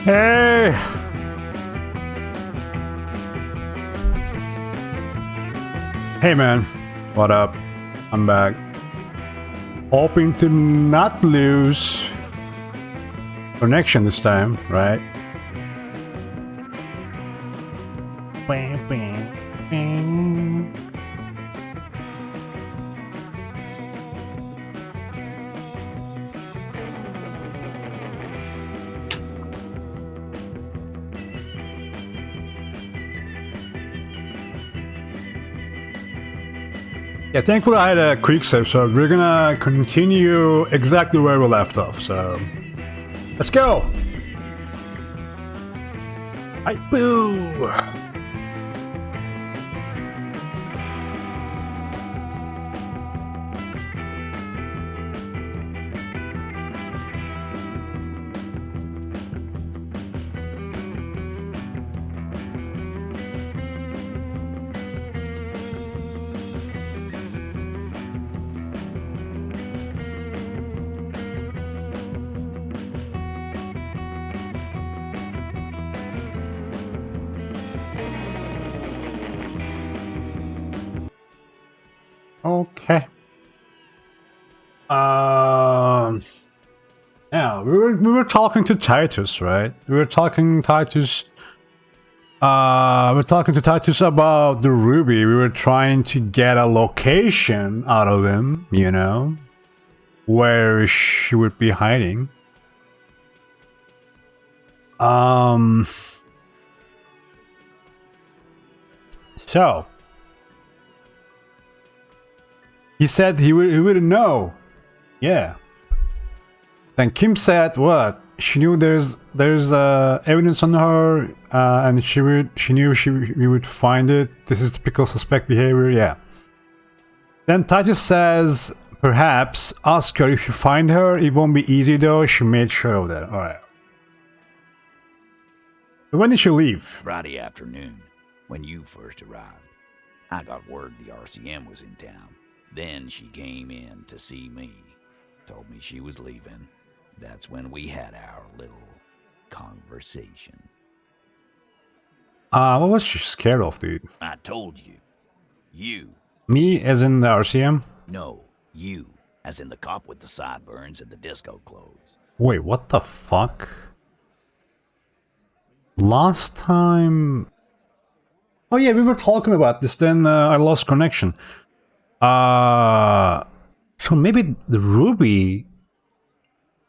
Hey! Hey man, what up? I'm back. Hoping to not lose connection this time, right? Yeah, thankfully I had a quick save, so we're gonna continue exactly where we left off, so... Let's go! Hi, boo! Okay. Yeah, we were talking to Titus, right? We're talking to Titus about the ruby. We were trying to get a location out of him, you know, where she would be hiding. So he said he wouldn't know. Yeah. Then Kim said what? She knew there's evidence on her, and we would find it. This is typical suspect behavior. Yeah. Then Titus says, perhaps ask her if you find her. It won't be easy though. She made sure of that. All right. But when did she leave? Friday afternoon, when you first arrived. I got word the RCM was in town. Then she came in to see me. Told me she was leaving. That's when we had our little conversation. What was she scared of, dude? I told you. You. Me, as in the RCM? No, you. As in the cop with the sideburns and the disco clothes. Wait, what the fuck? Last time... Oh yeah, we were talking about this, then I lost connection. So maybe the Ruby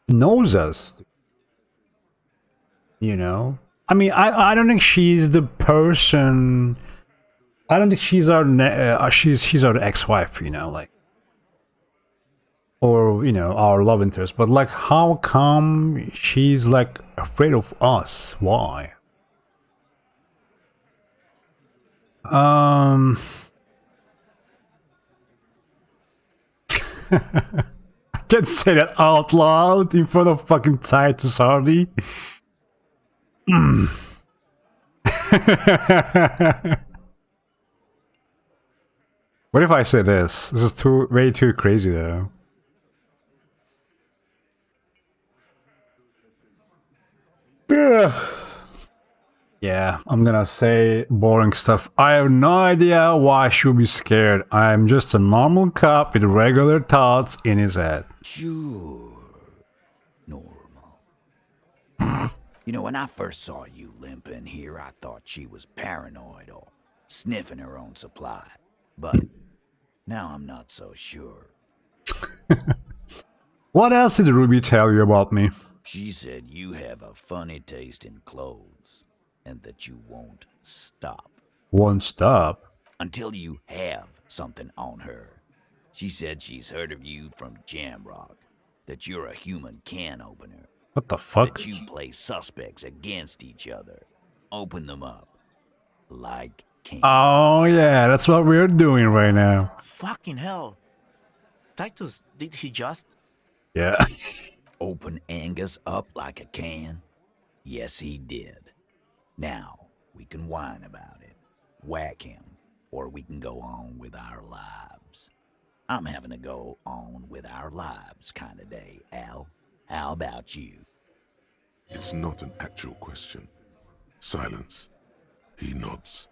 knows us. You know? I mean, I don't think she's the person... I don't think she's our she's our ex-wife, you know, like... Or, you know, our love interest. But like, how come she's like afraid of us? Why? I can't say that out loud in front of fucking Titus Hardy. What if I say this? This is way too crazy though. Yeah, I'm gonna say boring stuff. I have no idea why she would be scared. I'm just a normal cop with regular thoughts in his head. Sure. Normal. You know, when I first saw you limping here, I thought she was paranoid or sniffing her own supply. But now I'm not so sure. What else did Ruby tell you about me? She said you have a funny taste in clothes. And that you won't stop. Won't stop? Until you have something on her. She said she's heard of you from Jamrock. That you're a human can opener. What the fuck? That you play suspects against each other. Open them up. Like cans. Oh yeah, that's what we're doing right now. Fucking hell. Titus, did he just... Yeah. Open Angus up like a can? Yes, he did. Now, we can whine about it, whack him, or we can go on with our lives. I'm having a go on with our lives kind of day, Al. How about you? It's not an actual question. Silence. He nods.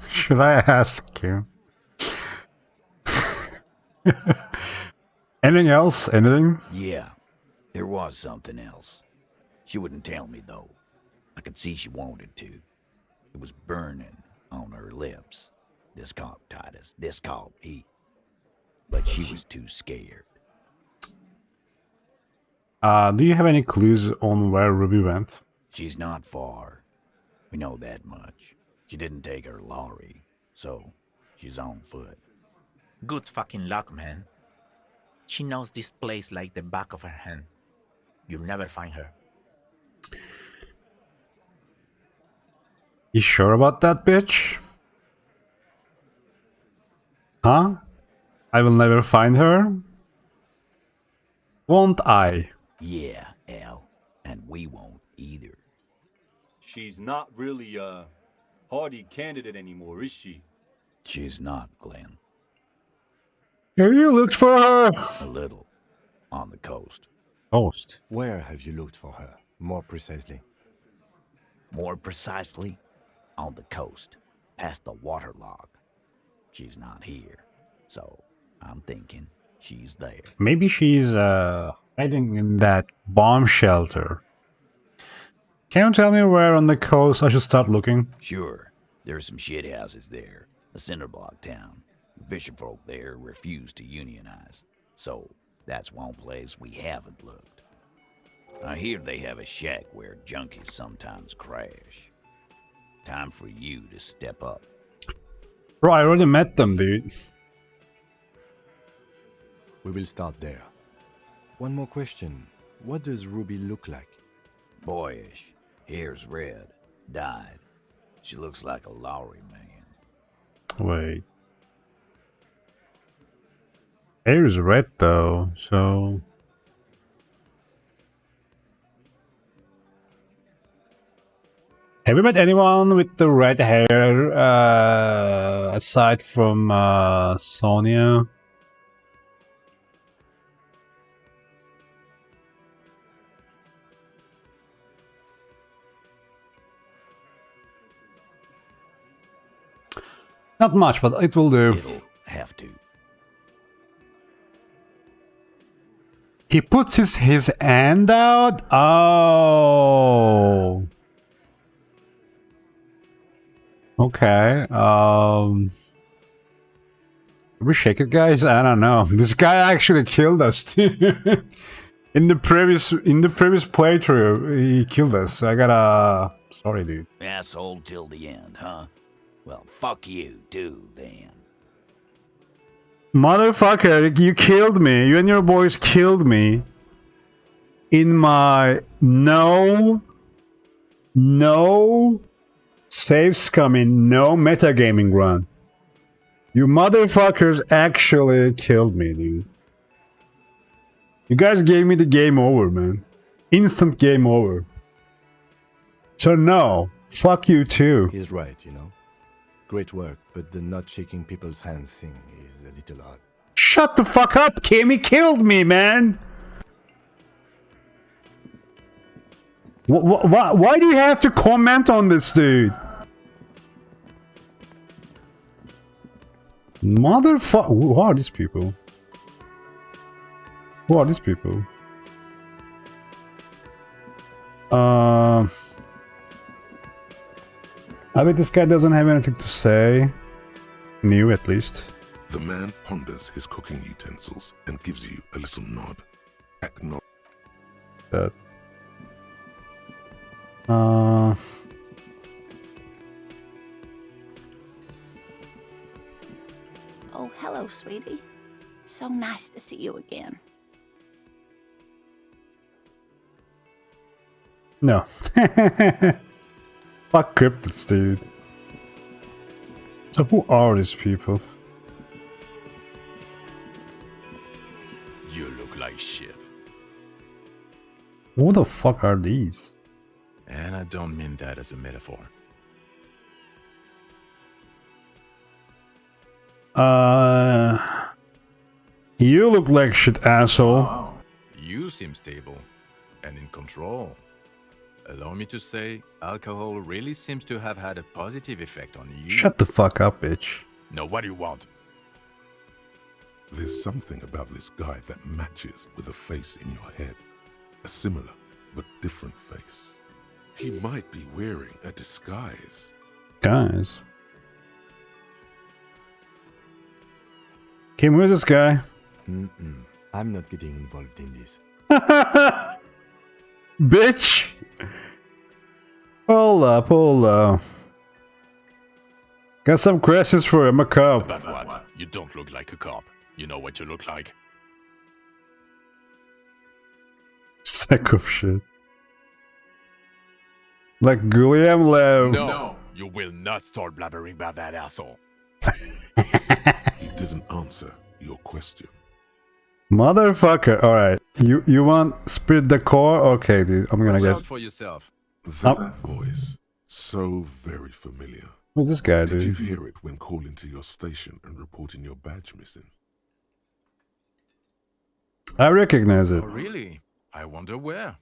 Should I ask you? Anything else? Anything? Yeah, there was something else. She wouldn't tell me, though. I could see she wanted to. It was burning on her lips. This caught Titus. This caught me. But she was too scared. Do you have any clues on where Ruby went? She's not far. We know that much. She didn't take her lorry, so she's on foot. Good fucking luck, man. She knows this place like the back of her hand. You'll never find her. You sure about that, bitch? Huh? I will never find her? Won't I? Yeah, Al. And we won't either. She's not really a hardy candidate anymore, is she? She's not, Glenn. Have you looked for her? A little. On the coast. Coast. Where have you looked for her, more precisely? More precisely, on the coast, past the waterlock. She's not here, so I'm thinking she's there. Maybe she's hiding in that bomb shelter. Can you tell me where on the coast I should start looking? Sure, there's some shit houses there, a cinder block town. Fisherfolk there refuse to unionize, so that's one place we haven't looked. I hear they have a shack where junkies sometimes crash. Time for you to step up. Bro, I already met them, dude. We will start there. One more question. What does Ruby look like? Boyish, hair's red, dyed. She looks like a lorry man. Wait. Hair is red though, so... Have you met anyone with the red hair, aside from Sonia? Not much, but it will do. It'll have to. He puts his hand out? Oh. Okay, we shake it, guys? I don't know. This guy actually killed us too. in the previous playthrough, he killed us. So I gotta... Sorry, dude. Asshole till the end, huh? Well, fuck you, too, then. Motherfucker, you killed me. You and your boys killed me. In my... No... Save scumming, no metagaming run. You motherfuckers actually killed me, dude. You guys gave me the game over, man. Instant game over. So no, fuck you too. He's right, you know. Great work, but the not shaking people's hands thing is a little odd. Shut the fuck up, Kim. He killed me, man. Why do you have to comment on this, dude? Motherfucker. Who are these people? Who are these people? I bet this guy doesn't have anything to say. New, at least. The man ponders his cooking utensils and gives you a little nod. Acknowledge. That. Oh, hello, sweetie. So nice to see you again. No. Fuck cryptids, dude. So who are these people? You look like shit. Who the fuck are these? And I don't mean that as a metaphor. You look like shit, asshole. You seem stable and in control. Allow me to say, alcohol really seems to have had a positive effect on you. Shut the fuck up, bitch. No, what do you want? There's something about this guy that matches with a face in your head. A similar but different face. He might be wearing a disguise. Guys. Kim, who's this guy? I'm not getting involved in this. Bitch! Hold up, hold up. Got some questions for him, a cop. But what? You don't look like a cop. You know what you look like? Sack of shit. Like Guillaume Lev. No, you will not start blabbering about that asshole. He didn't answer your question. Motherfucker. Alright. You want split the core? Okay, dude. I'm gonna Watch get. out for yourself. That voice, so very familiar. Who's this guy, Did you dude? hear it when calling to your station and reporting your badge missing? I recognize it. Oh, really? I wonder where.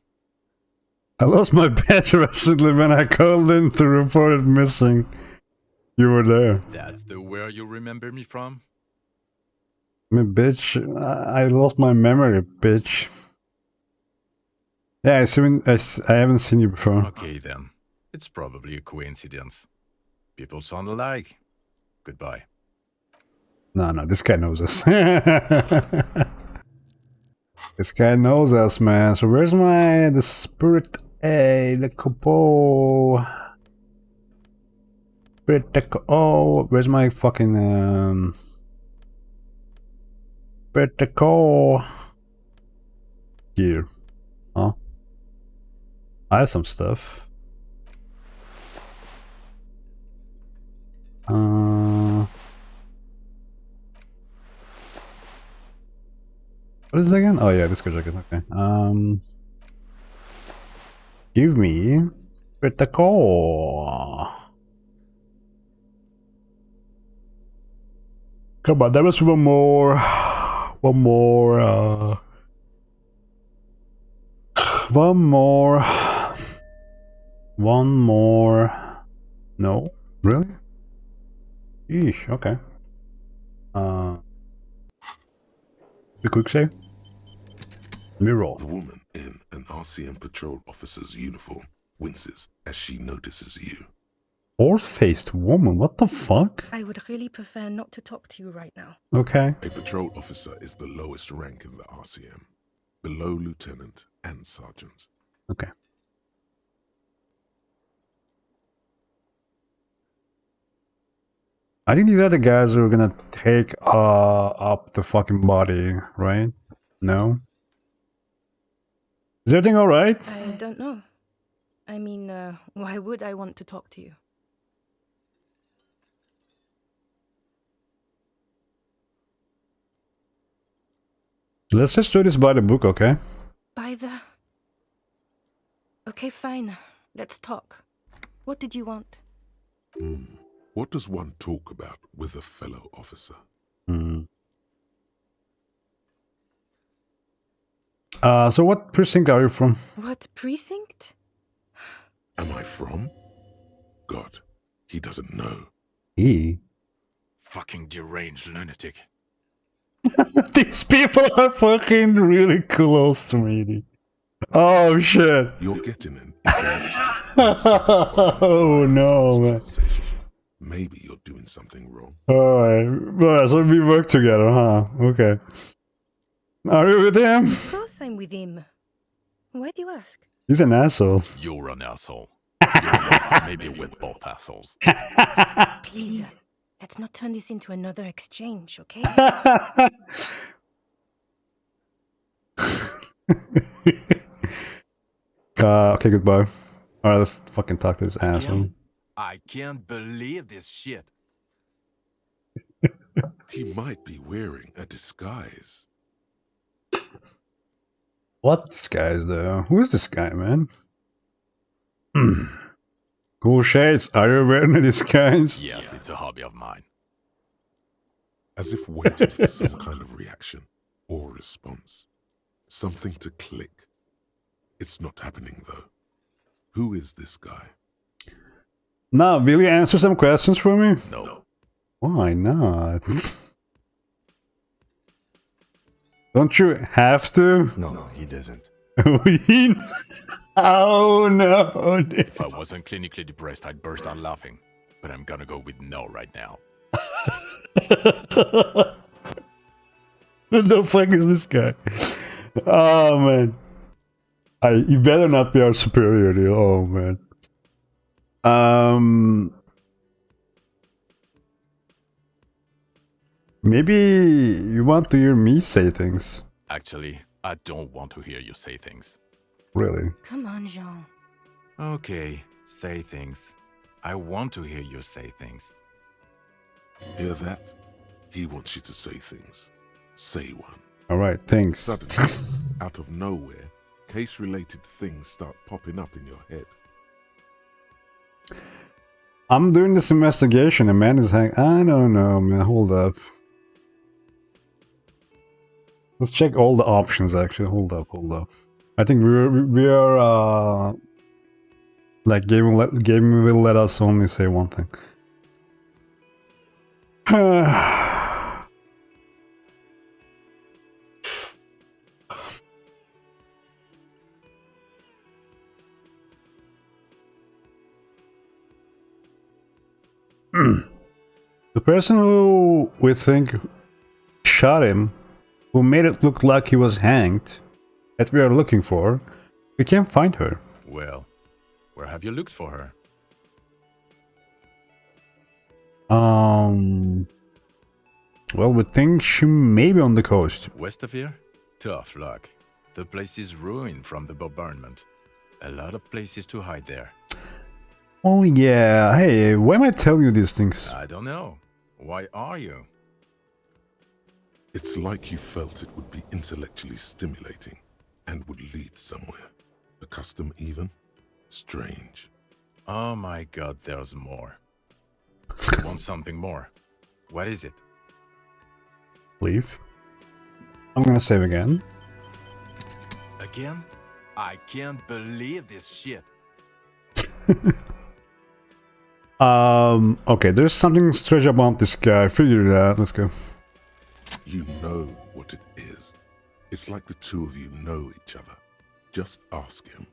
I lost my badge recently when I called in to report it missing. You were there. That's the where you remember me from? I mean, bitch, I lost my memory, bitch. Yeah, I haven't seen you before. Okay then. It's probably a coincidence. People sound alike. Goodbye. No, this guy knows us. This guy knows us, man. So where's the spirit? Hey, the capo. Oh, where's my fucking Spectacle here? Huh? I have some stuff. What is it again? Oh yeah, this goes again. Okay. Give me Spectacle. Come on, there was one more. One more. No, really? Eesh. Okay. The quick save. Let me roll. The woman in an RCM patrol officer's uniform winces as she notices you. Four-faced woman. What the fuck? I would really prefer not to talk to you right now. Okay. A patrol officer is the lowest rank in the RCM, below lieutenant and sergeant. Okay. I think these are the guys who are gonna take up the fucking body, right? No? Is everything alright? I don't know. I mean, why would I want to talk to you? Let's just do this by the book, okay? By the... Okay, fine. Let's talk. What did you want? What does one talk about with a fellow officer? So what precinct are you from? What precinct? Am I from? God, he doesn't know. He? Fucking deranged lunatic. These people are fucking really close to me, dude. Oh shit. You're getting an intellectual. Oh no, man. Maybe you're doing something wrong. Alright, so we work together, huh? Okay. Are you with him? Of course I'm with him. Why do you ask? He's an asshole. You're an asshole. You're maybe with both assholes. Please, let's not turn this into another exchange, okay? Okay, goodbye. Alright, let's fucking talk to this asshole. I can't believe this shit. He might be wearing a disguise. What disguise, though? Who is this guy, man? Cool shades. Are you wearing a disguise? Yes, it's a hobby of mine. As if waiting for some kind of reaction or response. Something to click. It's not happening, though. Who is this guy? Now, will you answer some questions for me? No. Why not? Don't you have to? No, he doesn't. Oh no! If I wasn't clinically depressed, I'd burst out laughing. But I'm gonna go with no right now. What the fuck is this guy? Oh man. You better not be our superior, dude. Oh man. Maybe you want to hear me say things. Actually, I don't want to hear you say things. Really? Come on, Jean. Okay, say things. I want to hear you say things. Hear that? He wants you to say things. Say one. Alright, thanks. Suddenly, out of nowhere, case-related things start popping up in your head. I'm doing this investigation, a man is hanging. I don't know, man. Hold up. Let's check all the options, actually. Hold up. I think we are like game will let us only say one thing. The person who we think shot him, who made it look like he was hanged, that we are looking for, we can't find her. Well, where have you looked for her? Well, we think she may be on the coast. West of here? Tough luck. The place is ruined from the bombardment. A lot of places to hide there. Oh yeah, hey, why am I telling you these things? I don't know. Why are you? It's like you felt it would be intellectually stimulating and would lead somewhere. A custom even? Strange. Oh my god, there's more. You want something more? What is it? Leave. I'm gonna save again. Again? I can't believe this shit. Okay, there's something strange about this guy. I figured it out. Let's go. You know what it is. It's like the two of you know each other. Just ask him.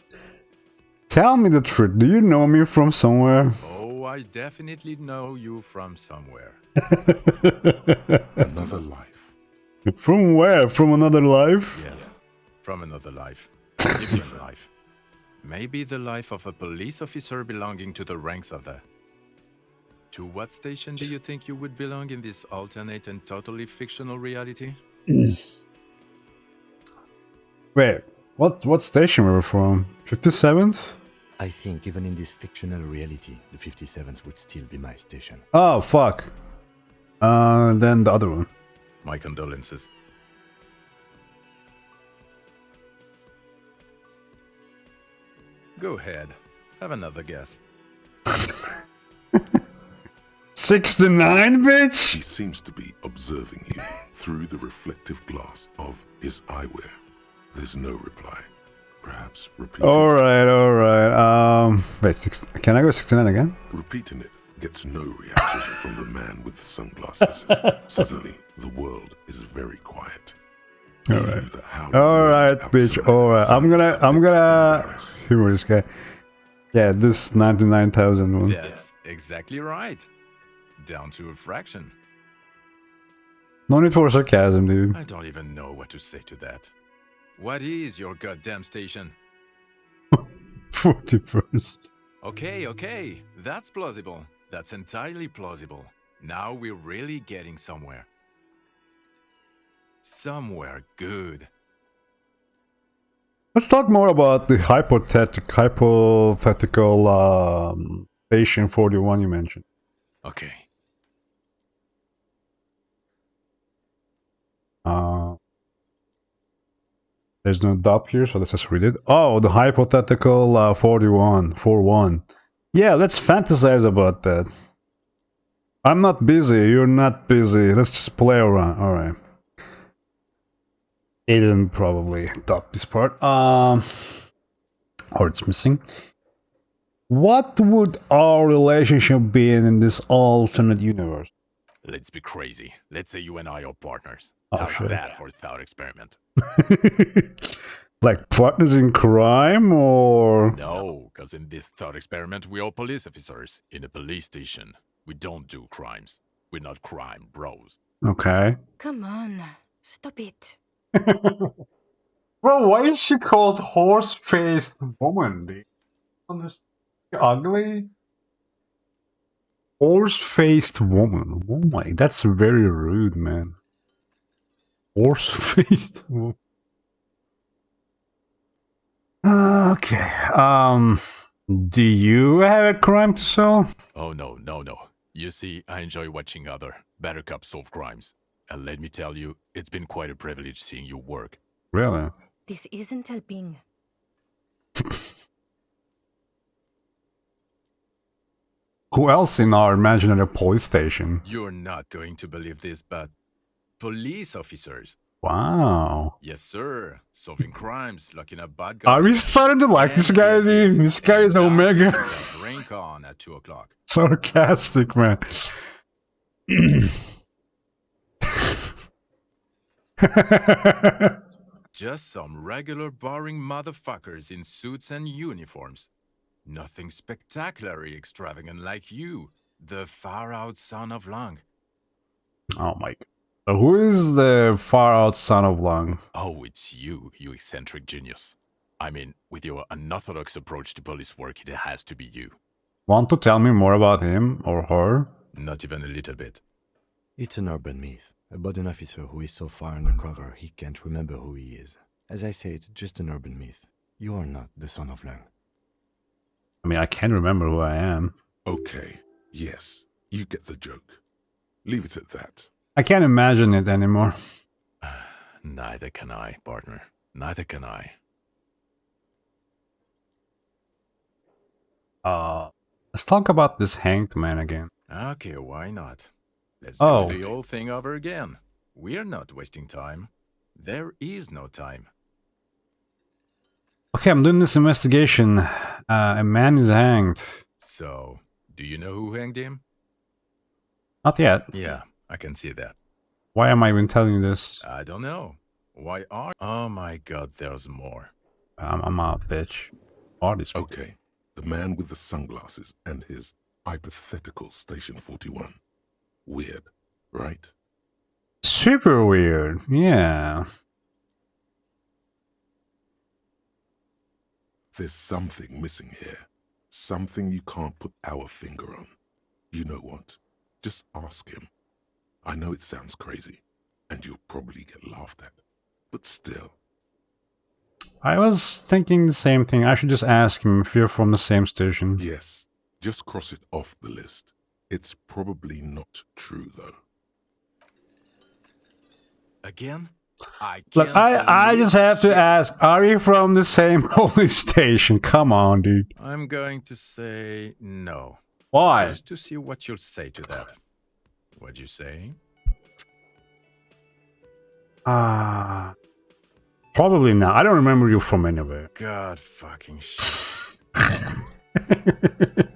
Tell me the truth. Do you know me from somewhere? Oh, I definitely know you from somewhere. Another life. From where? From another life? Yes, from another life. Different life. Maybe the life of a police officer belonging to the ranks of the... To what station do you think you would belong in this alternate and totally fictional reality? Wait, what station were we from? 57th? I think even in this fictional reality, the 57th would still be my station. Oh, fuck. Then the other one. My condolences. Go ahead. Have another guess. 69, bitch? He seems to be observing you through the reflective glass of his eyewear. There's no reply. Perhaps repeating Alright. Wait, can I go 69 again? Repeating it gets no reaction from the man with the sunglasses. Suddenly, the world is very quiet. Alright. Alright, bitch. Alright. I'm gonna humor this guy. Yeah, this 99,000 one. That's exactly right. Down to a fraction. No need for sarcasm, dude. I don't even know what to say to that. What is your goddamn station? 41st. Okay. That's plausible. That's entirely plausible. Now we're really getting somewhere. Somewhere good. Let's talk more about the hypothetical station 41 you mentioned. Okay. There's no dub here, so let's just read it. Oh, the hypothetical 41. Yeah, let's fantasize about that. I'm not busy, you're not busy. Let's just play around. Alright. Aiden probably got this part. Or it's missing. What would our relationship be in this alternate universe? Let's be crazy. Let's say you and I are partners. Oh, How's shit. that for a thought experiment? Like partners in crime, or? No, because in this thought experiment, we are police officers in a police station. We don't do crimes. We're not crime bros. Okay. Come on, stop it. Bro, why is she called horse-faced woman, dude? Ugly? Horse-faced woman. Oh my, that's very rude, man. Horse-faced woman. Okay. Do you have a crime to solve? Oh, no. You see, I enjoy watching other better cops solve crimes. And let me tell you, it's been quite a privilege seeing you work. Really? This isn't helping. Who else in our imaginary police station? You're not going to believe this, but police officers. Wow. Yes, sir. Solving crimes, locking up bad guys. Are we starting to like this guy, dude? This guy is Omega. Drink on at 2 o'clock. Sarcastic, man. Just some regular boring motherfuckers in suits and uniforms. Nothing spectacularly extravagant like you, the far-out son of Lang. Oh my god. So who is the far-out son of Lang? Oh, it's you, you eccentric genius. I mean, with your unorthodox approach to police work, it has to be you. Want to tell me more about him or her? Not even a little bit. It's an urban myth about an officer who is so far undercover he can't remember who he is. As I say, it's just an urban myth. You are not the son of Lang. I mean, I can't remember who I am. Okay, yes, you get the joke. Leave it at that. I can't imagine it anymore. Neither can I, partner. Neither can I. Let's talk about this hanged man again. Okay, why not? Let's Oh. do the old thing over again. We're not wasting time. There is no time. Okay, I'm doing this investigation. A man is hanged. So, do you know who hanged him? Not yet. Yeah, I can see that. Why am I even telling you this? I don't know. Why are... Oh my god, there's more. I'm a bitch. Artist. Okay, the man with the sunglasses and his hypothetical Station 41. Weird, right? Super weird. Yeah. There's something missing here. Something you can't put our finger on. You know what? Just ask him. I know it sounds crazy, and you'll probably get laughed at. But still. I was thinking the same thing. I should just ask him if you're from the same station. Yes, just cross it off the list. It's probably not true, though. Again? Look, I just have to ask, are you from the same police station? Come on, dude. I'm going to say no. Why? Just to see what you'll say to that. What'd you say? Probably not. I don't remember you from anywhere. God fucking shit.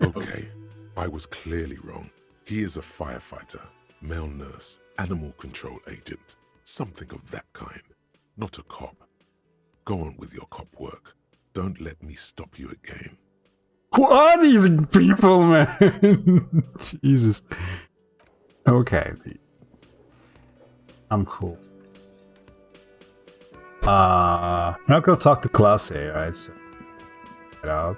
Okay, I was clearly wrong. He is a firefighter, male nurse, animal control agent, something of that kind. Not a cop. Go on with your cop work. Don't let me stop you again. Who are these people, man? Jesus. Okay. I'm cool. I'm not gonna talk to Class A, right? So, get out.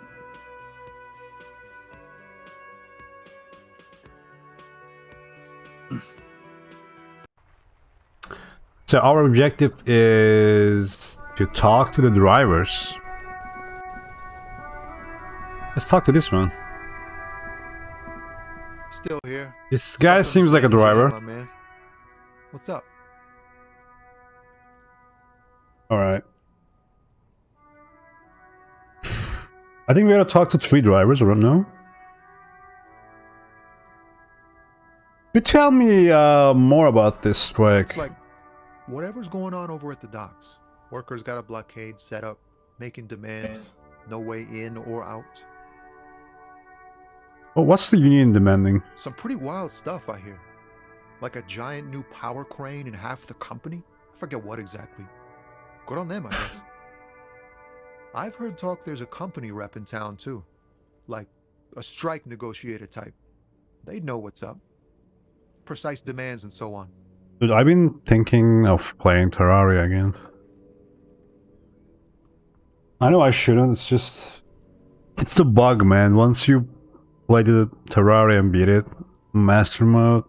So our objective is to talk to the drivers. Let's talk to this one. Still here. This guy seems like a driver. My man. What's up? Alright. I think we gotta talk to 3 drivers right now. You tell me more about this strike. It's like whatever's going on over at the docks. Workers got a blockade set up, making demands, no way in or out. Oh, what's the union demanding? Some pretty wild stuff, I hear. Like a giant new power crane in half the company? I forget what exactly. Good on them, I guess. I've heard talk there's a company rep in town, too. Like a strike negotiator type. They'd know what's up. Precise demands and so on. Dude, I've been thinking of playing Terraria again. I know I shouldn't, it's just... It's the bug, man. Once you play the Terraria and beat it, Master Mode...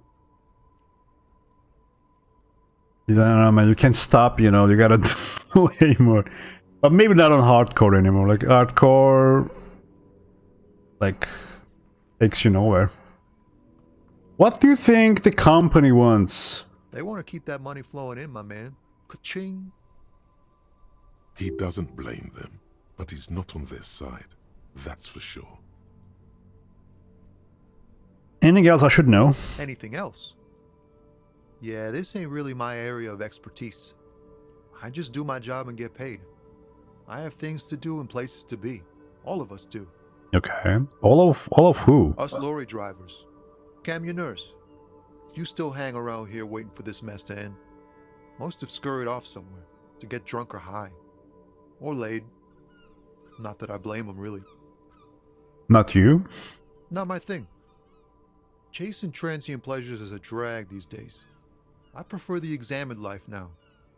You don't know, man, you can't stop, you know, you gotta do way more. But maybe not on hardcore anymore, like hardcore... Like... takes you nowhere. What do you think the company wants? They want to keep that money flowing in, my man. Ka-ching. He doesn't blame them, but he's not on their side. That's for sure. Anything else I should know? Anything else? Yeah, this ain't really my area of expertise. I just do my job and get paid. I have things to do and places to be. All of us do. Okay. All of who? Us lorry drivers. Camionneurs. You still hang around here waiting for this mess to end. Most have scurried off somewhere to get drunk or high. Or laid. Not that I blame them, really. Not you? Not my thing. Chasing transient pleasures is a drag these days. I prefer the examined life now.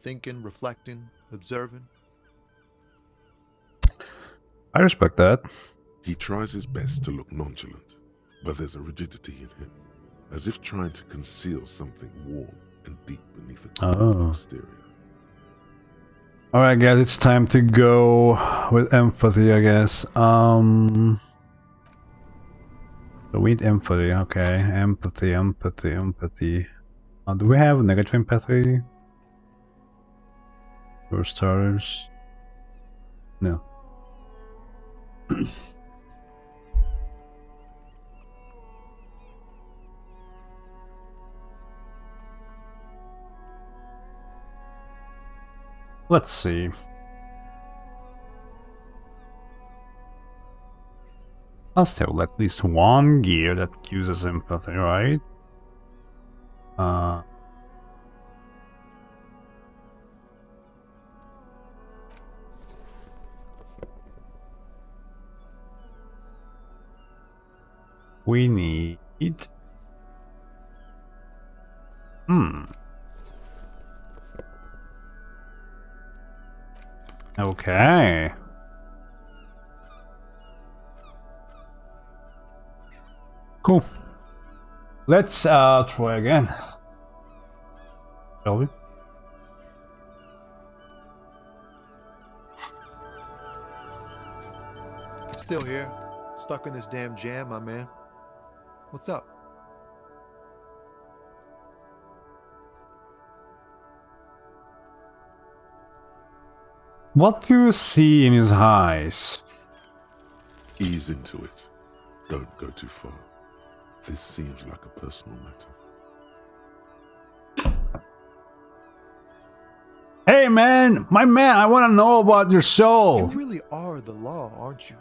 Thinking, reflecting, observing. I respect that. He tries his best to look nonchalant, but there's a rigidity in him, as if trying to conceal something warm and deep beneath a cold exterior. Alright guys, it's time to go with empathy, I guess. So we need empathy, okay. Empathy. Do we have negative empathy? For starters? No. Let's see. Must have at least one gear that uses empathy, right? We need... Okay. Cool. Let's try again. Shall we? Still here. Stuck in this damn jam, my man. What's up? What do you see in his eyes? Ease into it. Don't go too far. This seems like a personal matter. Hey man, my man, I want to know about your soul. You really are the law, aren't you?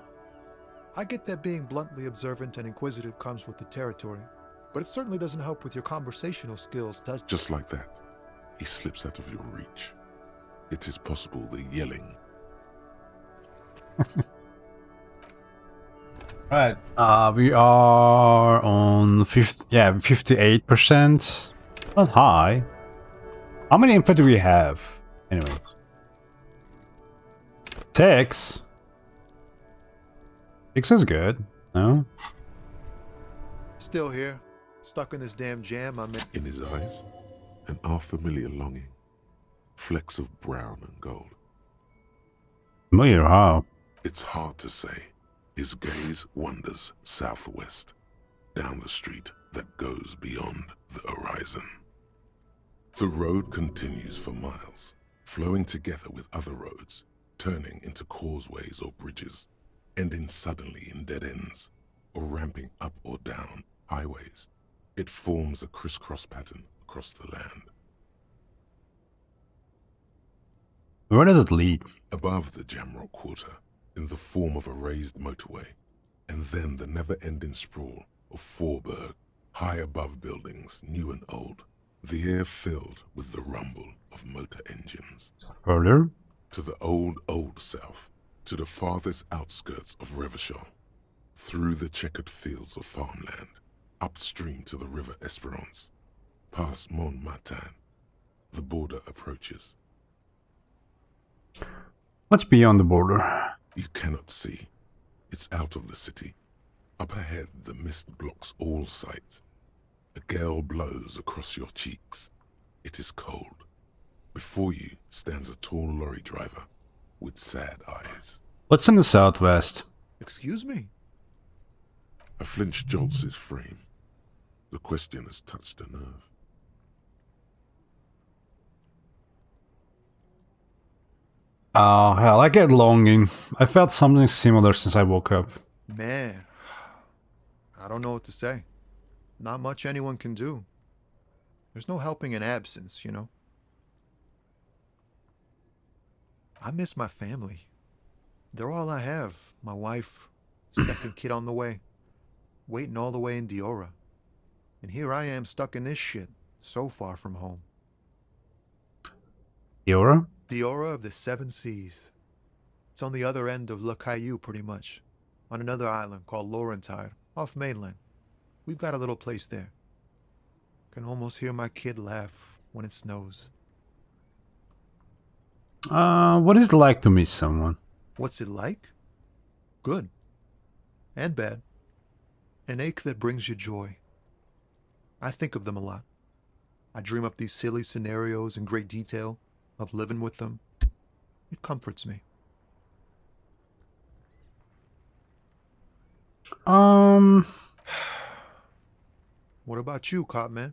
I get that being bluntly observant and inquisitive comes with the territory, but it certainly doesn't help with your conversational skills, does it? Just like that, he slips out of your reach. It is possible the yelling. Right, we are on 58%. Not high. How many input do we have? Anyway. 6. 6 is good, no? Still here, stuck in this damn jam I'm in. In his eyes, an unfamiliar longing. Flecks of brown and gold. Familiar how? It's hard to say. His gaze wanders southwest, down the street that goes beyond the horizon. The road continues for miles, flowing together with other roads, turning into causeways or bridges, ending suddenly in dead ends, or ramping up or down highways. It forms a crisscross pattern across the land. Where does it lead? Above the Jamrock Quarter, in the form of a raised motorway, and then the never-ending sprawl of Forburg, high above buildings, new and old, the air filled with the rumble of motor engines. Further? To the old south, to the farthest outskirts of Revachol, through the checkered fields of farmland, upstream to the river Esperance, past Montmartin, the border approaches. What's beyond the border? You cannot see. It's out of the city. Up ahead, the mist blocks all sight. A gale blows across your cheeks. It is cold. Before you stands a tall lorry driver with sad eyes. What's in the southwest? Excuse me? A flinch jolts his frame. The question has touched a nerve. Oh, hell, I get longing. I felt something similar since I woke up. Man, I don't know what to say. Not much anyone can do. There's no helping in absence, you know? I miss my family. They're all I have. My wife, second kid on the way, waiting all the way in Diora. And here I am stuck in this shit, so far from home. Diora? Diora of the Seven Seas. It's on the other end of Le Caillou, pretty much. On another island called Laurentide, off mainland. We've got a little place there. Can almost hear my kid laugh when it snows. What is it like to miss someone? What's it like? Good. And bad. An ache that brings you joy. I think of them a lot. I dream up these silly scenarios in great detail of living with them. It comforts me. What about you, Cop Man?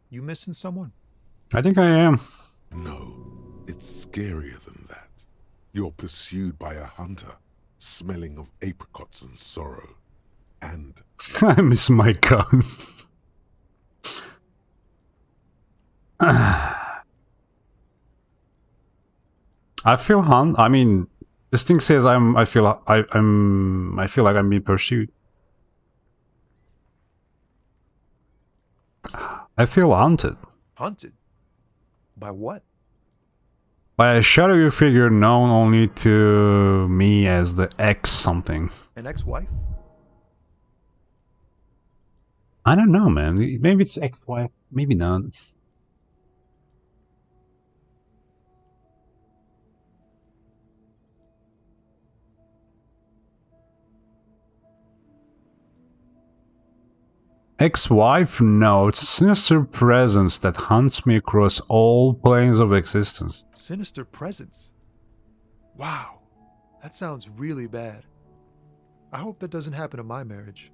You missing someone? I think I am. No, it's scarier than that. You're pursued by a hunter, smelling of apricots and sorrow. And I miss my gun. I feel I mean, this thing says I feel like I'm being pursued. I feel haunted. Hunted? By what? By a shadowy figure known only to me as the X something. An ex-wife? I don't know, man. Maybe it's ex-wife, maybe not. Ex-wife? No, it's a sinister presence that haunts me across all planes of existence. Sinister presence? Wow, that sounds really bad. I hope that doesn't happen in my marriage.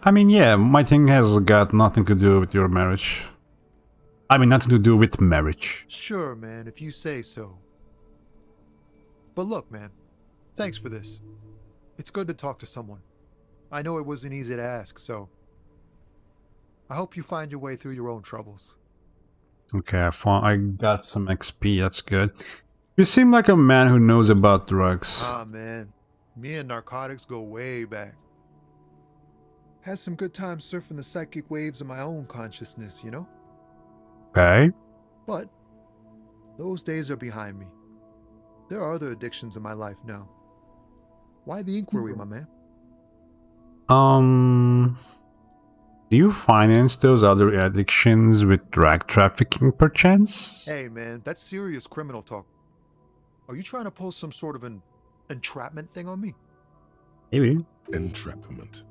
I mean, yeah, my thing has got nothing to do with your marriage. I mean, nothing to do with marriage. Sure, man, if you say so. But look, man, thanks for this. It's good to talk to someone. I know it wasn't easy to ask, so I hope you find your way through your own troubles. Okay, I got some XP, that's good. You seem like a man who knows about drugs. Ah, man, me and narcotics go way back. Had some good times surfing the psychic waves of my own consciousness, you know? Okay. But those days are behind me. There are other addictions in my life now. Why the inquiry, my man? Do you finance those other addictions with drug trafficking, perchance? Hey, man, that's serious criminal talk. Are you trying to pull some sort of an entrapment thing on me? Maybe. entrapment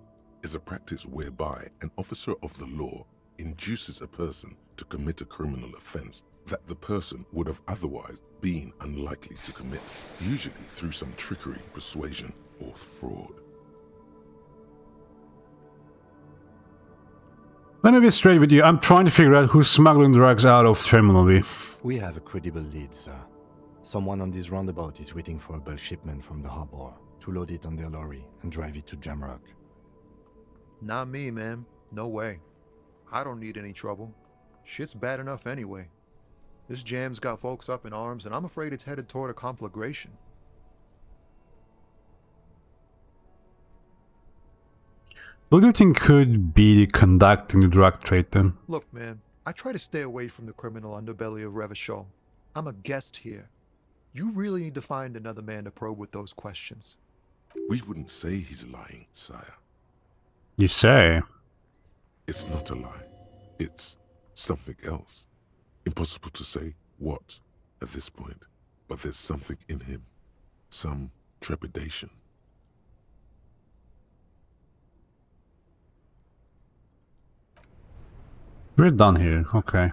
is a practice whereby an officer of the law induces a person to commit a criminal offense that the person would have otherwise been unlikely to commit, usually through some trickery, persuasion, or fraud. Let me be straight with you. I'm trying to figure out who's smuggling drugs out of Terminal. We have a credible lead, sir. Someone on this roundabout is waiting for a bulk shipment from the harbor. to load it on their lorry and drive it to Jamrock. Not me, man. No way. I don't need any trouble. Shit's bad enough anyway. This jam's got folks up in arms, and I'm afraid it's headed toward a conflagration. Who do you think could be conducting the drug trade then? Look, man, I try to stay away from the criminal underbelly of Revachol. I'm a guest here. You really need to find another man to probe with those questions. We wouldn't say he's lying, sire. You say? It's not a lie. It's something else. Impossible to say what at this point, but there's something in him. Some trepidation. We're done here, okay.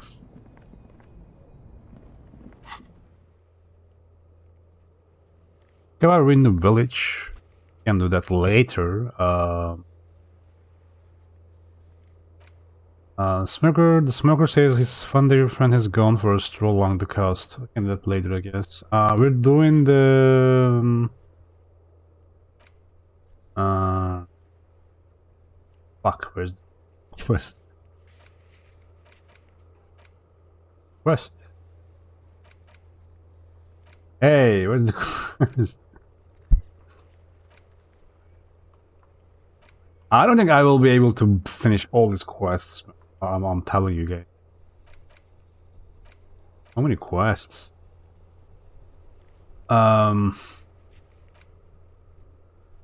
Can I ruin the village? Can do that later. The smoker says his funny friend has gone for a stroll along the coast. I can do that later, I guess. We're doing the... fuck, where's the quest? Quest. Hey, where's the quest? I don't think I will be able to finish all these quests. I'm telling you guys. How many quests? I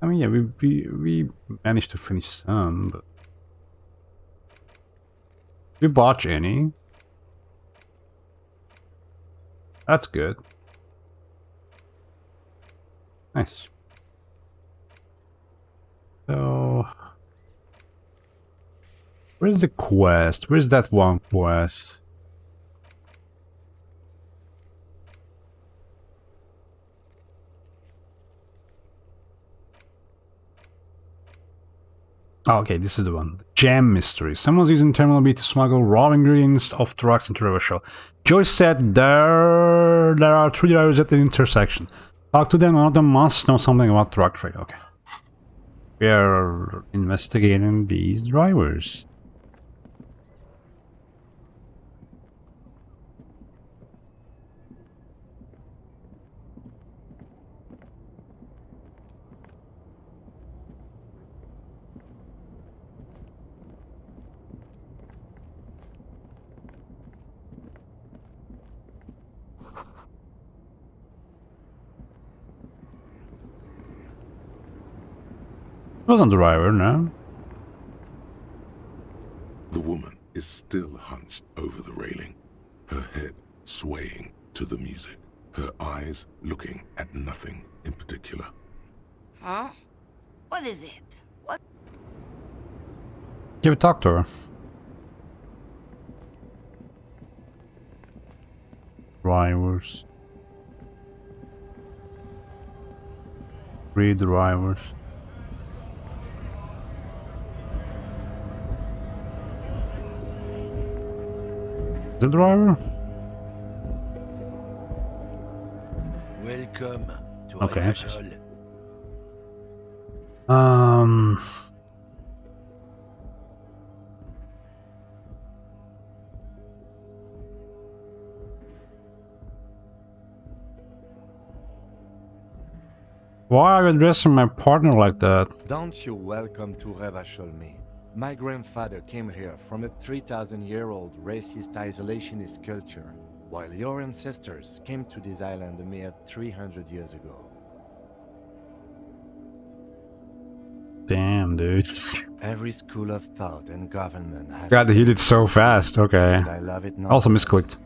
mean, yeah, we managed to finish some, but we botch any. That's good. Nice. So, where's the quest? Where's that one quest? Oh, okay, this is the one. Jam mystery. Someone's using Terminal B to smuggle raw ingredients of drugs into Revachol. Joyce said there are 3 drivers at the intersection. Talk to them, one of them must know something about drug trade. Okay. We are investigating these drivers. Wasn't the driver, no? The woman is still hunched over the railing, her head swaying to the music, her eyes looking at nothing in particular. Huh? What is it? What? Give a talk to her. Drivers. 3 drivers. The driver? Welcome to Okay. Revachol. Why are you addressing my partner like that? Don't you welcome to Revachol me. My grandfather came here from a 3,000-year-old racist isolationist culture, while your ancestors came to this island a mere 300 years ago. Damn, dude. Every school of thought and government has... God, he did so fast. Okay. And I love it not Also less. misclicked.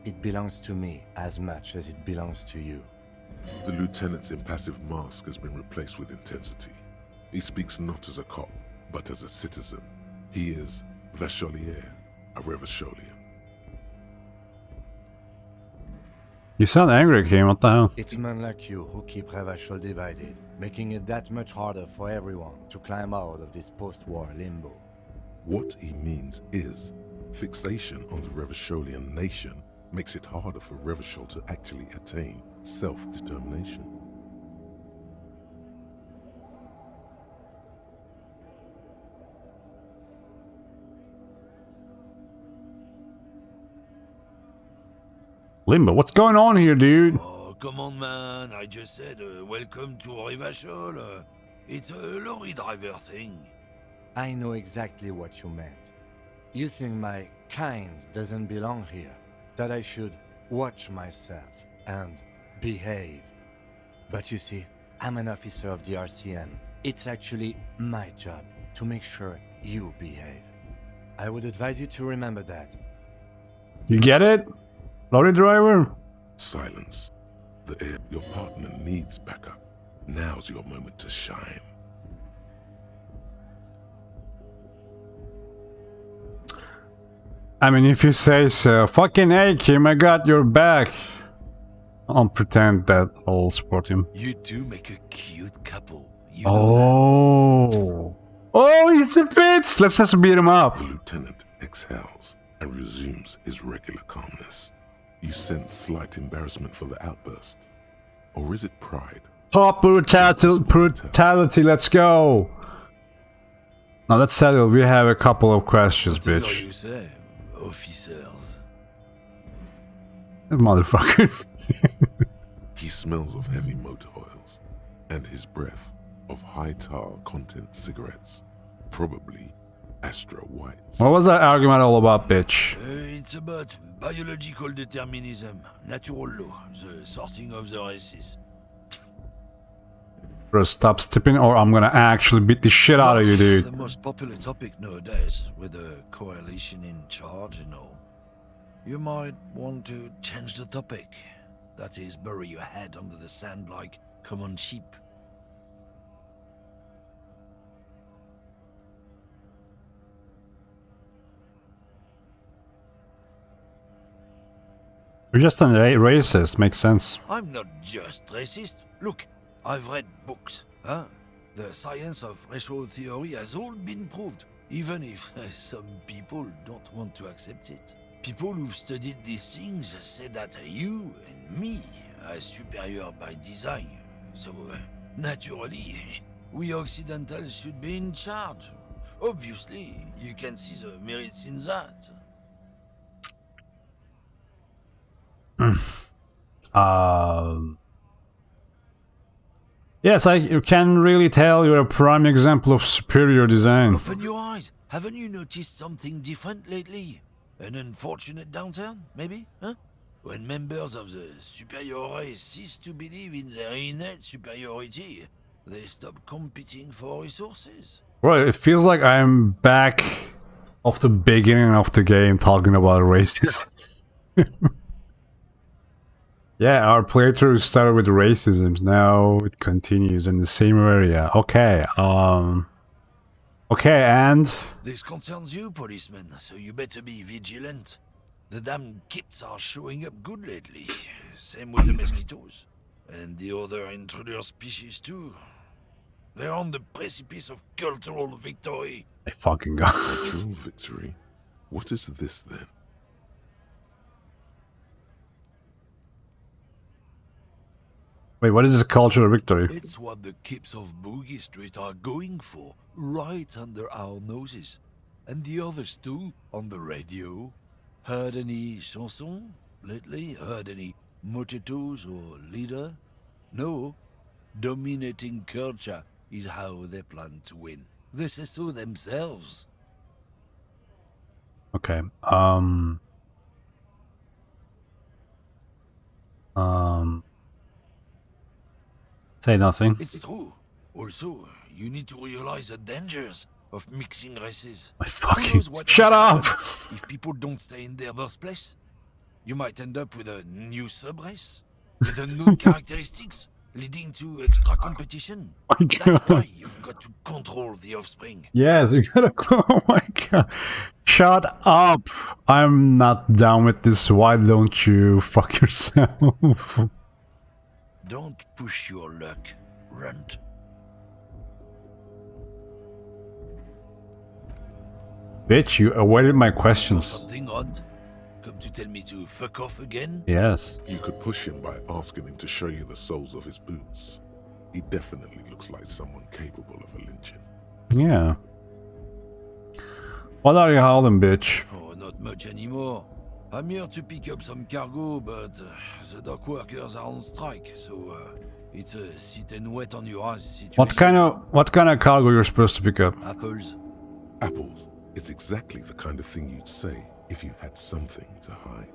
It belongs to me as much as it belongs to you. The lieutenant's impassive mask has been replaced with intensity. He speaks not as a cop, but as a citizen. He is Vacholier, a Revacholian. You sound angry, Kim. What the hell? It's men like you who keep Revachol divided, making it that much harder for everyone to climb out of this post-war limbo. What he means is, fixation on the Revacholian nation makes it harder for Revachol to actually attain self-determination. Limbo, what's going on here, dude? Oh, come on, man. I just said welcome to Rivachol. It's a lorry driver thing. I know exactly what you meant. You think my kind doesn't belong here, that I should watch myself and behave. But you see, I'm an officer of the RCM. It's actually my job to make sure you behave. I would advise you to remember that. You get it? Lorry driver? Silence. Your partner needs backup. Now's your moment to shine. I mean, if you say so. Fucking hey, Kim, I got your back. I'll pretend that I'll support him. You two make a cute couple. You know Oh, he's a Fitz! Let's just beat him up. The lieutenant exhales and resumes his regular calmness. You sense slight embarrassment for the outburst. Or is it pride? Top brutality, let's go! Now let's settle, we have a couple of questions, What bitch. you say, officers? Motherfucker. He smells of heavy motor oils, and his breath of high tar content cigarettes, probably Astra Whites. What was that argument all about, bitch? It's about biological determinism, natural law, the sorting of the races. Bro, stop stepping or I'm gonna actually beat the shit out of you, dude. The most popular topic nowadays, with the coalition in charge and all. You might want to change the topic. That is, bury your head under the sand like common sheep. You're just a racist, makes sense. I'm not just racist. Look, I've read books. The science of racial theory has all been proved, even if some people don't want to accept it. People who've studied these things say that you and me are superior by design. So, naturally, we Occidentals should be in charge. Obviously, you can see the merits in that. Yes, I can really tell you're a prime example of superior design. Open your eyes. Haven't you noticed something different lately? An unfortunate downturn, maybe? When members of the superior race cease to believe in their innate superiority, they stop competing for resources. Bro, it feels like I'm back of the beginning of the game talking about racism. Yeah, our playthrough started with racism. Now it continues in the same area. Okay, okay, and This concerns you, policeman, so you better be vigilant. The damn kips are showing up good lately. Same with the mosquitoes. And the other intruder species too. They're on the precipice of cultural victory. I fucking got Cultural victory? What is this then? Wait, what is this cultural victory? It's what the kips of Boogie Street are going for, right under our noses. And the others too, on the radio. Heard any chansons lately? Heard any motetos or leader? No. Dominating culture is how they plan to win. They say so themselves. Okay, say nothing. It's true. Also, you need to realize the dangers of mixing races. I Who fucking knows what shut might up. happen if people don't stay in their birthplace? You might end up with a new sub-race, with a new characteristics, leading to extra competition. My That's God. why you've got to control the offspring. Yes, you gotta. Oh my god! Shut up! I'm not down with this. Why don't you fuck yourself? Don't push your luck, Runt. Bitch, you avoided my questions. Something odd? Come to tell me to fuck off again? Yes. You could push him by asking him to show you the soles of his boots. He definitely looks like someone capable of a lynching. Yeah. What are you holding, bitch? Oh, not much anymore. I'm here to pick up some cargo, but the dock workers are on strike, so it's a sit and wait on your ass situation. What kind of cargo you're supposed to pick up? Apples. Apples is exactly the kind of thing you'd say if you had something to hide.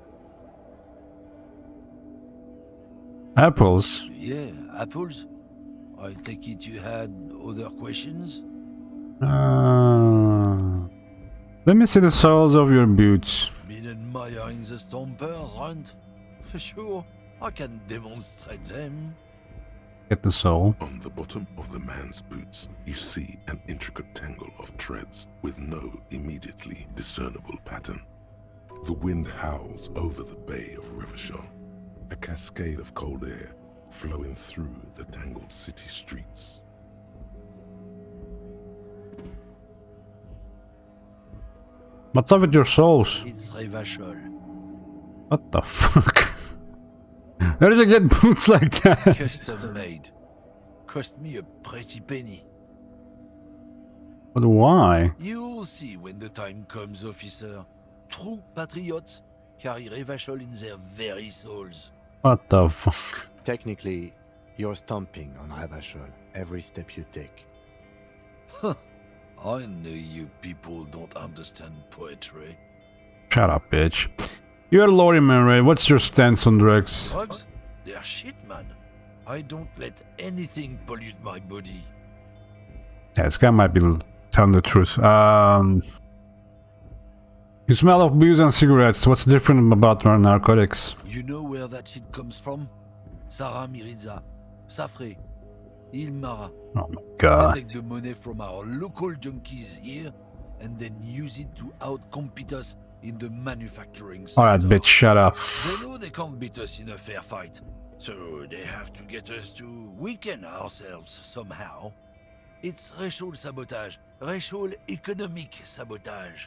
Apples? Yeah, apples. I take it you had other questions? Let me see the soles of your boots. Been admiring the stompers, right? Sure, I can demonstrate them. Get the sole. On the bottom of the man's boots, you see an intricate tangle of treads with no immediately discernible pattern. The wind howls over the bay of Rivershaw, a cascade of cold air flowing through the tangled city streets. What's up with your soles? It's Revachol. What the fuck? How did you get boots like that? Custom made. Cost me a pretty penny. But why? You'll see when the time comes, officer. True patriots carry Revachol in their very souls. What the fuck? Technically, you're stomping on Ravachol every step you take. Huh. I know you people don't understand poetry. Shut up, bitch. You're a lorryman, right? What's your stance on drugs? Drugs? They're shit, man. I don't let anything pollute my body. Yeah, this guy might be telling the truth. You smell of booze and cigarettes. What's different about narcotics? You know where that shit comes from? Sarah Miriza, Safre, Ilmara. Oh my god. They take the money from our local junkies here and then use it to outcompete us in the manufacturing sector. Alright, bitch, shut up. They know they can't beat us in a fair fight, so they have to get us to weaken ourselves somehow. It's racial sabotage, racial economic sabotage.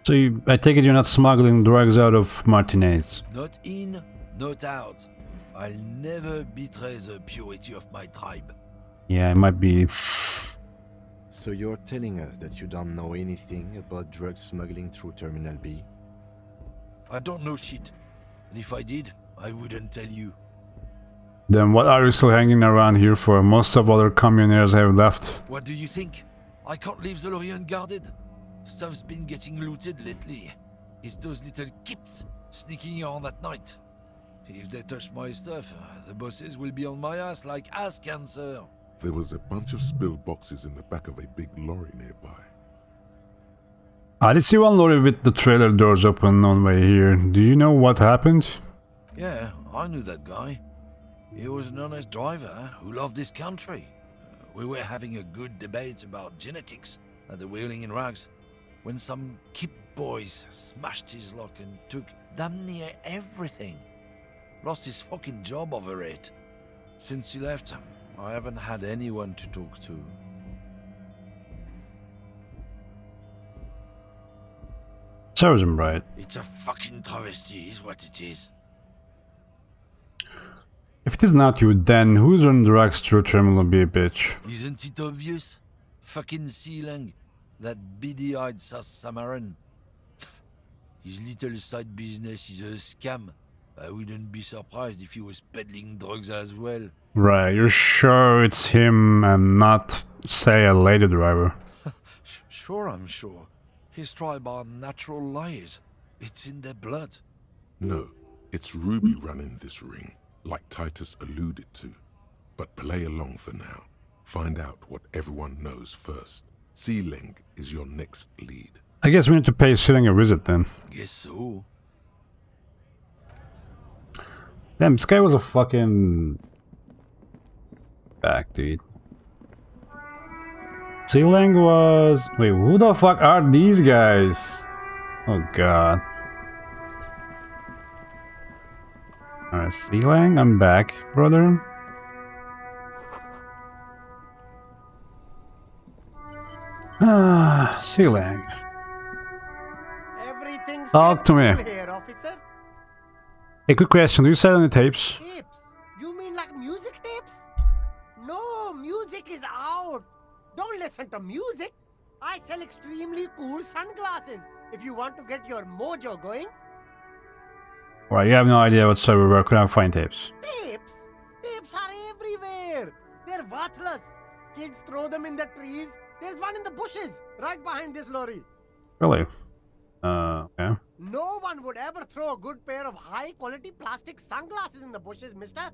So I take it you're not smuggling drugs out of Martinez? Not in, not out. I'll never betray the purity of my tribe. Yeah, it might be... So you're telling us that you don't know anything about drug smuggling through Terminal B? I don't know shit. And if I did, I wouldn't tell you. Then what are you still hanging around here for? Most of other communaires have left. What do you think? I can't leave the lorry unguarded. Stuff's been getting looted lately. It's those little kips sneaking around at night. If they touch my stuff, the bosses will be on my ass like ass cancer. There was a bunch of spilled boxes in the back of a big lorry nearby. I did see one lorry with the trailer doors open on way here. Do you know what happened? Yeah, I knew that guy. He was an honest driver who loved this country. We were having a good debate about genetics at the Wheeling in Rags when some kip boys smashed his lock and took damn near everything. Lost his fucking job over it. Since he left, I haven't had anyone to talk to. Serves him right. It's a fucking travesty is what it is. If it is not you, then who's on drugs through Terminal B, bitch? Isn't it obvious? Fucking Sealang, that beady-eyed South Samaran. His little side business is a scam. I wouldn't be surprised if he was peddling drugs as well. Right, you're sure it's him and not, say, a lady driver? Sure, I'm sure. His tribe are natural liars. It's in their blood. No, it's Ruby running this ring, like Titus alluded to. But play along for now. Find out what everyone knows first. Sealing is your next lead. I guess we need to pay Sealing a visit then. Guess so. Damn, this guy was a fucking... back, dude. Sealing was... Wait, who the fuck are these guys? Oh god. Alright, Sealing, I'm back, brother. Ah, Sealing. Talk to me. Here, officer. Hey, quick question. Do you sell any tapes? Tapes? You mean like music tapes? No, music don't listen to music. I sell extremely cool sunglasses. If you want to get your mojo going. Right, you have no idea whatsoever where could I find tapes. Tapes? Tapes are everywhere. They're worthless. Kids throw them in the trees. There's one in the bushes, right behind this lorry. Really? Okay. No one would ever throw a good pair of high-quality plastic sunglasses in the bushes, mister.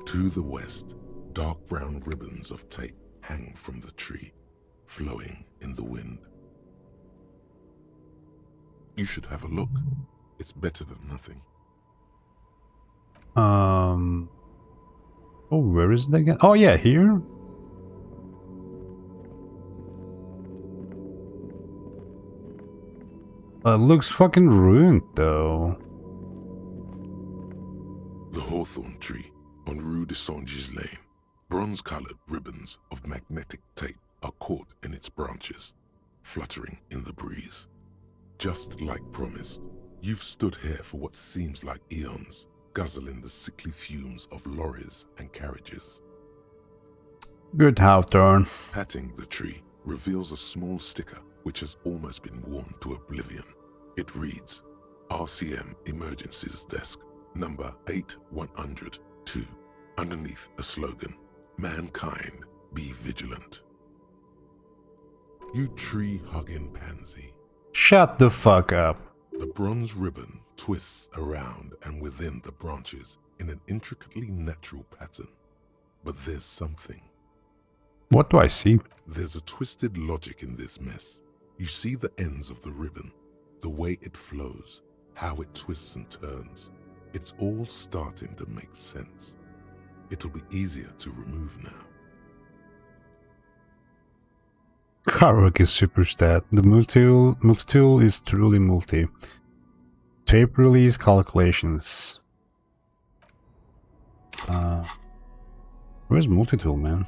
To the west, dark brown ribbons of tape hang from the tree, flowing in the wind. You should have a look. It's better than nothing. Oh, where is it again? Oh yeah, here. It looks fucking ruined though. The hawthorn tree on Rue de Saint-Gilles Lane. Bronze-colored ribbons of magnetic tape are caught in its branches, fluttering in the breeze. Just like promised, you've stood here for what seems like eons, guzzling the sickly fumes of lorries and carriages. Good Hawthorne. Patting the tree reveals a small sticker which has almost been worn to oblivion. It reads, RCM Emergencies Desk, number 8102, underneath a slogan, Mankind, be vigilant. You tree-hugging pansy. Shut the fuck up. The bronze ribbon twists around and within the branches in an intricately natural pattern. But there's something. What do I see? There's a twisted logic in this mess. You see the ends of the ribbon, the way it flows, how it twists and turns. It's all starting to make sense. It'll be easier to remove now. Karok is super stat. The multi-tool is truly multi. Tape release calculations. Where's multi-tool, man?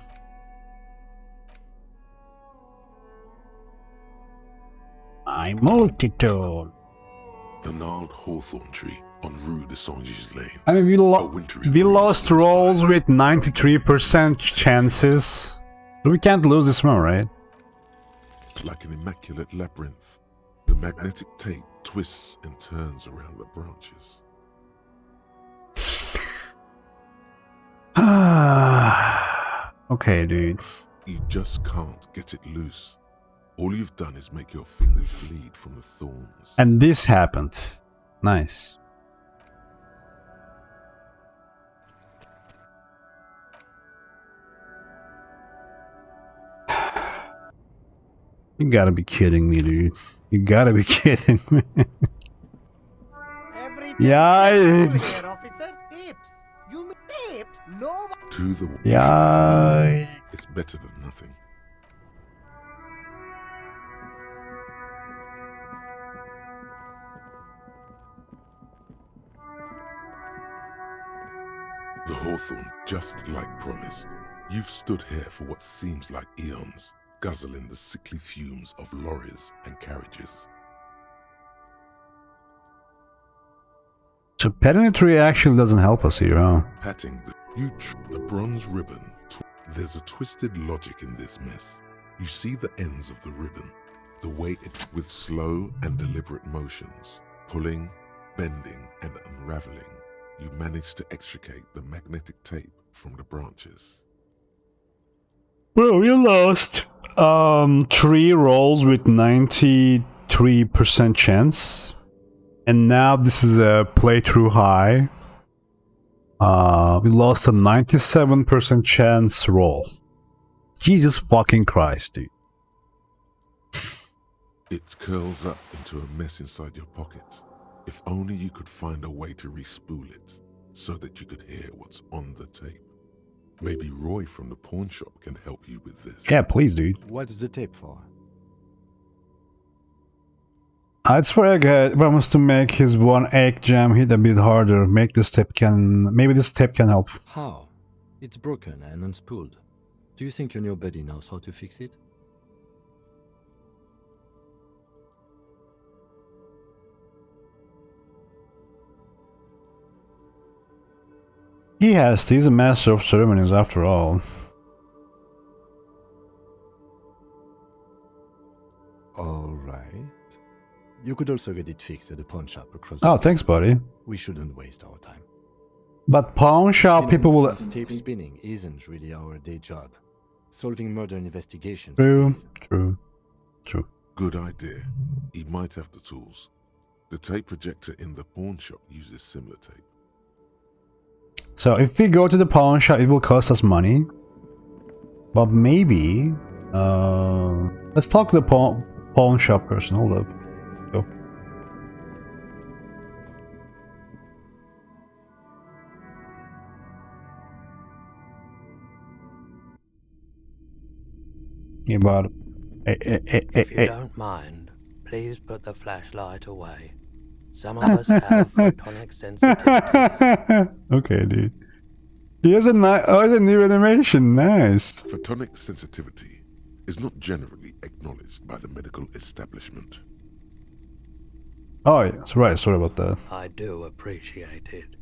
I multi-tool. The gnarled hawthorn tree on Rue de Saint-Gilles Lane. I mean, we lost rolls with 93% chances. We can't lose this one, right? Like an immaculate labyrinth, the magnetic tape twists and turns around the branches. Okay, dude. You just can't get it loose. All you've done is make your fingers bleed from the thorns. And this happened. Nice. You gotta be kidding me, dude. You gotta be kidding me. Yikes. To the Yikes. It's better than nothing. The hawthorn, just like promised. You've stood here for what seems like eons, guzzling the sickly fumes of lorries and carriages. So pedantry actually doesn't help us here, huh? Patting the bronze ribbon. There's a twisted logic in this mess. You see the ends of the ribbon, the way it with slow and deliberate motions, pulling, bending, and unraveling. You manage to extricate the magnetic tape from the branches. Well, we lost 3 rolls with 93% chance. And now this is a playthrough high. We lost a 97% chance roll. Jesus fucking Christ, dude. It curls up into a mess inside your pocket. If only you could find a way to re-spool it, so that you could hear what's on the tape. Maybe Roy from the pawn shop can help you with this. Yeah, please, dude. What's the tape for? It's for Egghead. Wants to make his one egg jam hit a bit harder. Maybe this tape can help. How? It's broken and unspooled. Do you think your new buddy knows how to fix it? He has to. He's a master of ceremonies after all. Alright. You could also get it fixed at a pawn shop across Oh, the thanks, street. buddy. We shouldn't waste our time. But pawn shop people will... Since tape spinning isn't really our day job. Solving murder investigations True, is. true. Good idea. He might have the tools. The tape projector in the pawn shop uses similar tape. So if we go to the pawn shop, it will cost us money. But maybe... let's talk to the pawn shop person. Hold up. Go. Yeah, but... If you don't mind, please put the flashlight away. Some of us have photonic sensitivity. Okay, dude. He has a new animation. Nice. Photonic sensitivity is not generally acknowledged by the medical establishment. Oh, yeah, that's right. Sorry about that. I do appreciate it.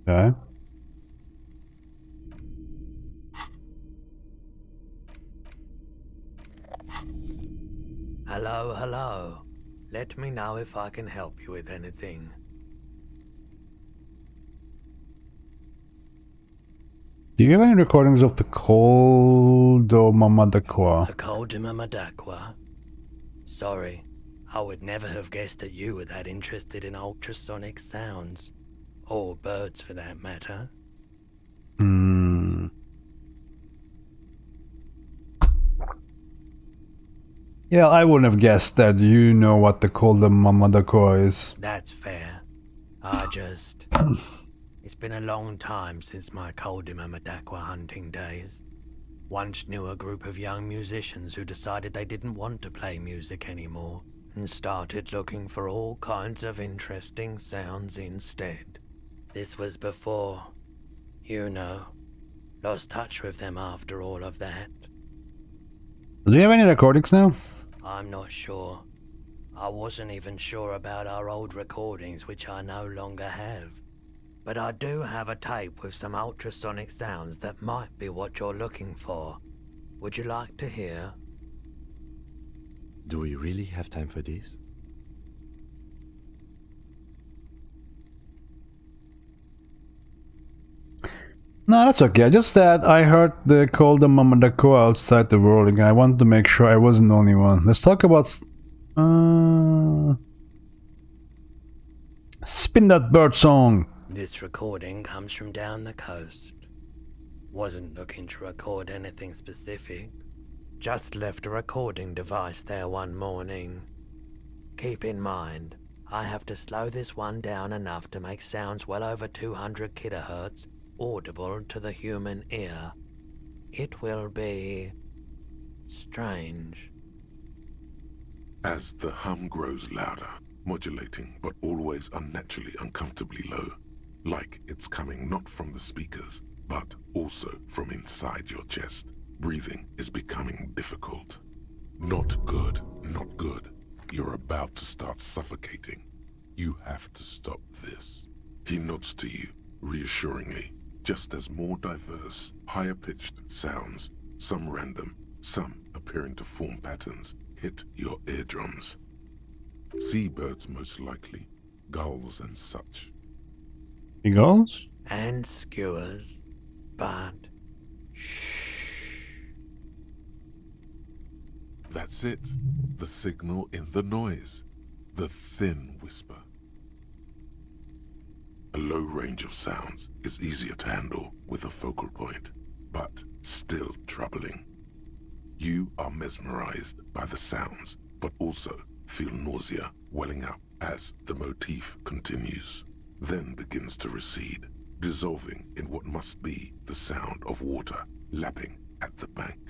Okay. Hello, hello. Let me know if I can help you with anything. Do you have any recordings of the Koldomamadakwa? The Koldomamadakwa? Sorry, I would never have guessed that you were that interested in ultrasonic sounds. Or birds, for that matter. Hmm. Yeah, I wouldn't have guessed that you know what the Koldomamadakwa is. That's fair. It's been a long time since my Koldomamadakwa hunting days. Once knew a group of young musicians who decided they didn't want to play music anymore and started looking for all kinds of interesting sounds instead. This was before, you know, lost touch with them after all of that. Do you have any recordings now? I'm not sure. I wasn't even sure about our old recordings, which I no longer have. But I do have a tape with some ultrasonic sounds that might be what you're looking for. Would you like to hear? Do we really have time for this? No, that's okay. Just that I heard the Koldomamadakwa outside the world again. I wanted to make sure I wasn't the only one. Let's talk about... Spin that bird song. This recording comes from down the coast. Wasn't looking to record anything specific. Just left a recording device there one morning. Keep in mind, I have to slow this one down enough to make sounds well over 200 kilohertz audible to the human ear. It will be... strange. As the hum grows louder, modulating but always unnaturally uncomfortably low, like it's coming not from the speakers, but also from inside your chest, breathing is becoming difficult. Not good, not good. You're about to start suffocating. You have to stop this. He nods to you, reassuringly, just as more diverse, higher-pitched sounds, some random, some appearing to form patterns, hit your eardrums. Seabirds most likely, gulls and such. Gulls? And skewers, but... shh. That's it. The signal in the noise. The thin whisper. A low range of sounds is easier to handle with a focal point, but still troubling. You are mesmerized by the sounds, but also feel nausea welling up as the motif continues, then begins to recede, dissolving in what must be the sound of water lapping at the bank.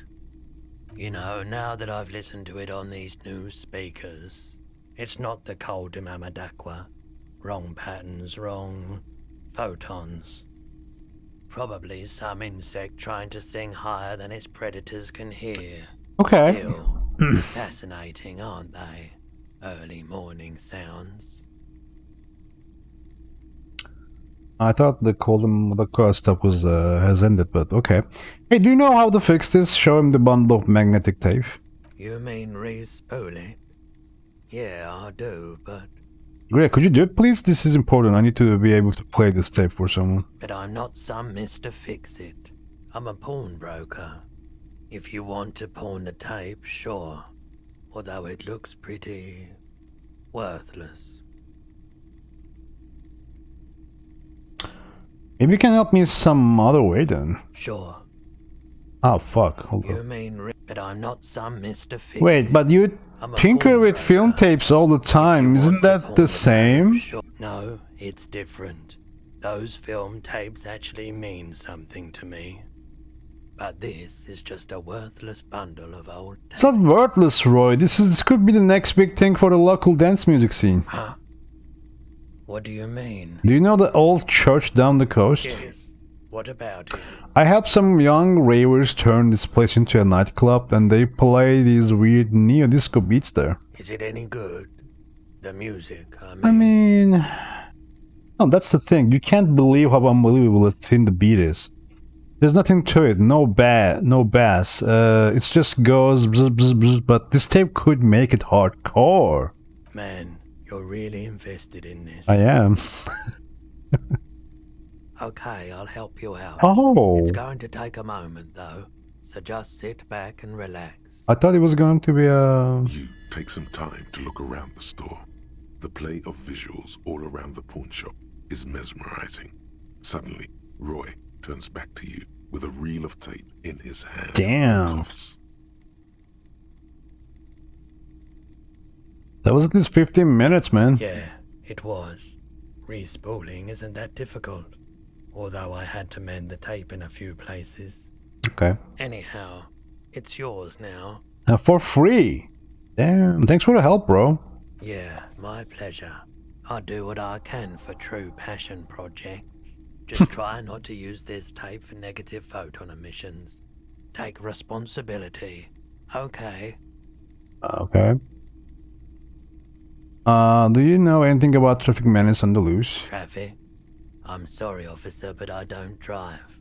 You know, now that I've listened to it on these new speakers, it's not the Koldomamadakwa. Wrong patterns, wrong photons. Probably some insect trying to sing higher than its predators can hear. Okay. Still, fascinating, aren't they? Early morning sounds. I thought the Koldomamadakwa stuff was has ended, but okay. Hey, do you know how to fix this? Show him the bundle of magnetic tape. You mean re-spool it? Yeah, I do, but... Greg, could you do it, please? This is important. I need to be able to play this tape for someone. But I'm not some Mr. Fix-It. I'm a pawnbroker. If you want to pawn the tape, sure. Although it looks pretty... worthless. Maybe you can help me some other way then. Sure. Oh fuck, hold You on. mean but I'm not some Mr. Fix-It. Wait, but you tinker with film tapes all the time. Isn't that the same? Sure. No, it's different. Those film tapes actually mean something to me. But this is just a worthless bundle of old tapes. It's not worthless, Roy. This could be the next big thing for the local dance music scene. Huh? What do you mean? Do you know the old church down the coast? Yes. What about it? I helped some young ravers turn this place into a nightclub, and they play these weird neo-disco beats there. Is it any good? The music, I mean... No, that's the thing. You can't believe how unbelievable a thin the beat is. There's nothing to it. No bass. It just goes bzz, bzz, bzz, but this tape could make it hardcore. Man, you're really invested in this. I am. Okay, I'll help you out. Oh. It's going to take a moment, though, so just sit back and relax. I thought it was going to be a... You take some time to look around the store. The play of visuals all around the pawn shop is mesmerizing. Suddenly, Roy turns back to you with a reel of tape in his hand. Damn. Coughs. That was at least 15 minutes, man. Yeah, it was. Respooling isn't that difficult. Although I had to mend the tape in a few places. Okay. Anyhow, it's yours now. For free. Damn. Thanks for the help, bro. Yeah, my pleasure. I'll do what I can for true passion projects. Just try not to use this tape for negative photon emissions. Take responsibility. Okay. Okay. Do you know anything about traffic menace on the loose? Traffic? I'm sorry, officer, but I don't drive.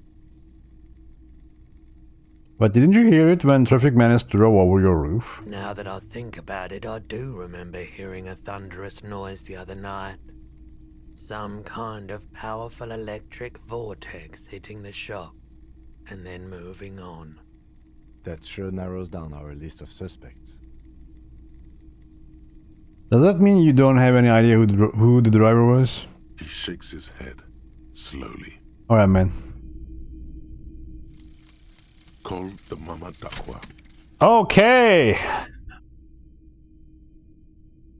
But didn't you hear it when traffic menace drove over your roof? Now that I think about it, I do remember hearing a thunderous noise the other night. Some kind of powerful electric vortex hitting the shop, and then moving on. That sure narrows down our list of suspects. Does that mean you don't have any idea who the driver was? He shakes his head, slowly. Alright, man. Call the Mama Dakwa. Okay!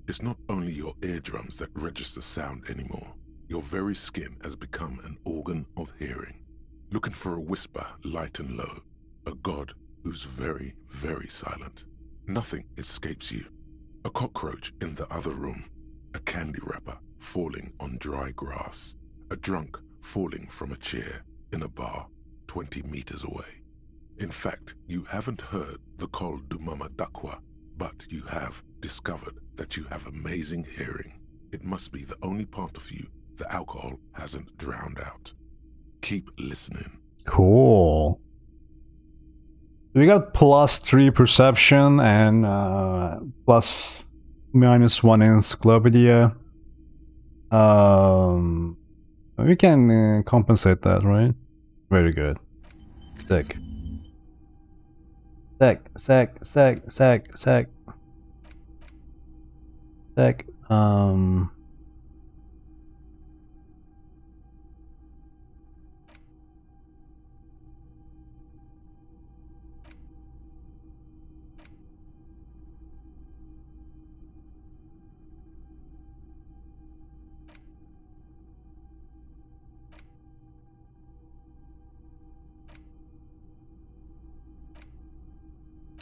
It's not only your eardrums that register sound anymore. Your very skin has become an organ of hearing. Looking for a whisper, light and low. A god who's very, very silent. Nothing escapes you. A cockroach in the other room. A candy wrapper falling on dry grass. A drunk falling from a chair in a bar 20 meters away. In fact, you haven't heard the Call du Mama Dakwa, but you have discovered that you have amazing hearing. It must be the only part of you the alcohol hasn't drowned out. Keep listening. Cool. We got +3 perception and +/- encyclopedia. We can compensate that, right? Very good. Sick. Sec.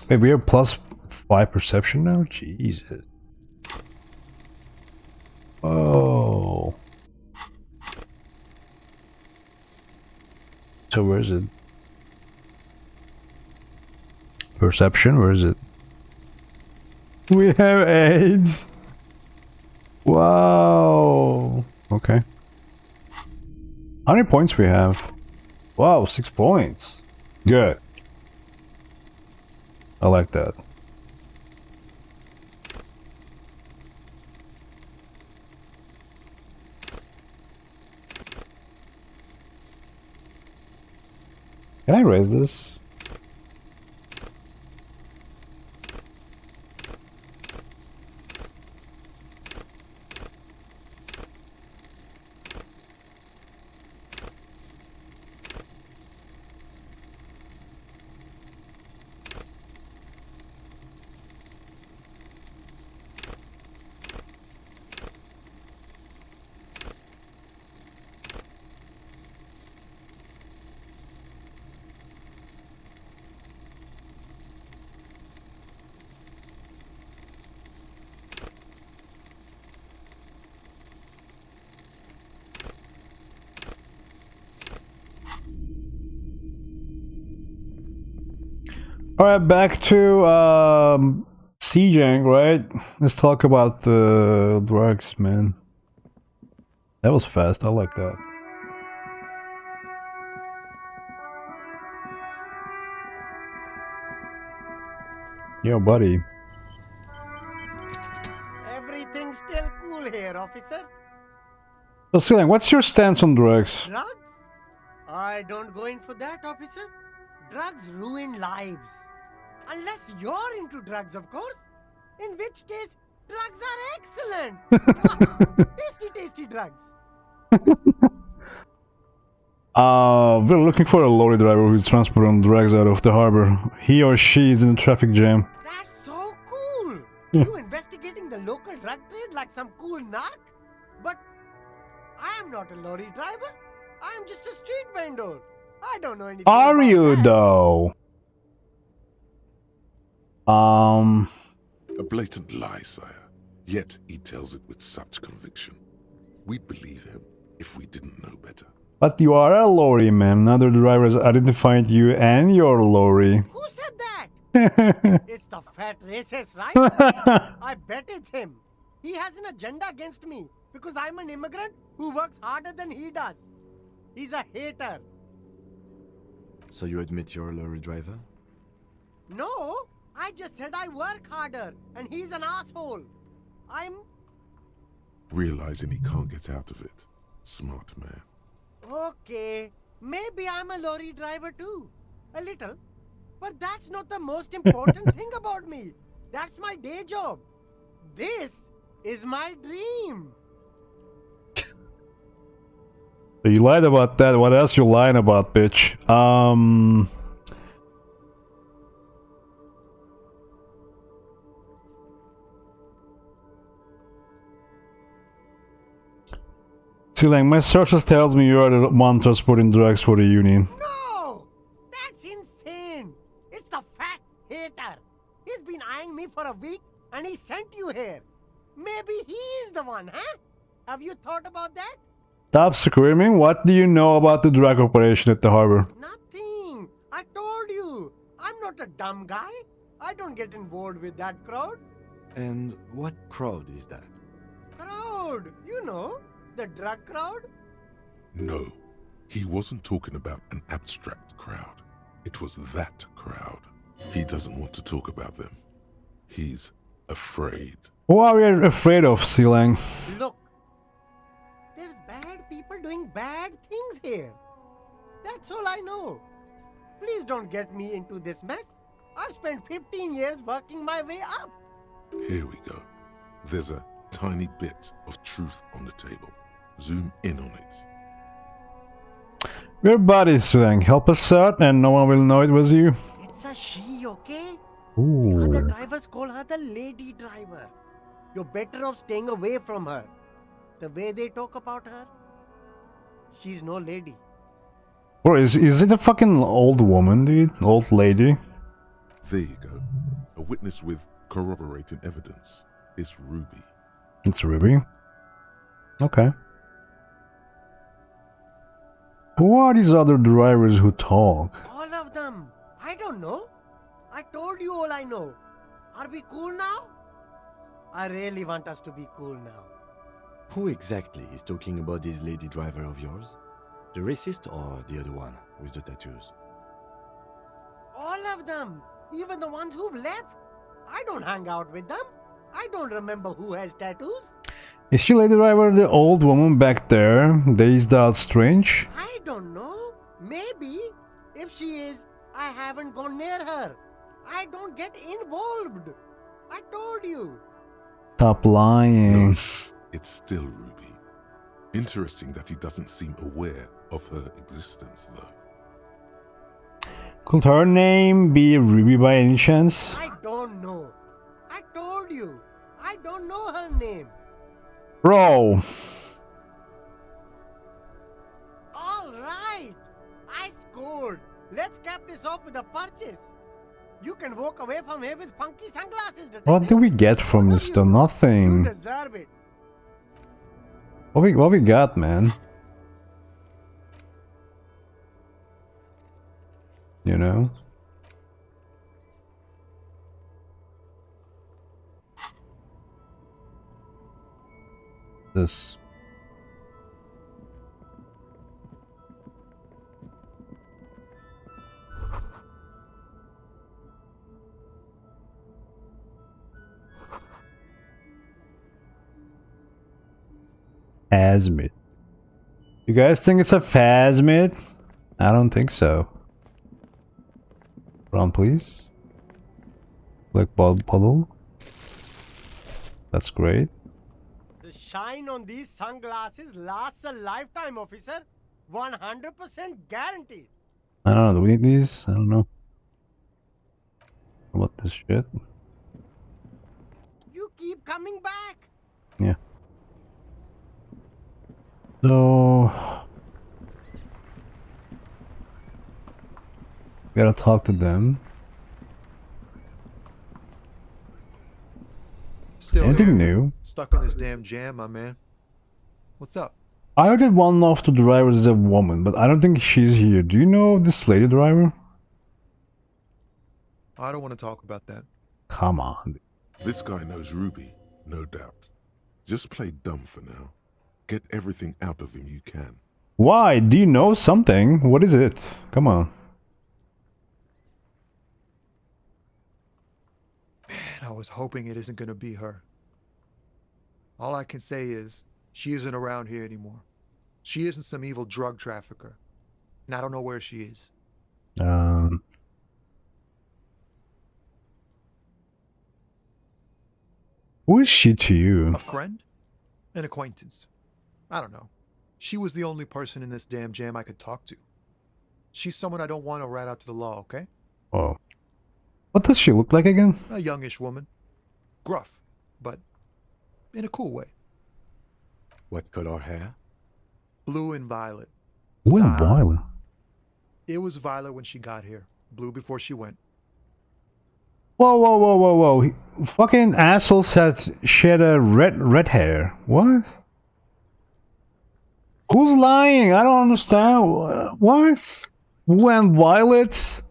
Wait, we have +5 perception now? Jesus. Oh. So where is it? Perception, where is it? We have 8. Wow. Okay. How many points we have? Wow, 6 points. Good. I like that. Can I raise this? Alright, back to sieging, right? Let's talk about the drugs, man. That was fast, I like that. Yo, buddy. Everything's still cool here, officer. So, Celine, what's your stance on drugs? Drugs? I don't go in for that, officer. Drugs ruin lives. Unless you're into drugs, of course. In which case, drugs are excellent. Tasty, tasty drugs. We're looking for a lorry driver who's transporting drugs out of the harbor. He or she is in a traffic jam. That's so cool. You investigating the local drug trade like some cool narc? But I am not a lorry driver. I am just a street vendor. I don't know anything Are about you, that. though? A blatant lie, sire. Yet he tells it with such conviction. We'd believe him if we didn't know better. But you are a lorry, man. Other drivers identified you and your lorry. Who said that? It's the fat racist, right? I bet it's him. He has an agenda against me because I'm an immigrant who works harder than he does. He's a hater. So you admit you're a lorry driver? No, I just said I work harder and he's an asshole. I'm... Realizing he can't get out of it. Smart man. Okay, maybe I'm a lorry driver too. A little. But that's not the most important thing about me. That's my day job. This is my dream. So you lied about that. What else you lying about, bitch? See, like, my sources tells me you are the one transporting drugs for the union. No! That's insane! It's the fat hater. He's been eyeing me for a week and he sent you here. Maybe he's the one, huh? Have you thought about that? Stop screaming. What do you know about the drug operation at the harbor? Nothing. I told you. I'm not a dumb guy. I don't get involved with that crowd. And what crowd is that? Crowd, you know, the drug crowd. No, he wasn't talking about an abstract crowd. It was that crowd. He doesn't want to talk about them. He's afraid. Who are you afraid of, Sealang? Look, there's bad people doing bad things here. That's all I know. Please don't get me into this mess. I've spent 15 years working my way up. Here we go. There's a tiny bit of truth on the table. Zoom in on it. Your body, Sealang. Help us out and no one will know it was you. It's a she, okay? Ooh. The other drivers call her the lady driver. You're better off staying away from her. The way they talk about her, she's no lady. Bro, is it a fucking old woman, dude? Old lady? There you go. A witness with corroborating evidence. It's Ruby. It's Ruby. Okay. Who are these other drivers who talk? All of them. I don't know. I told you all I know. Are we cool now? I really want us to be cool now. Who exactly is talking about this lady driver of yours? The racist or the other one with the tattoos? All of them. Even the ones who've left. I don't hang out with them. I don't remember who has tattoos. Is she lady driver the old woman back there, dazed out strange? I don't know. Maybe. If she is, I haven't gone near her. I don't get involved. I told you. Stop lying. It's still Ruby. Interesting that he doesn't seem aware of her existence, though. Could her name be Ruby by any chance? I don't know. I told you. I don't know her name. Bro. All right. I scored. Let's cap this off with a purchase. You can walk away from here with funky sunglasses. What do we get from this though? Nothing. You deserve it. What we got, man? You know? This. Phasmid. You guys think it's a phasmid? I don't think so. Run, please. Click puddle. That's great. The shine on these sunglasses lasts a lifetime, officer. 100% guaranteed. I don't know. Do we need these? I don't know. What this shit? You keep coming back. Yeah. So we gotta talk to them. Still Anything here. new? Stuck on this damn jam, my man. What's up? I heard that one of the drivers is a woman, but I don't think she's here. Do you know this lady driver? I don't want to talk about that. Come on. This guy knows Ruby, no doubt. Just play dumb for now. Get everything out of him you can. Why? Do you know something? What is it? Come on. Man, I was hoping it isn't going to be her. All I can say is, she isn't around here anymore. She isn't some evil drug trafficker. And I don't know where she is. Who is she to you? A friend? An acquaintance? I don't know. She was the only person in this damn jam I could talk to. She's someone I don't want to rat out to the law, okay? Oh. What does she look like again? A youngish woman. Gruff, but in a cool way. What color hair? Blue and violet. Blue and violet. It was violet when she got here. Blue before she went. Whoa. Fucking asshole said she had a red hair. What? Who's lying? I don't understand. What? Blue and violet?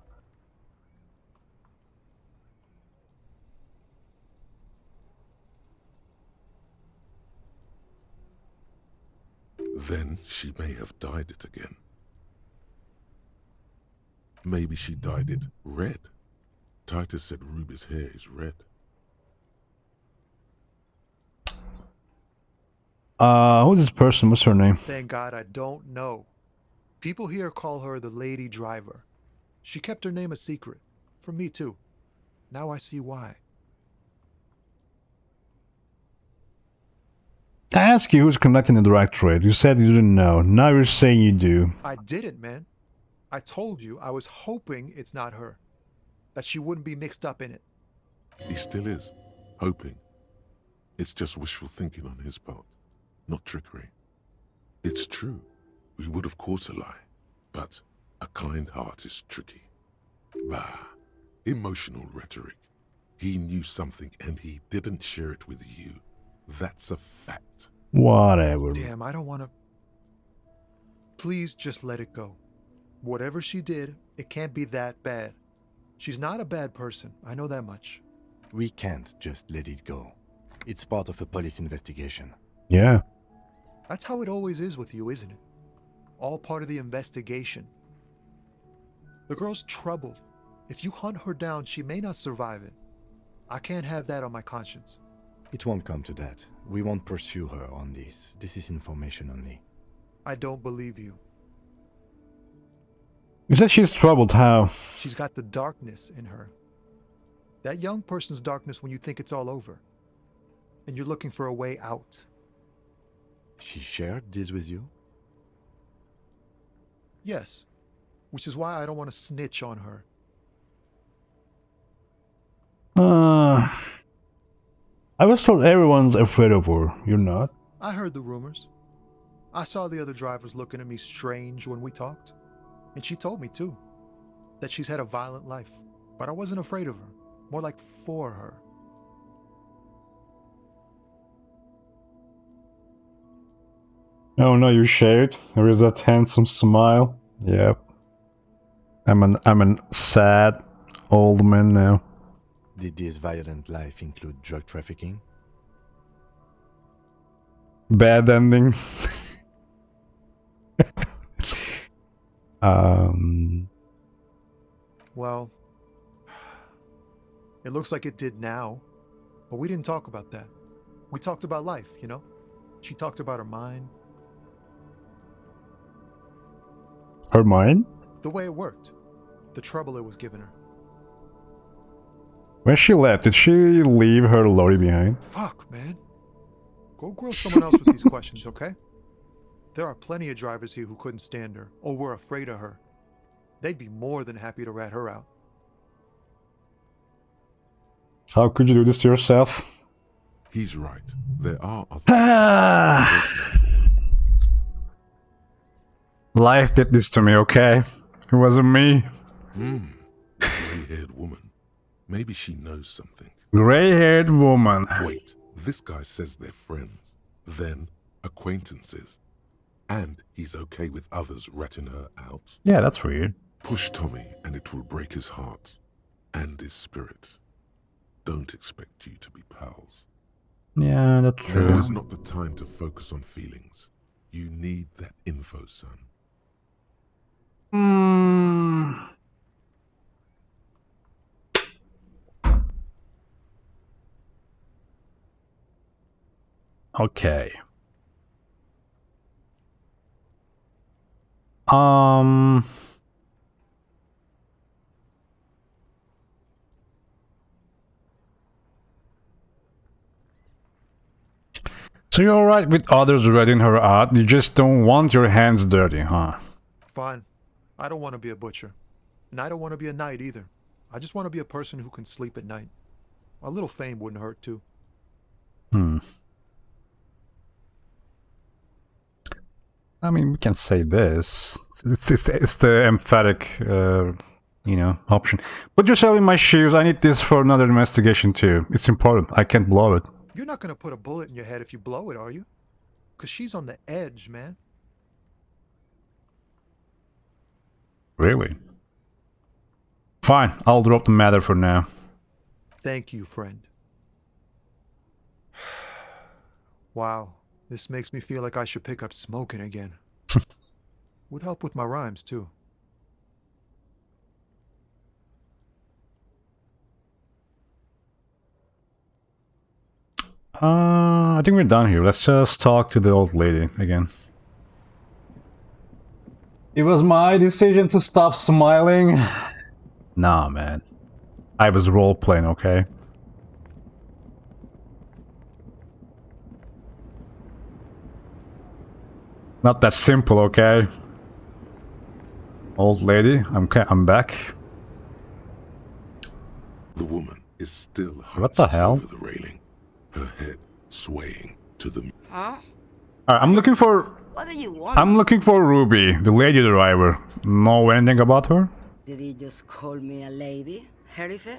Then she may have dyed it again. Maybe she dyed it red. Titus said Ruby's hair is red. Who's this person? What's her name? Thank God I don't know. People here call her the Lady Driver. She kept her name a secret. From me too. Now I see why. I asked you who's conducting the directorate. You said you didn't know. Now you're saying you do. I didn't, man. I told you I was hoping it's not her. That she wouldn't be mixed up in it. He still is. Hoping. It's just wishful thinking on his part. Not trickery. It's true. We would have caught a lie. But a kind heart is tricky. Bah. Emotional rhetoric. He knew something and he didn't share it with you. That's a fact. Whatever. Damn, I don't want to... Please just let it go. Whatever she did, it can't be that bad. She's not a bad person. I know that much. We can't just let it go. It's part of a police investigation. Yeah. That's how it always is with you, isn't it? All part of the investigation. The girl's troubled. If you hunt her down, she may not survive it. I can't have that on my conscience. It won't come to that. We won't pursue her on this. This is information only. I don't believe you. You said she's troubled, how? She's got the darkness in her. That young person's darkness when you think it's all over. And you're looking for a way out. She shared this with you? Yes. Which is why I don't want to snitch on her. I was told everyone's afraid of her. You're not? I heard the rumors. I saw the other drivers looking at me strange when we talked. And she told me, too, that she's had a violent life. But I wasn't afraid of her. More like for her. Oh no, you shared. There is that handsome smile. Yep. I'm an sad old man now. Did this violent life include drug trafficking? Bad ending. Well, it looks like it did now. But we didn't talk about that. We talked about life, you know? She talked about her mind. Her mind? The way it worked. The trouble it was giving her. When she left, did she leave her lorry behind? Fuck, man. Go grill someone else with these questions, okay? There are plenty of drivers here who couldn't stand her, or were afraid of her. They'd be more than happy to rat her out. How could you do this to yourself? He's right. There are other... Life did this to me, okay? It wasn't me. Grey-haired woman. Maybe she knows something. Grey-haired woman. Wait, this guy says they're friends, then acquaintances, and he's okay with others ratting her out. Yeah, that's weird. Push Tommy and it will break his heart and his spirit. Don't expect you to be pals. Yeah, that's true. Now is not the time to focus on feelings. You need that info, son. Okay. So you're alright with others ratting her out, you just don't want your hands dirty, huh? Fine. I don't want to be a butcher. And I don't want to be a knight either. I just want to be a person who can sleep at night. A little fame wouldn't hurt too. I mean, we can say this. It's the emphatic, you know, option. Put yourself in my shoes. I need this for another investigation too. It's important. I can't blow it. You're not going to put a bullet in your head if you blow it, are you? Because she's on the edge, man. Really? Fine. I'll drop the matter for now. Thank you, friend. Wow. This makes me feel like I should pick up smoking again. Would help with my rhymes, too. I think we're done here. Let's just talk to the old lady again. It was my decision to stop smiling. Nah, man. I was role-playing, okay? Not that simple, okay? Old lady, I'm back. The woman is still What the hell? over the railing, her head swaying to the... Huh? Alright, I'm looking for... What do you want? I'm looking for Ruby, the lady driver. Know anything about her? Did he just call me a lady, Herife?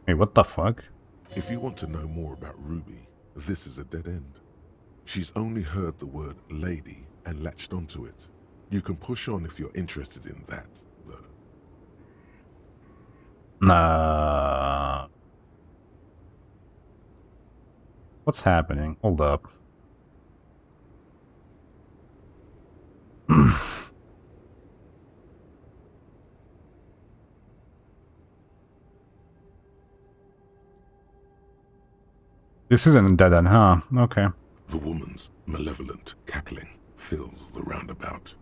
Hey, what the fuck? If you want to know more about Ruby, this is a dead end. She's only heard the word lady and latched onto it. You can push on if you're interested in that, though. Nah. What's happening? Hold up. This isn't a dead end, huh? Okay. The woman's malevolent cackling fills the roundabout.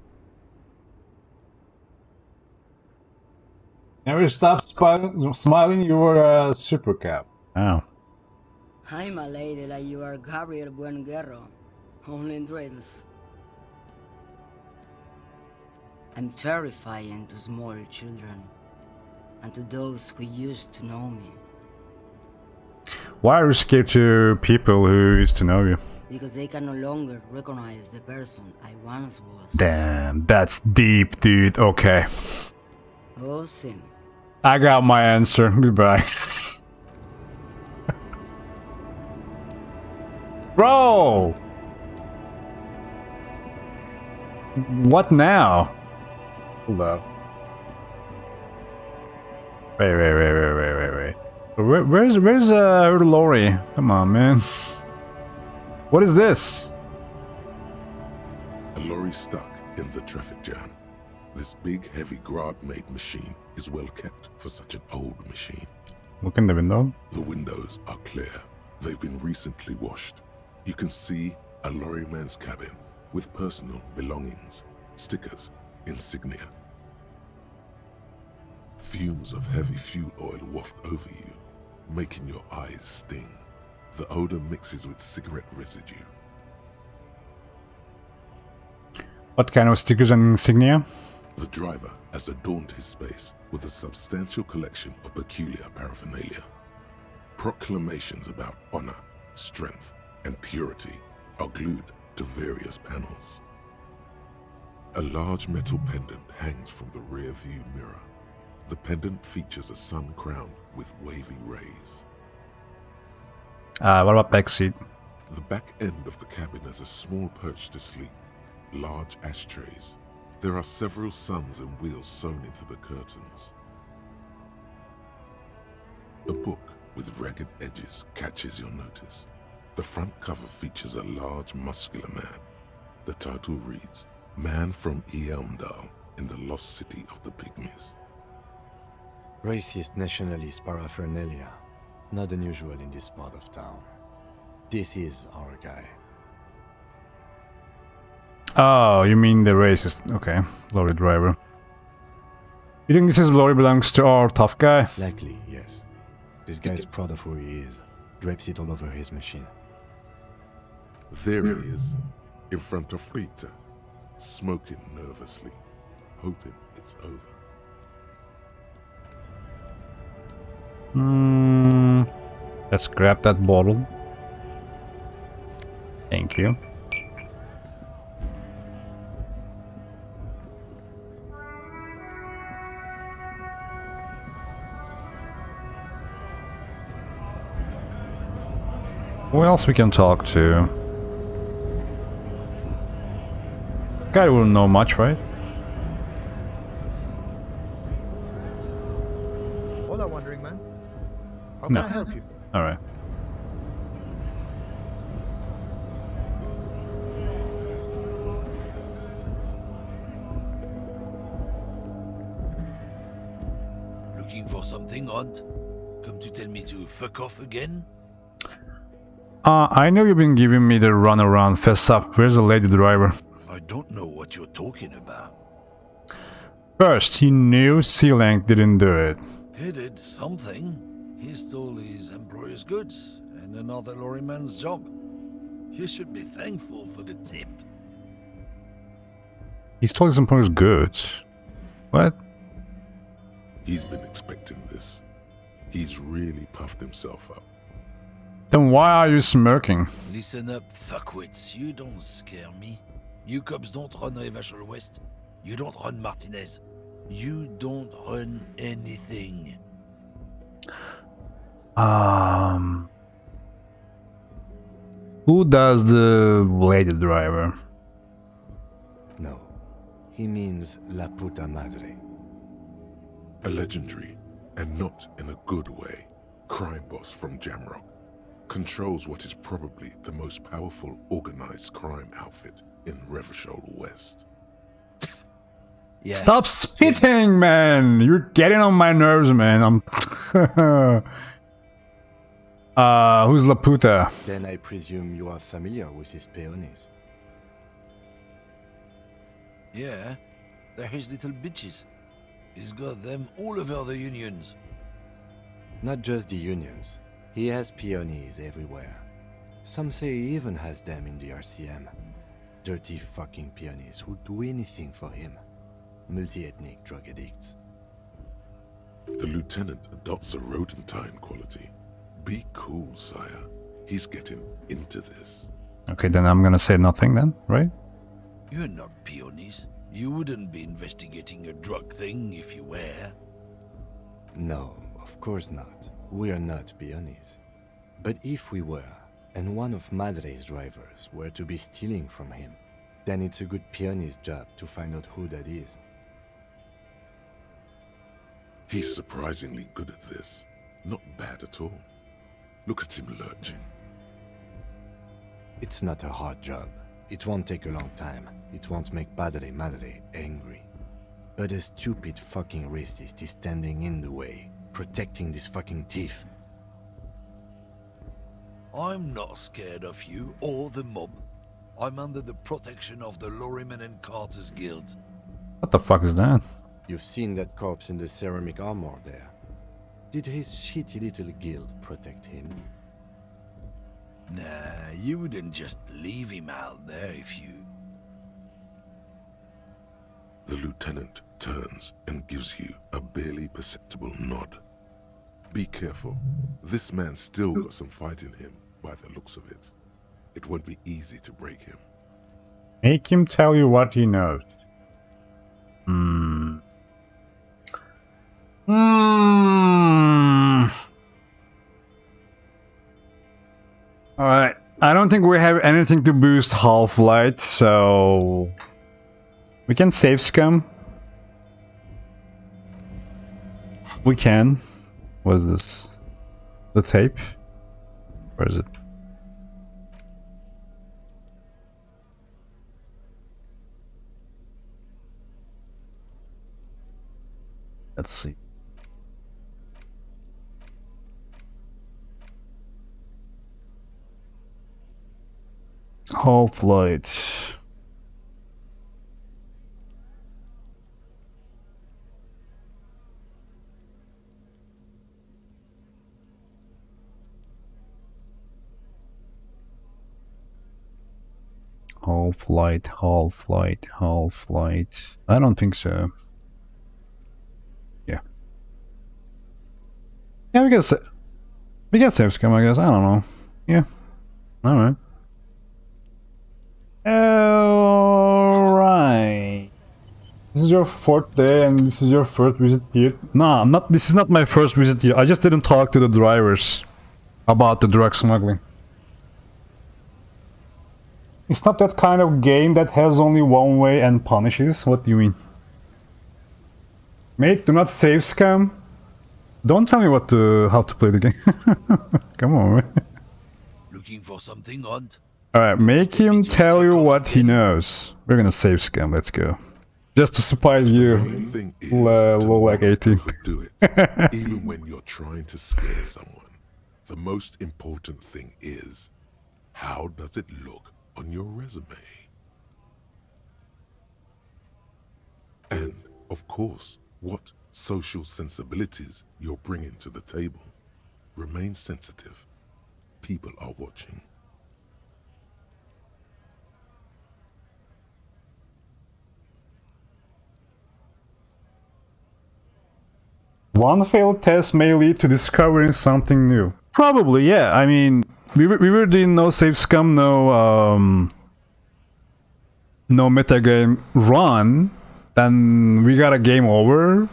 Never stop smiling, you were a super cap. Oh. I'm a lady like you are, Gabriel Buenguerro. Only in dreams. I'm terrifying to small children, and to those who used to know me. Why are you scared to people who used to know you? Because they can no longer recognize the person I once was. Damn, that's deep, dude. Okay. Oh, Sim. I got my answer. Goodbye. Bro! What now? Hold up. Wait. Where's Lori? Come on, man. What is this? A lorry stuck in the traffic jam. This big, heavy Grad-made machine is well kept for such an old machine. Look in the window. The windows are clear. They've been recently washed. You can see a lorryman's cabin with personal belongings, stickers, insignia. Fumes of heavy fuel oil waft over you, making your eyes sting. The odor mixes with cigarette residue. What kind of stickers and insignia? The driver has adorned his space with a substantial collection of peculiar paraphernalia. Proclamations about honor, strength, and purity are glued to various panels. A large metal pendant hangs from the rear view mirror. The pendant features a sun crowned with wavy rays. What about backseat? The back end of the cabin has a small perch to sleep, large ashtrays. There are several suns and wheels sewn into the curtains. A book with ragged edges catches your notice. The front cover features a large, muscular man. The title reads, Man from Eamdal in the Lost City of the Pygmies. Racist nationalist paraphernalia. Not unusual in this part of town. This is our guy. Oh, you mean the racist. Okay, lorry driver. You think this lorry belongs to our tough guy? Likely, yes. This guy's proud of who he is. Drapes it all over his machine. There he is, in front of Rita, smoking nervously, hoping it's over. Let's grab that bottle. Thank you. Who else we can talk to? Guy wouldn't know much, right? All that wondering, man. How No. can I help you? Alright. Looking for something, Hunt? Come to tell me to fuck off again? I know you've been giving me the runaround. Fess up. Where's the lady driver? I don't know what you're talking about. First, he knew Sealank didn't do it. He did something. He stole his employer's goods and another lorryman's job. You should be thankful for the tip. He stole his employer's goods. What? He's been expecting this. He's really puffed himself up. Then why are you smirking? Listen up, fuckwits. You don't scare me. You cops don't run Revachol West. You don't run Martinez. You don't run anything. Who does the lady driver? No. He means La Puta Madre. A legendary, and not in a good way, crime boss from Jamrock. Controls what is probably the most powerful organized crime outfit in Revachol West. Yeah. Stop spitting, man! You're getting on my nerves, man. I'm... who's La Puta? Then I presume you are familiar with his peonies. Yeah, they're his little bitches. He's got them all over the unions. Not just the unions. He has peonies everywhere. Some say he even has them in the RCM. Dirty fucking peonies who'd do anything for him. Multi-ethnic drug addicts. The lieutenant adopts a rodentine quality. Be cool, sire. He's getting into this. Okay, then I'm gonna say nothing then, right? You're not peonies. You wouldn't be investigating a drug thing if you were. No, of course not. We are not peonies. But if we were, and one of Madre's drivers were to be stealing from him, then it's a good peony's job to find out who that is. He's surprisingly good at this. Not bad at all. Look at him lurching. It's not a hard job. It won't take a long time. It won't make Madre angry. But a stupid fucking racist is standing in the way, protecting this fucking thief. I'm not scared of you or the mob. I'm under the protection of the Lorrymen and Carters Guild. What the fuck is that? You've seen that corpse in the ceramic armor there. Did his shitty little guild protect him? Nah, you wouldn't just leave him out there if you... The lieutenant turns and gives you a barely perceptible nod. Be careful. This man's still got some fight in him, by the looks of it. It won't be easy to break him. Make him tell you what he knows. Alright, I don't think we have anything to boost Half-Light, so... we can save scum. We can. What is this? The tape? Where is it? Let's see. Half-Light. Half-Light, Half-Light, Half-Light. I don't think so. Yeah. Yeah, we get save scum, I guess. I don't know. Yeah. Alright. Alright. This is your fourth day and this is your first visit here. No, I'm not. This is not my first visit here. I just didn't talk to the drivers about the drug smuggling. It's not that kind of game that has only one way and punishes. What do you mean? Mate, do not save scum. Don't tell me how to play the game. Come on, man. Looking for something, Hunt? Alright, make him tell you what he knows. We're gonna save scum, let's go. Just to surprise you, low like 18. Do it, even when you're trying to scare someone. The most important thing is, how does it look on your resume? And, of course, what social sensibilities you're bringing to the table. Remain sensitive. People are watching. One failed test may lead to discovering something new. Probably, yeah. I mean, we were doing no save scum, no metagame run. Then we got a game over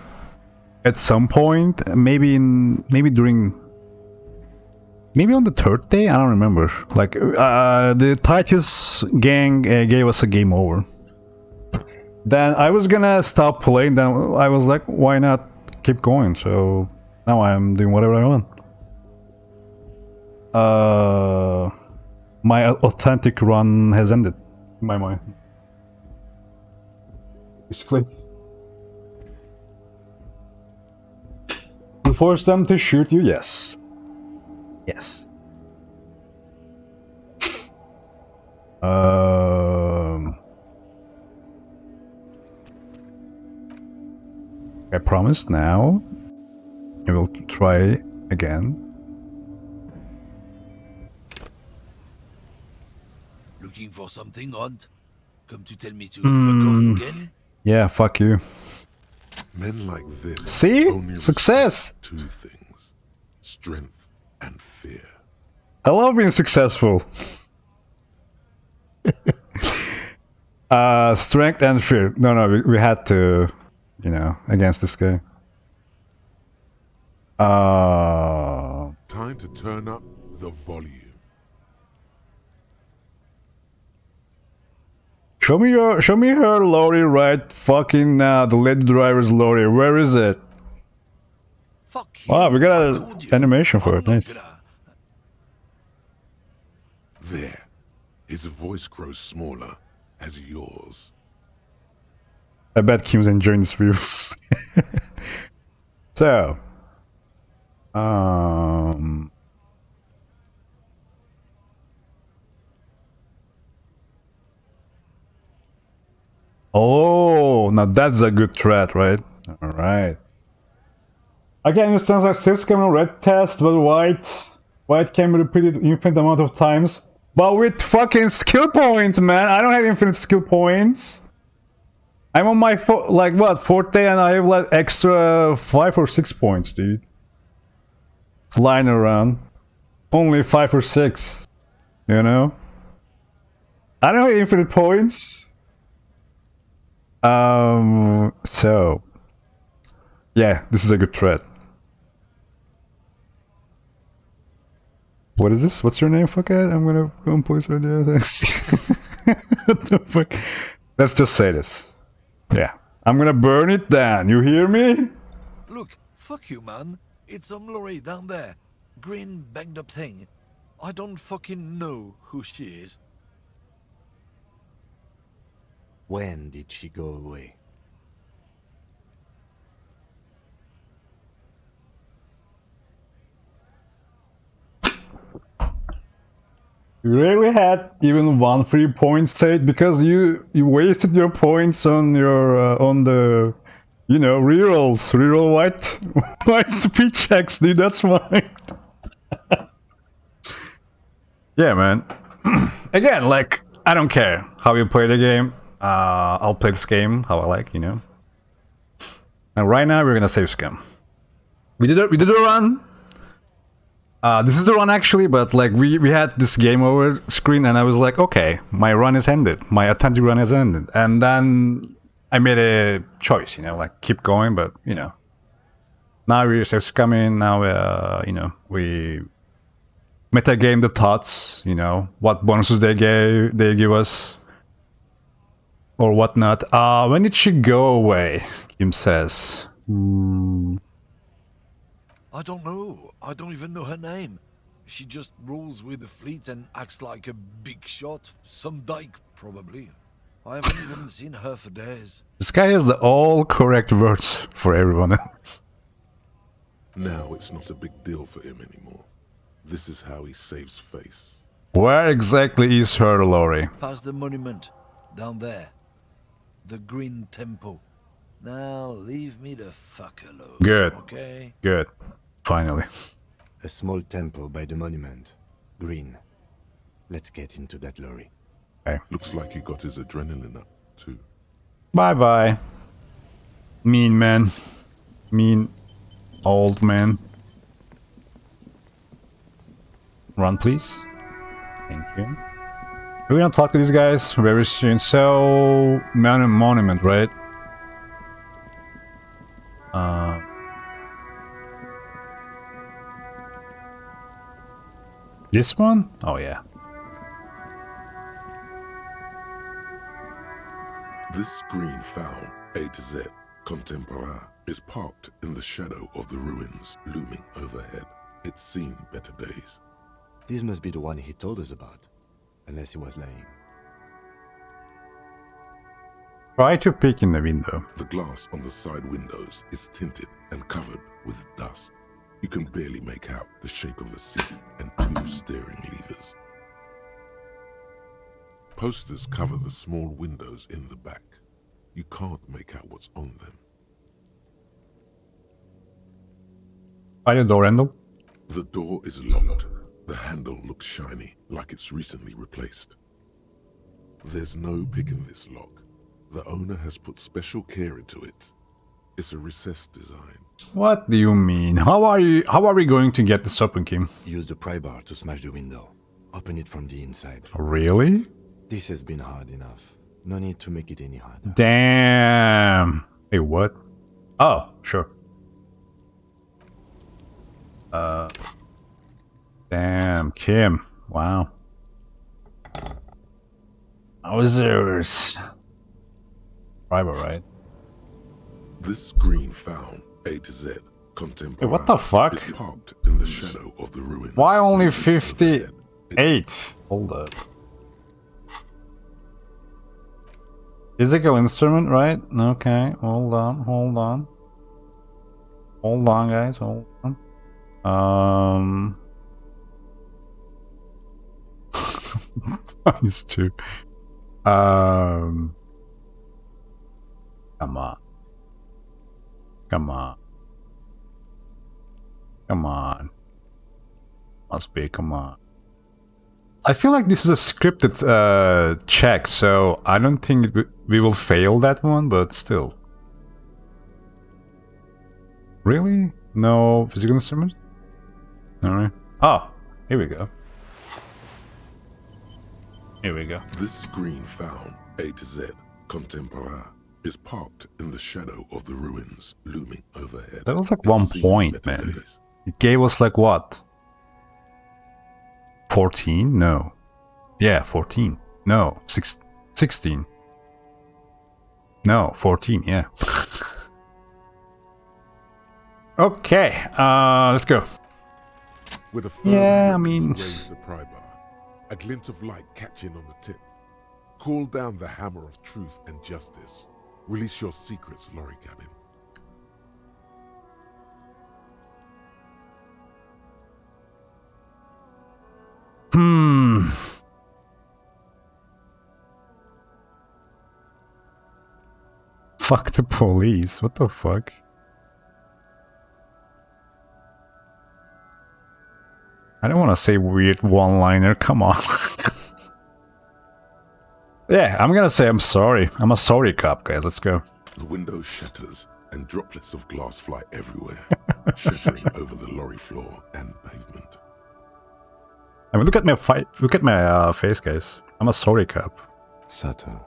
at some point. Maybe on the third day. I don't remember. Like the Titus gang gave us a game over. Then I was gonna stop playing. Then I was like, why not keep going? So now I'm doing whatever I want. My authentic run has ended in my mind. Basically. You force them to shoot you? Yes. Yes. I promise now. I will try again. Looking for something odd? Come to tell me to fuck off again? Yeah, fuck you. Men like this See? only Success! respect 2 things: strength and fear. I love being successful. Strength and fear. No, we had to, you know, against this guy. Time to turn up the volume. Show me her lorry, right? Fucking the lady driver's lorry. Where is it? Fuck you. Wow, we got an animation for it. Nice. There. His voice grows smaller as yours. I bet Kim's enjoying this view. So, oh, now that's a good threat, right? All right. Okay, I understand that Six can red test, but white can be repeated infinite amount of times. But with fucking skill points, man. I don't have infinite skill points. I'm on my forte, and I have like extra 5 or 6 points, dude. Flying around. Only 5 or 6. You know? I don't have infinite points. So yeah, this is a good threat. What is this? What's your name, fuckhead? I'm gonna go and place right there. What the fuck? Let's just say this. Yeah. I'm gonna burn it down. You hear me? Look, fuck you, man. It's some lorry down there. Green banged up thing. I don't fucking know who she is. When did she go away? You really had even 1 free point saved because you wasted your points on your on the, you know, rerolls. Reroll white speed checks, dude. That's fine. Yeah, man. Again, like, I don't care how you play the game. I'll play this game how I like, you know. And right now we're gonna save scam. We did a run. This is the run actually, but like we had this game over screen, and I was like, okay, my run is ended. My authentic run is ended, and then I made a choice, you know, like keep going, but you know, now we're save scamming. Now you know, we metagame the thoughts, you know, what bonuses they give us or whatnot. When did she go away? Kim says. I don't know. I don't even know her name. She just rolls with the fleet and acts like a big shot. Some dyke, probably. I haven't even seen her for days. This guy has the all correct words for everyone else. Now it's not a big deal for him anymore. This is how he saves face. Where exactly is her lorry? Past the monument. Down there. The Green Temple. Now leave me the fuck alone. Good. Okay? Good. Finally. A small temple by the monument. Green. Let's get into that lorry. Okay. Looks like he got his adrenaline up, too. Bye-bye. Mean man. Mean old man. Run, please. Thank you. We're gonna talk to these guys very soon. So, monument, right? This one? Oh, yeah. This green fowl, A to Z, contemporaire, is parked in the shadow of the ruins looming overhead. It's seen better days. This must be the one he told us about, unless he was lying. Try to peek in the window. The glass on the side windows is tinted and covered with dust. You can barely make out the shape of the seat and 2 steering levers. Posters cover the small windows in the back. You can't make out what's on them. By the door handle? The door is locked. The handle looks shiny, like it's recently replaced. There's no pick in this lock. The owner has put special care into it. It's a recessed design. What do you mean? How are we going to get this open, Kim? Use the pry bar to smash the window. Open it from the inside. Really? This has been hard enough. No need to make it any harder. Damn. Hey, what? Oh, sure. Damn, Kim. Wow. Wowzers. Rival, right? This screen found A to Z contemporary. Hey, what the fuck? Is parked in the shadow of the ruins. Why only 58? Hold up. Physical instrument, right? Okay, hold on. Hold on, guys, hold on. These two. Come on. Must be, come on. I feel like this is a scripted check, so I don't think we will fail that one, but still. Really? No physical instrument? Alright. Oh, here we go. Here we go. This screen found A to Z contemporary is parked in the shadow of the ruins looming overhead. That was like 1 point, man. It gave us like what? 14? No. Yeah, 14. No, 16. No, 14, yeah. Okay, let's go. With a firm yeah, I grip, mean... raise the pry bar. A glint of light catching on the tip. Call down the hammer of truth and justice. Release your secrets, Lorry Cabin. Fuck the police, what the fuck? I don't want to say weird one-liner, come on. Yeah, I'm gonna say I'm sorry. I'm a sorry cop, guys, let's go. The window shatters and droplets of glass fly everywhere, shattering over the lorry floor and pavement. I mean, look at my face, guys. I'm a sorry cop. Sato.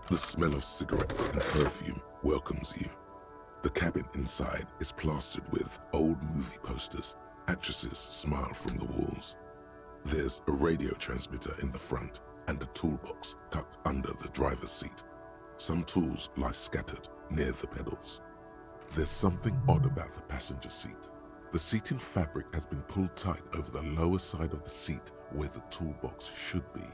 The smell of cigarettes and perfume welcomes you. The cabin inside is plastered with old movie posters. Actresses smile from the walls. There's a radio transmitter in the front and a toolbox tucked under the driver's seat. Some tools lie scattered near the pedals. There's something odd about the passenger seat. The seating fabric has been pulled tight over the lower side of the seat where the toolbox should be.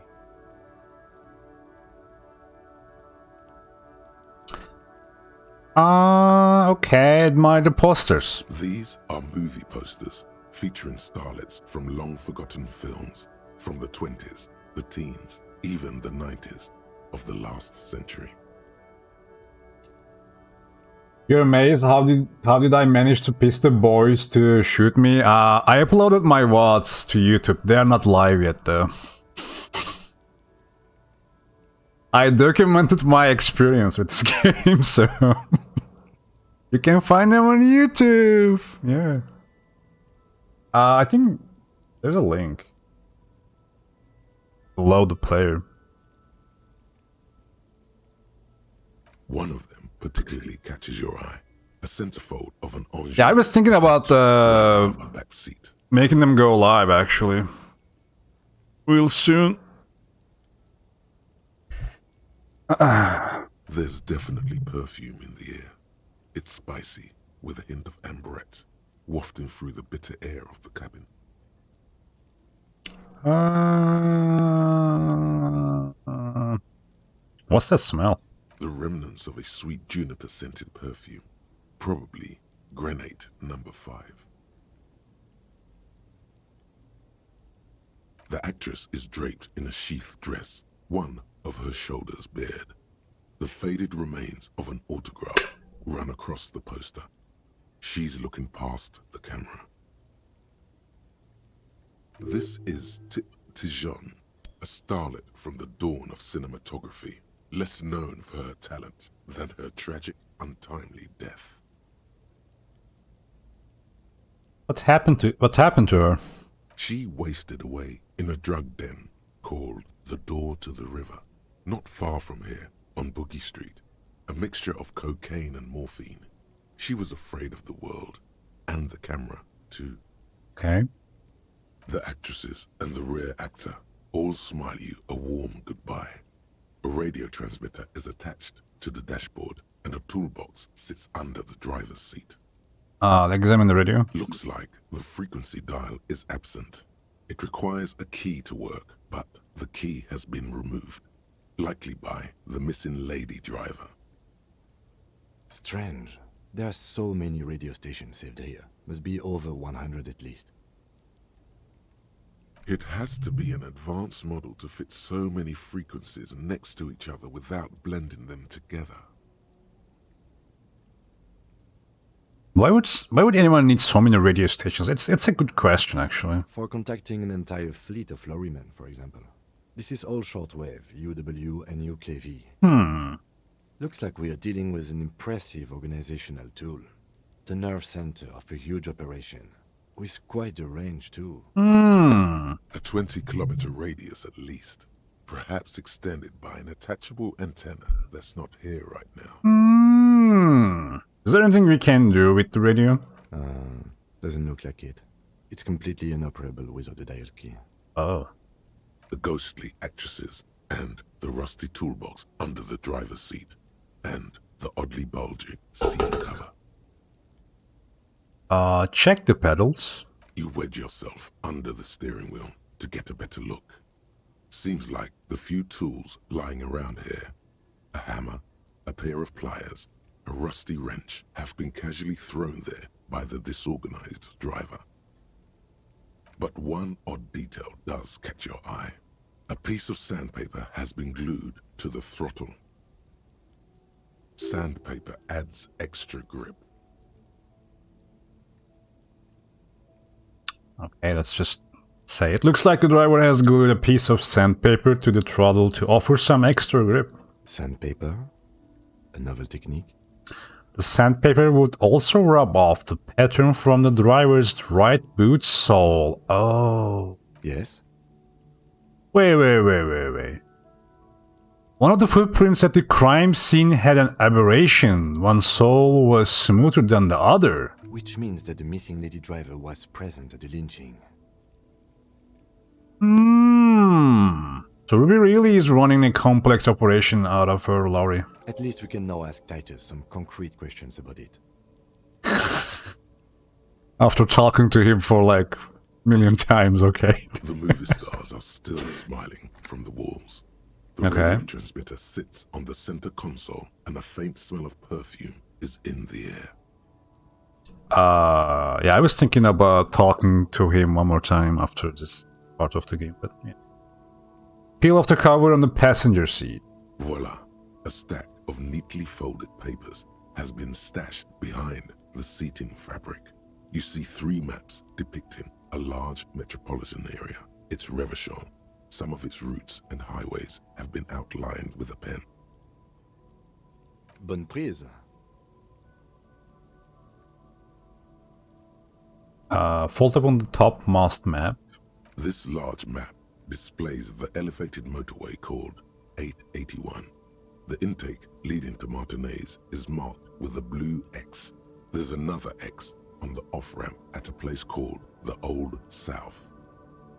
Okay, admire the posters. These are movie posters featuring starlets from long-forgotten films from the 20s, the teens, even the 90s of the last century. You're amazed how did I manage to piss the boys to shoot me? I uploaded my VODs to YouTube. They are not live yet though. I documented my experience with this game, so you can find them on YouTube. Yeah. I think there's a link below the player. One of them particularly catches your eye. A centerfold of an orange. Yeah, I was thinking about making them go live actually. We'll soon. There's definitely perfume in the air. It's spicy, with a hint of amberette, wafting through the bitter air of the cabin. What's that smell? The remnants of a sweet juniper-scented perfume. Probably Grenade number 5. The actress is draped in a sheathed dress, one of her shoulders bared. The faded remains of an autograph run across the poster. She's looking past the camera. This is Tijon, a starlet from the dawn of cinematography, less known for her talent than her tragic, untimely death. What happened to her? She wasted away in a drug den called the Door to the River, not far from here, on Boogie Street, a mixture of cocaine and morphine. She was afraid of the world, and the camera, too. Okay. The actresses and the rear actor all smile you a warm goodbye. A radio transmitter is attached to the dashboard, and a toolbox sits under the driver's seat. Examine the radio. Looks like the frequency dial is absent. It requires a key to work, but the key has been removed, likely by the missing lady driver. Strange. There are so many radio stations saved here. Must be over 100 at least. It has to be an advanced model to fit so many frequencies next to each other without blending them together. Why would anyone need so many radio stations? It's a good question, actually. For contacting an entire fleet of lorrymen, for example. This is all shortwave, UW and UKV. Looks like we are dealing with an impressive organizational tool. The nerve center of a huge operation, with quite a range too. A 20-kilometer radius at least, perhaps extended by an attachable antenna that's not here right now. Is there anything we can do with the radio? Doesn't look like it. It's completely inoperable without a dial key. Oh. The ghostly actresses, and the rusty toolbox under the driver's seat, and the oddly bulging seat cover. Check the pedals. You wedge yourself under the steering wheel to get a better look. Seems like the few tools lying around here, a hammer, a pair of pliers, a rusty wrench, have been casually thrown there by the disorganized driver. But one odd detail does catch your eye. A piece of sandpaper has been glued to the throttle. Sandpaper adds extra grip. Okay, let's just say it looks like the driver has glued a piece of sandpaper to the throttle to offer some extra grip. Sandpaper? A novel technique? The sandpaper would also rub off the pattern from the driver's right boot sole. Oh. Yes? Wait. One of the footprints at the crime scene had an aberration. One sole was smoother than the other. Which means that the missing lady driver was present at the lynching. So Ruby really is running a complex operation out of her lorry. At least we can now ask Titus some concrete questions about it. After talking to him for like a million times, okay. The movie stars are still smiling from the walls. The radio transmitter sits on the center console, and a faint smell of perfume is in the air. Yeah, I was thinking about talking to him one more time after this part of the game, but yeah. Peel off the cover on the passenger seat. Voila, a stack of neatly folded papers has been stashed behind the seating fabric. You see 3 maps depicting a large metropolitan area. It's Revachol. Some of its routes and highways have been outlined with a pen. Bonne prise. Fold up on the topmost map. This large map displays the elevated motorway called 881. The intake leading to Martinez is marked with a blue X. There's another X on the off-ramp at a place called the Old South.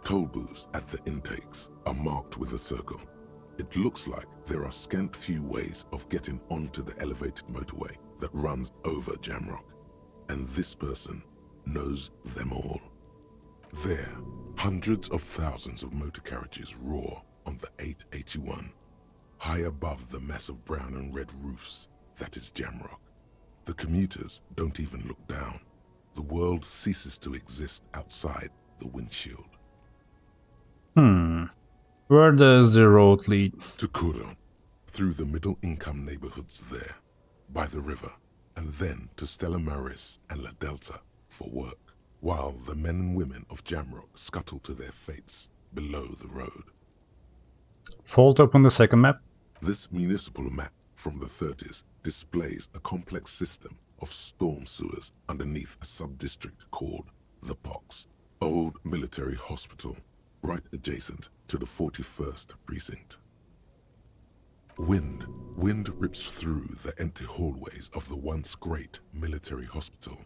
Toll booths at the intakes are marked with a circle. It looks like there are scant few ways of getting onto the elevated motorway that runs over Jamrock, and this person knows them all. There, hundreds of thousands of motor carriages roar on the 881, high above the mass of brown and red roofs that is Jamrock. The commuters don't even look down. The world ceases to exist outside the windshield. Where does the road lead? To Kuron, through the middle-income neighborhoods there, by the river. and then to Stella Maris and La Delta for work, while the men and women of Jamrock scuttle to their fates below the road. Fold open the second map. This municipal map from the 30s displays a complex system of storm sewers underneath a sub-district called the Pox, old military hospital, right adjacent to the 41st precinct. Wind rips through the empty hallways of the once great military hospital,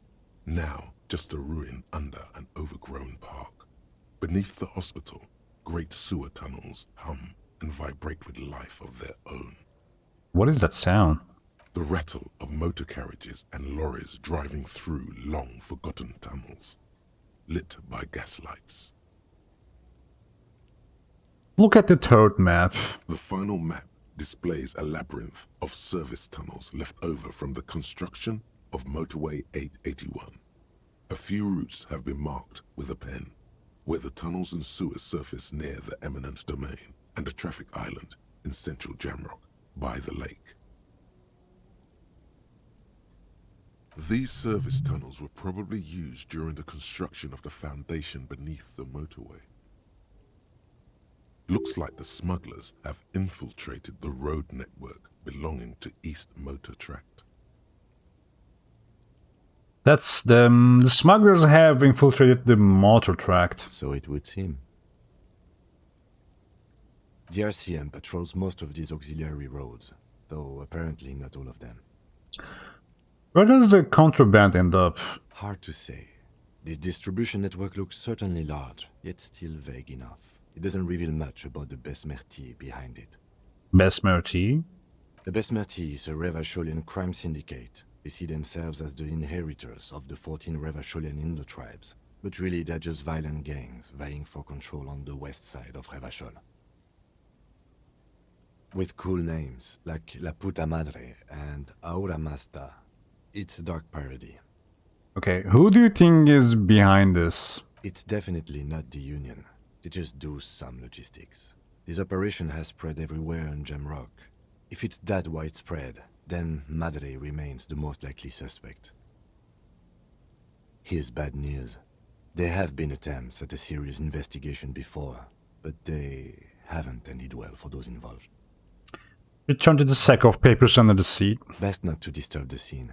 now just a ruin under an overgrown park. Beneath the hospital, great sewer tunnels hum and vibrate with life of their own. What is that sound? The rattle of motor carriages and lorries driving through long-forgotten tunnels, lit by gaslights. Look at the third map. The final map displays a labyrinth of service tunnels left over from the construction of Motorway 881. A few routes have been marked with a pen, where the tunnels and sewers surface near the eminent domain and a traffic island in central Jamrock by the lake. These service tunnels were probably used during the construction of the foundation beneath the motorway. Looks like the smugglers have infiltrated the road network belonging to East Motor Tract. That's the smugglers have infiltrated the motor tract. So it would seem. The RCM patrols most of these auxiliary roads, though apparently not all of them. Where does the contraband end up? Hard to say. This distribution network looks certainly large, yet still vague enough. It doesn't reveal much about the Besmerti behind it. Besmerti? The Besmerti is a Revacholian crime syndicate. They see themselves as the inheritors of the 14 Revacholian Indo-tribes, but really they're just violent gangs vying for control on the west side of Revachol. With cool names like La Puta Madre and Aura Masta, it's a dark parody. Okay, who do you think is behind this? It's definitely not the Union. They just do some logistics. This operation has spread everywhere in Jamrock. If it's that widespread, then Madre remains the most likely suspect. Here's bad news. There have been attempts at a serious investigation before, but they haven't ended well for those involved. Return to the sack of papers under the seat. Best not to disturb the scene.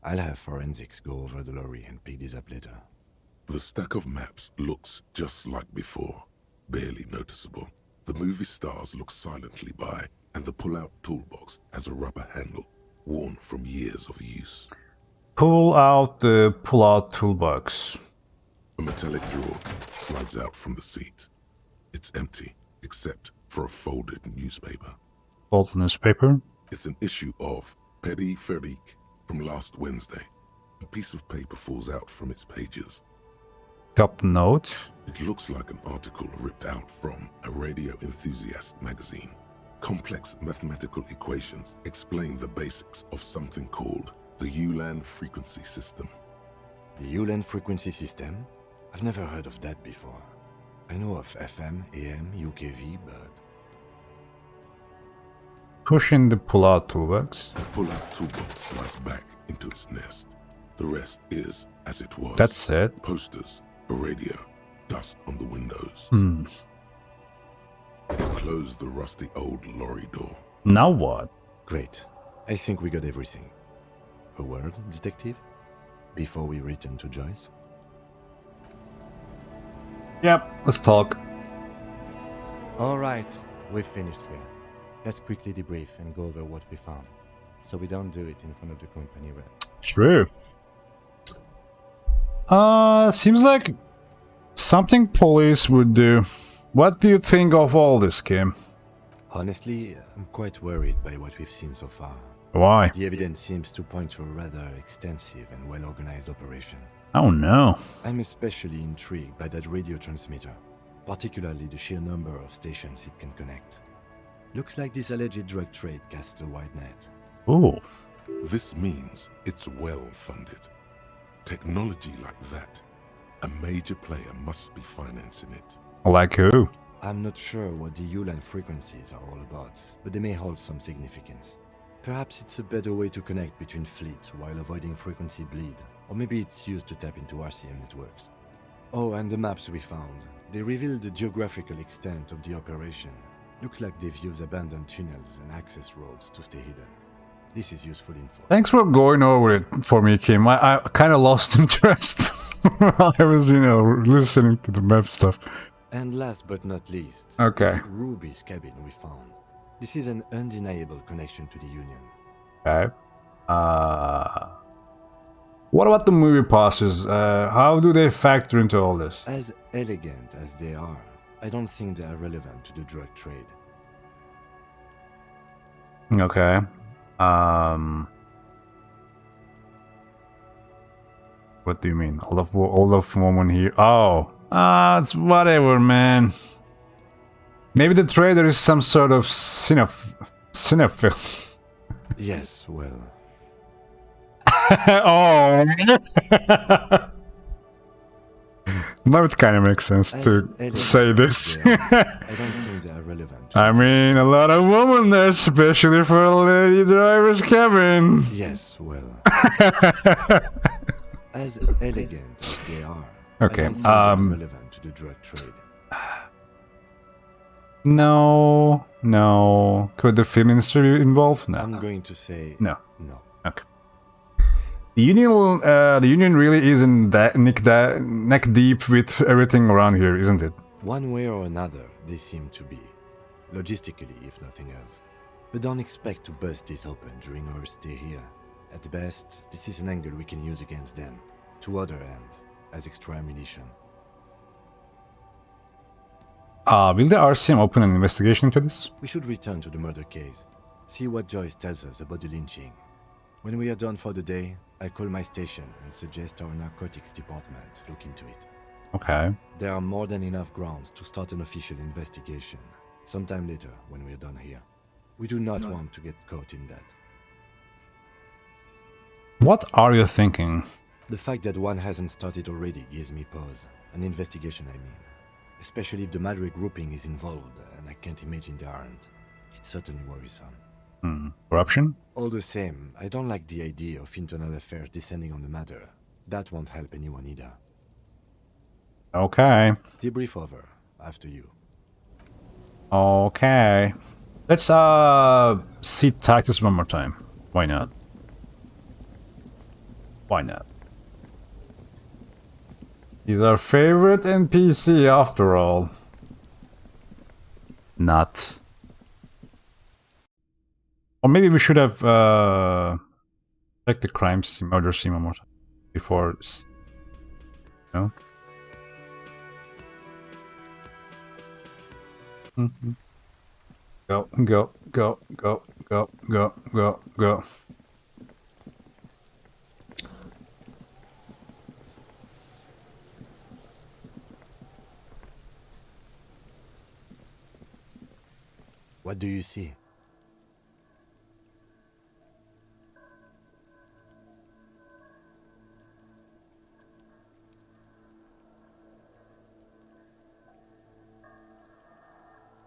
I'll have forensics go over the lorry and pick this up later. The stack of maps looks just like before, barely noticeable. The movie stars look silently by, and the pull-out toolbox has a rubber handle, worn from years of use. Pull out the pull-out toolbox. A metallic drawer slides out from the seat. It's empty, except for a folded newspaper. Folded newspaper? It's an issue of Périphérique from last Wednesday. A piece of paper falls out from its pages. Captain note. It looks like an article ripped out from a radio enthusiast magazine. Complex mathematical equations explain the basics of something called the Ulan frequency system. The Ulan frequency system? I've never heard of that before. I know of FM, AM, UKV, but... Push in the pull-out toolbox. The pull-out toolbox slides back into its nest. The rest is as it was. That's it. Posters, a radio, dust on the windows. Close the rusty old lorry door. Now what? Great. I think we got everything. A word, detective? Before we return to Joyce? Yep, let's talk. Alright, we've finished here. Let's quickly debrief and go over what we found, so we don't do it in front of the company rep. True. Seems like something police would do. What do you think of all this, Kim? Honestly, I'm quite worried by what we've seen so far. Why? The evidence seems to point to a rather extensive and well-organized operation. Oh no. I'm especially intrigued by that radio transmitter, particularly the sheer number of stations it can connect. Looks like this alleged drug trade casts a wide net. Ooh. This means it's well-funded. Technology like that, a major player must be financing it. Like who? I'm not sure what the Ulan frequencies are all about, but they may hold some significance. Perhaps it's a better way to connect between fleets while avoiding frequency bleed. Or maybe it's used to tap into RCM networks. Oh, and the maps we found. They reveal the geographical extent of the operation. Looks like they've used abandoned tunnels and access roads to stay hidden. This is useful info. Thanks for going over it for me, Kim. I kind of lost interest while I was, listening to the map stuff. And last but not least, Okay. this Ruby's cabin we found. This is an undeniable connection to the Union. Okay. What about the movie posters? How do they factor into all this? As elegant as they are, I don't think they are relevant to the drug trade. Okay. What do you mean? All of woman here? Oh. It's whatever, man. Maybe the trader is some sort of cinephile. Yes, well. Oh. Now it kind of makes sense to say this. I don't think they are relevant. I mean, a lot of women there, especially for a lady driver's cabin. Yes, well. As elegant as they are. Okay. I don't think they are relevant to the drug trade. No. Could the film industry be involved? No. I'm going to say no. Okay. The union really isn't that neck deep with everything around here, isn't it? One way or another, they seem to be. Logistically, if nothing else. But don't expect to bust this open during our stay here. At best, this is an angle we can use against them. To other ends, as extra ammunition. Will the RCM open an investigation into this? We should return to the murder case. See what Joyce tells us about the lynching. When we are done for the day, I call my station and suggest our narcotics department look into it. Okay. There are more than enough grounds to start an official investigation. Sometime later, when we are done here. We do not want to get caught in that. What are you thinking? The fact that one hasn't started already gives me pause. An investigation, I mean. Especially if the Madrid grouping is involved, and I can't imagine they aren't. It's certainly worrisome. Corruption? All the same, I don't like the idea of internal affairs descending on the matter. That won't help anyone either. Okay. Debrief over. After you. Okay. Let's see Titus one more time. Why not? Why not? He's our favorite NPC after all. Not. Or maybe we should have checked the crime scene, murder scene one more time before. No. Go. What do you see?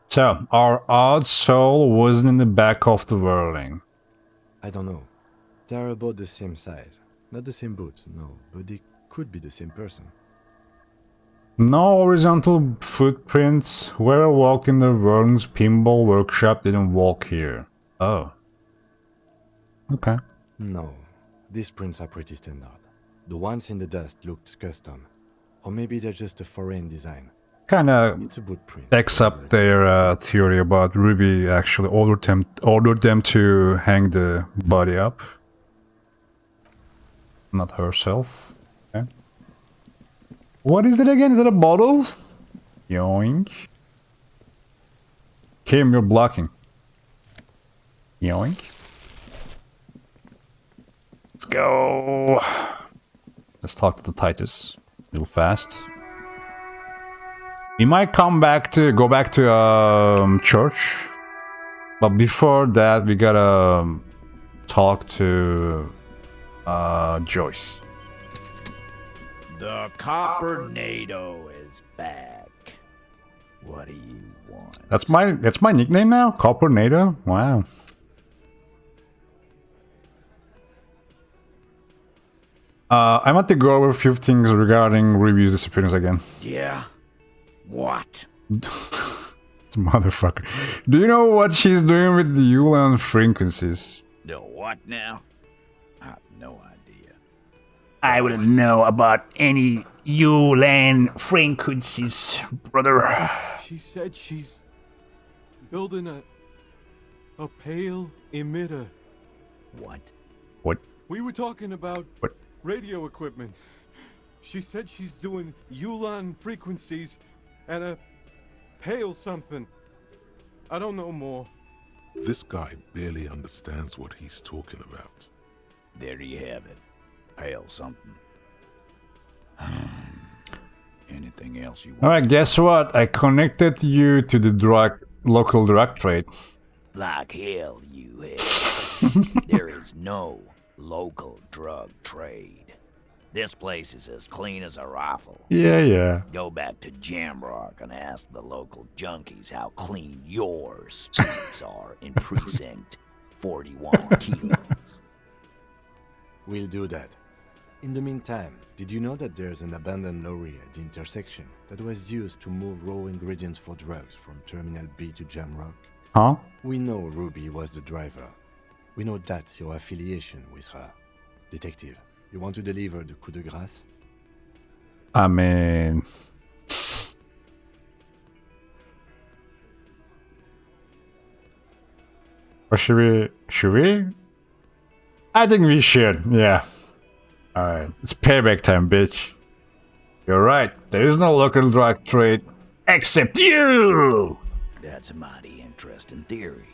So, our odd soul wasn't in the back of the whirling. I don't know. They're about the same size. Not the same boots, no, but they could be the same person. No horizontal footprints. Whoever walked in the Whirling's pinball workshop didn't walk here. Oh. Okay. No, these prints are pretty standard. The ones in the dust looked custom. Or maybe they're just a foreign design. Kinda It's a boot print. backs up their theory about Ruby actually ordered them to hang the body up. Not herself. Okay. What is it again? Is it a bottle? Yoink. Kim, you're blocking. Yoink. Let's go. Let's talk to the Titus. Real fast. We might go back to church, but before that we gotta talk to Joyce. The Coppernado is back. What do you want? That's my nickname now, Coppernado. Wow. I want to go over a few things regarding Ruby's disappearance again. Yeah? What? Motherfucker. Do you know what she's doing with the Ulan frequencies? The what now? I have no idea. I wouldn't know about any Ulan frequencies, brother. She said she's building a pale emitter. What? What? We were talking about what? Radio equipment. She said she's doing Ulan frequencies and a pale something. I don't know more. This guy barely understands what he's talking about. There you have it. Pale something. Anything else you want? Alright, guess what? I connected you to the local drug trade. Like hell you have. There is no local drug trade. This place is as clean as a rifle. Yeah. Go back to Jamrock and ask the local junkies how clean your streets are in precinct 41 kilos. We'll do that. In the meantime, did you know that there's an abandoned lorry at the intersection that was used to move raw ingredients for drugs from Terminal B to Jamrock? Huh? We know Ruby was the driver. We know that's your affiliation with her. Detective, you want to deliver the coup de grâce? I mean... Or should we? Should we? I think we should, yeah. Alright, it's payback time, bitch. You're right, there is no local drug trade except you! That's a mighty interesting theory.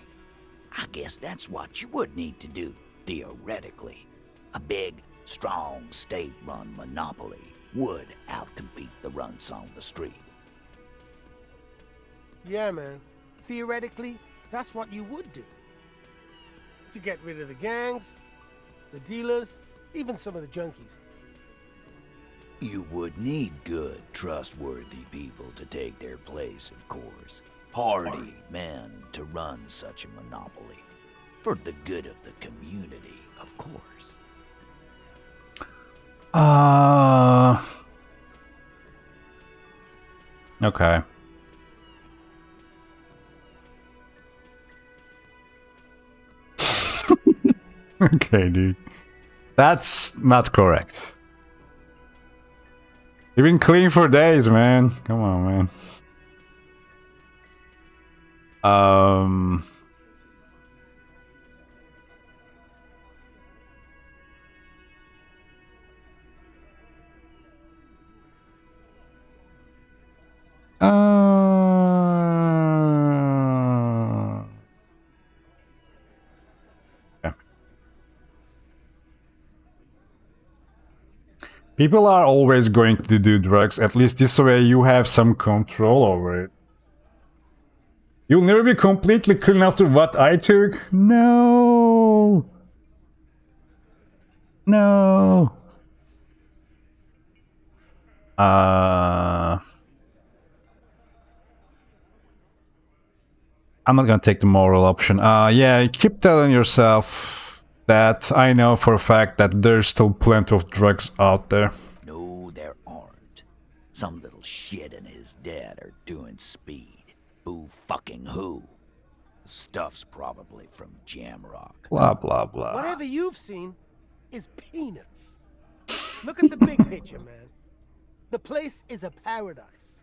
I guess that's what you would need to do, theoretically. A big, strong, state-run monopoly would outcompete the runts on the street. Yeah, man. Theoretically, that's what you would do. To get rid of the gangs, the dealers, even some of the junkies. You would need good, trustworthy people to take their place, of course. Hardy men to run such a monopoly. For the good of the community, of course. Okay. Okay, dude. That's not correct. You've been clean for days, man. Come on, man. Yeah. People are always going to do drugs. At least this way you have some control over it. You'll never be completely clean after what I took? No. No. I'm not gonna take the moral option. Yeah, keep telling yourself that I know for a fact that there's still plenty of drugs out there. No, there aren't. Some little shit and his dad are doing speed. Who fucking who? The stuff's probably from Jamrock. Blah, blah, blah. Whatever you've seen is peanuts. Look at the big picture, man. The place is a paradise.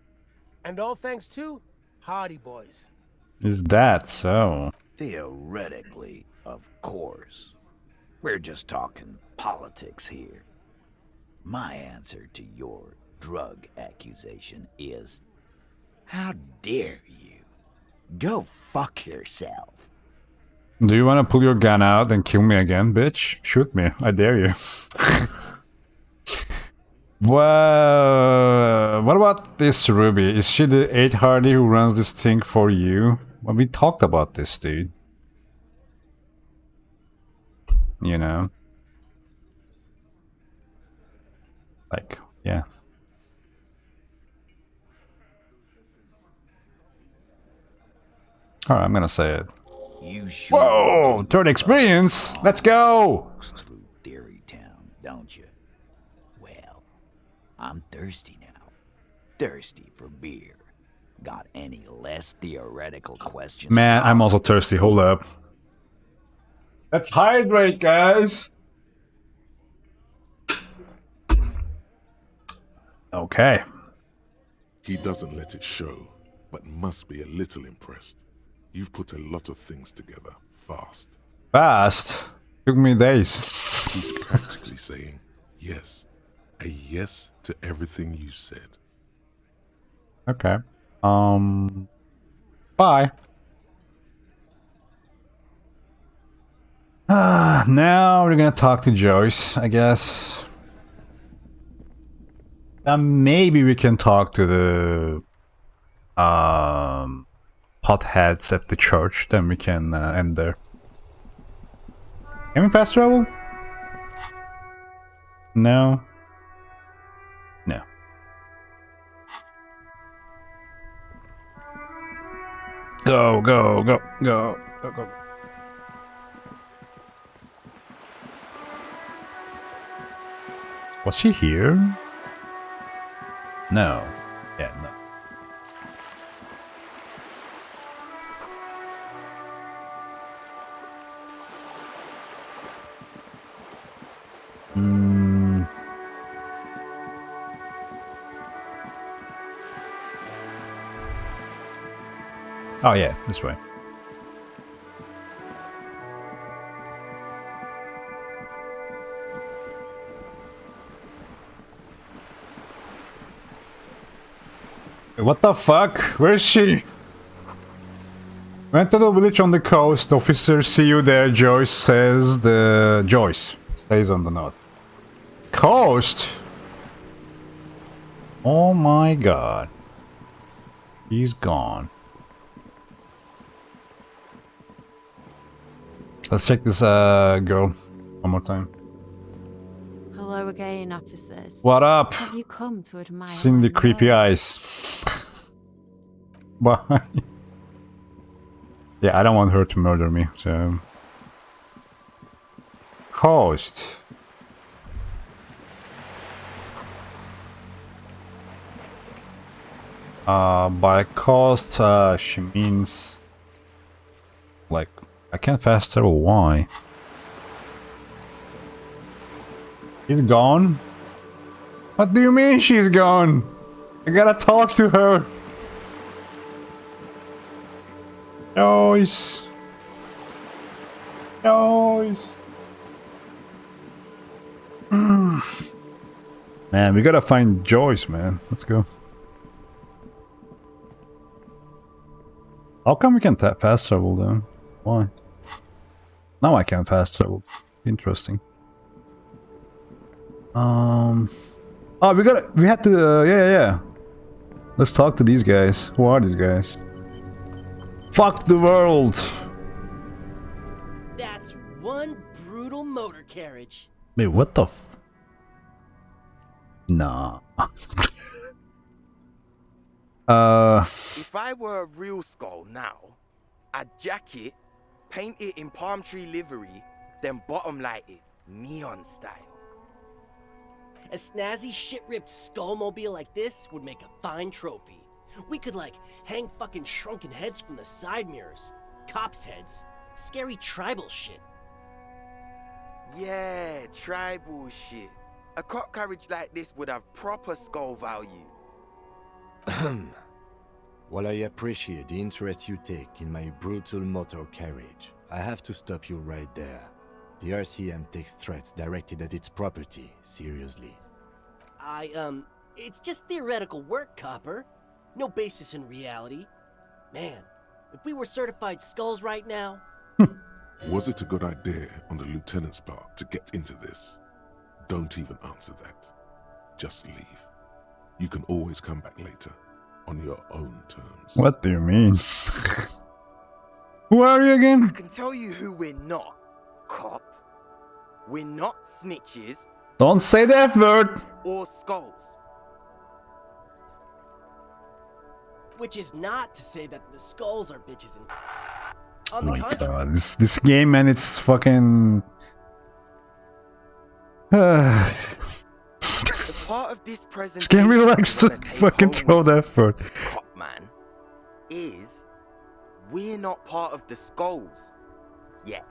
And all thanks to Hardy Boys. Is that so? Theoretically, of course. We're just talking politics here. My answer to your drug accusation is, how dare you? Go fuck yourself. Do you want to pull your gun out and kill me again, bitch? Shoot me. I dare you. Well, what about this Ruby? Is she the 8 Hardy who runs this thing for you? Well, we talked about this, dude. You know? Like, yeah. Alright, I'm gonna say it. You sure Whoa! Third experience! Let's go! through Theory Town, don't you? I'm thirsty now. Thirsty for beer. Got any less theoretical questions? Man, I'm also thirsty. Hold up. Let's hydrate, guys. Okay. He doesn't let it show, but must be a little impressed. You've put a lot of things together, fast. Fast? Took me days. He's practically saying yes. A yes to everything you said. Okay. Bye. Now we're gonna talk to Joyce, I guess. Maybe we can talk to the potheads at the church. Then we can end there. Can we fast travel? No. No. Go, go, go, go, go, go. Was she here? No. Yeah, no. Oh yeah, this way. What the fuck? Where is she? Went to the village on the coast. Officer, see you there. Joyce says the... Joyce stays on the note. Coast? Oh my god. He's gone. Let's check this girl one more time. Hello again, officers. What up? Have you come to admire Seen the my creepy work? eyes. Bye. Yeah, I don't want her to murder me, so... Coast. By coast, she means... Like, I can't fast travel, why? She's gone? What do you mean she's gone? I gotta talk to her. Joyce. Joyce. Man, we gotta find Joyce, man. Let's go. How come we can fast travel then? Why? Now I can fast travel. Interesting. Oh, we had to, yeah. Let's talk to these guys. Who are these guys? Fuck the world! That's one brutal motor carriage. Wait, what the f... Nah. If I were a real skull now, I'd jack it, paint it in palm tree livery, then bottom light it, neon style. A snazzy shit-ripped skullmobile like this would make a fine trophy. We could, like, hang fucking shrunken heads from the side mirrors. Cops' heads. Scary tribal shit. Yeah, tribal shit. A cop carriage like this would have proper skull value. While I appreciate the interest you take in my brutal motor carriage, I have to stop you right there. The RCM takes threats directed at its property seriously. It's just theoretical work, Copper. No basis in reality. Man, if we were certified skulls right now... Was it a good idea on the lieutenant's part to get into this? Don't even answer that. Just leave. You can always come back later, on your own terms. What do you mean? Who are you again? I can tell you who we're not, cop. We're not snitches. Don't say the F word! Or skulls. Which is not to say that the skulls are bitches and... Oh On the my contrary. god, this game, man, it's fucking... The part of this This presentation game really likes to we're gonna take fucking home throw with the effort. Cop man, is we're not part of the Skulls yet.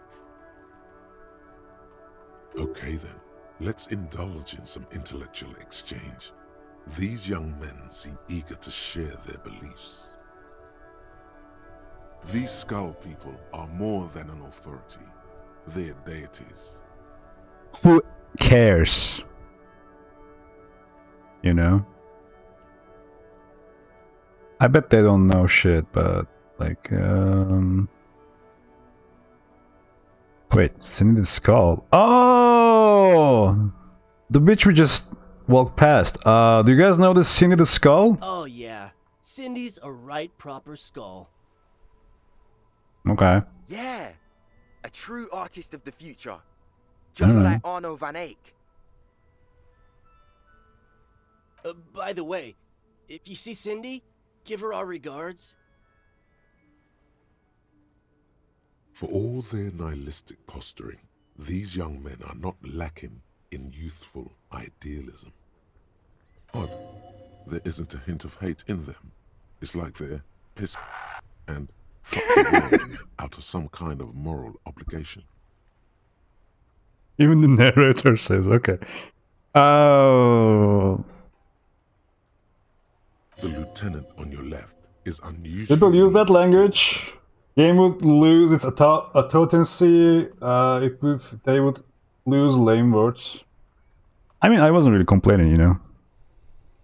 Okay then, let's indulge in some intellectual exchange. These young men seem eager to share their beliefs. These Skull people are more than an authority. They're deities. Who cares? You know? I bet they don't know shit, but like, wait, Cindy the Skull. Oh! The bitch we just walked past. Do you guys know this Cindy the Skull? Oh yeah, Cindy's a right proper skull. Okay. Yeah, a true artist of the future. Just like Arno van Eyck. By the way, if you see Cindy, give her our regards. For all their nihilistic posturing, these young men are not lacking in youthful idealism. Odd, there isn't a hint of hate in them. It's like they're pissed and fuck the world out of some kind of moral obligation. Even the narrator says, okay. Oh. The lieutenant on your left is unusual. People use that language. Game would lose its authority if they would lose lame words. I mean, I wasn't really complaining, you know.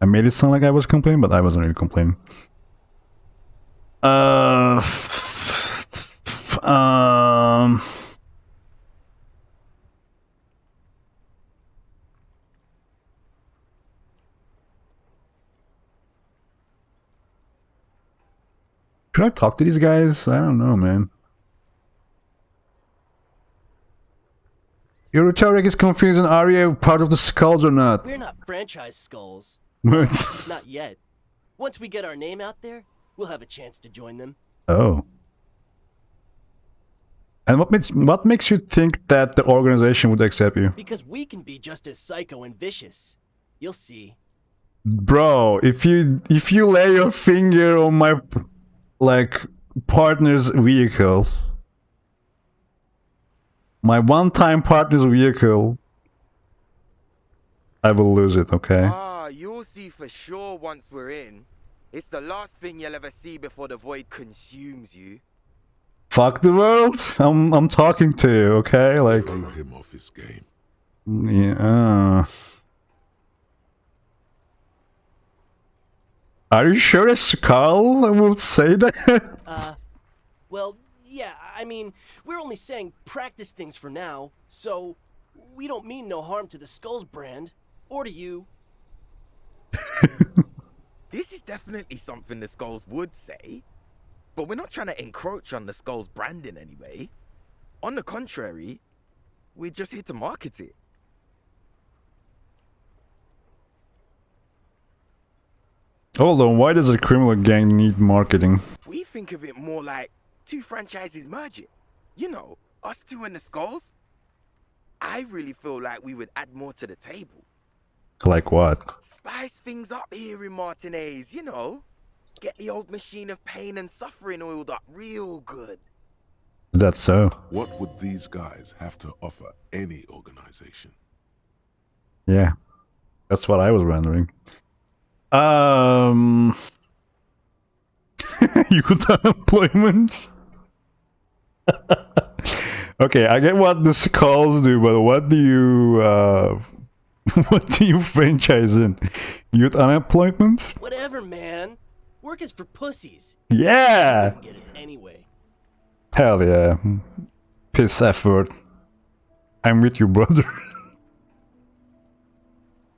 I made it sound like I was complaining, but I wasn't really complaining. Should I talk to these guys? I don't know, man. Your rhetoric is confusing. Are you part of the Skulls or not? We're not franchise skulls. What? Not yet. Once we get our name out there, we'll have a chance to join them. Oh. And what makes you think that the organization would accept you? Because we can be just as psycho and vicious. You'll see. Bro, if you lay your finger on my partner's vehicle, my one-time partner's vehicle, I will lose it, okay? Ah, you'll see for sure once we're in. It's the last thing you'll ever see before the void consumes you. Fuck the world. I'm talking to you, okay? Like, throw him off his game. Yeah. Are you sure a skull will say that? Well, yeah, I mean, we're only saying practice things for now, so we don't mean no harm to the Skulls brand, or to you. This is definitely something the Skulls would say, but we're not trying to encroach on the Skulls brand in any way. On the contrary, we're just here to market it. Hold on, why does a criminal gang need marketing? We think of it more like two franchises merging. You know, us two and the Skulls. I really feel like we would add more to the table. Like what? Spice things up here in Martinez, you know. Get the old machine of pain and suffering oiled up real good. Is that so? What would these guys have to offer any organization? Yeah, that's what I was wondering. Youth unemployment? Okay, I get what the Skulls do, but what do you what do you franchise in? Youth unemployment? Whatever, man. Work is for pussies. Yeah! Get it anyway. Hell yeah. Piss effort. I'm with you, brother.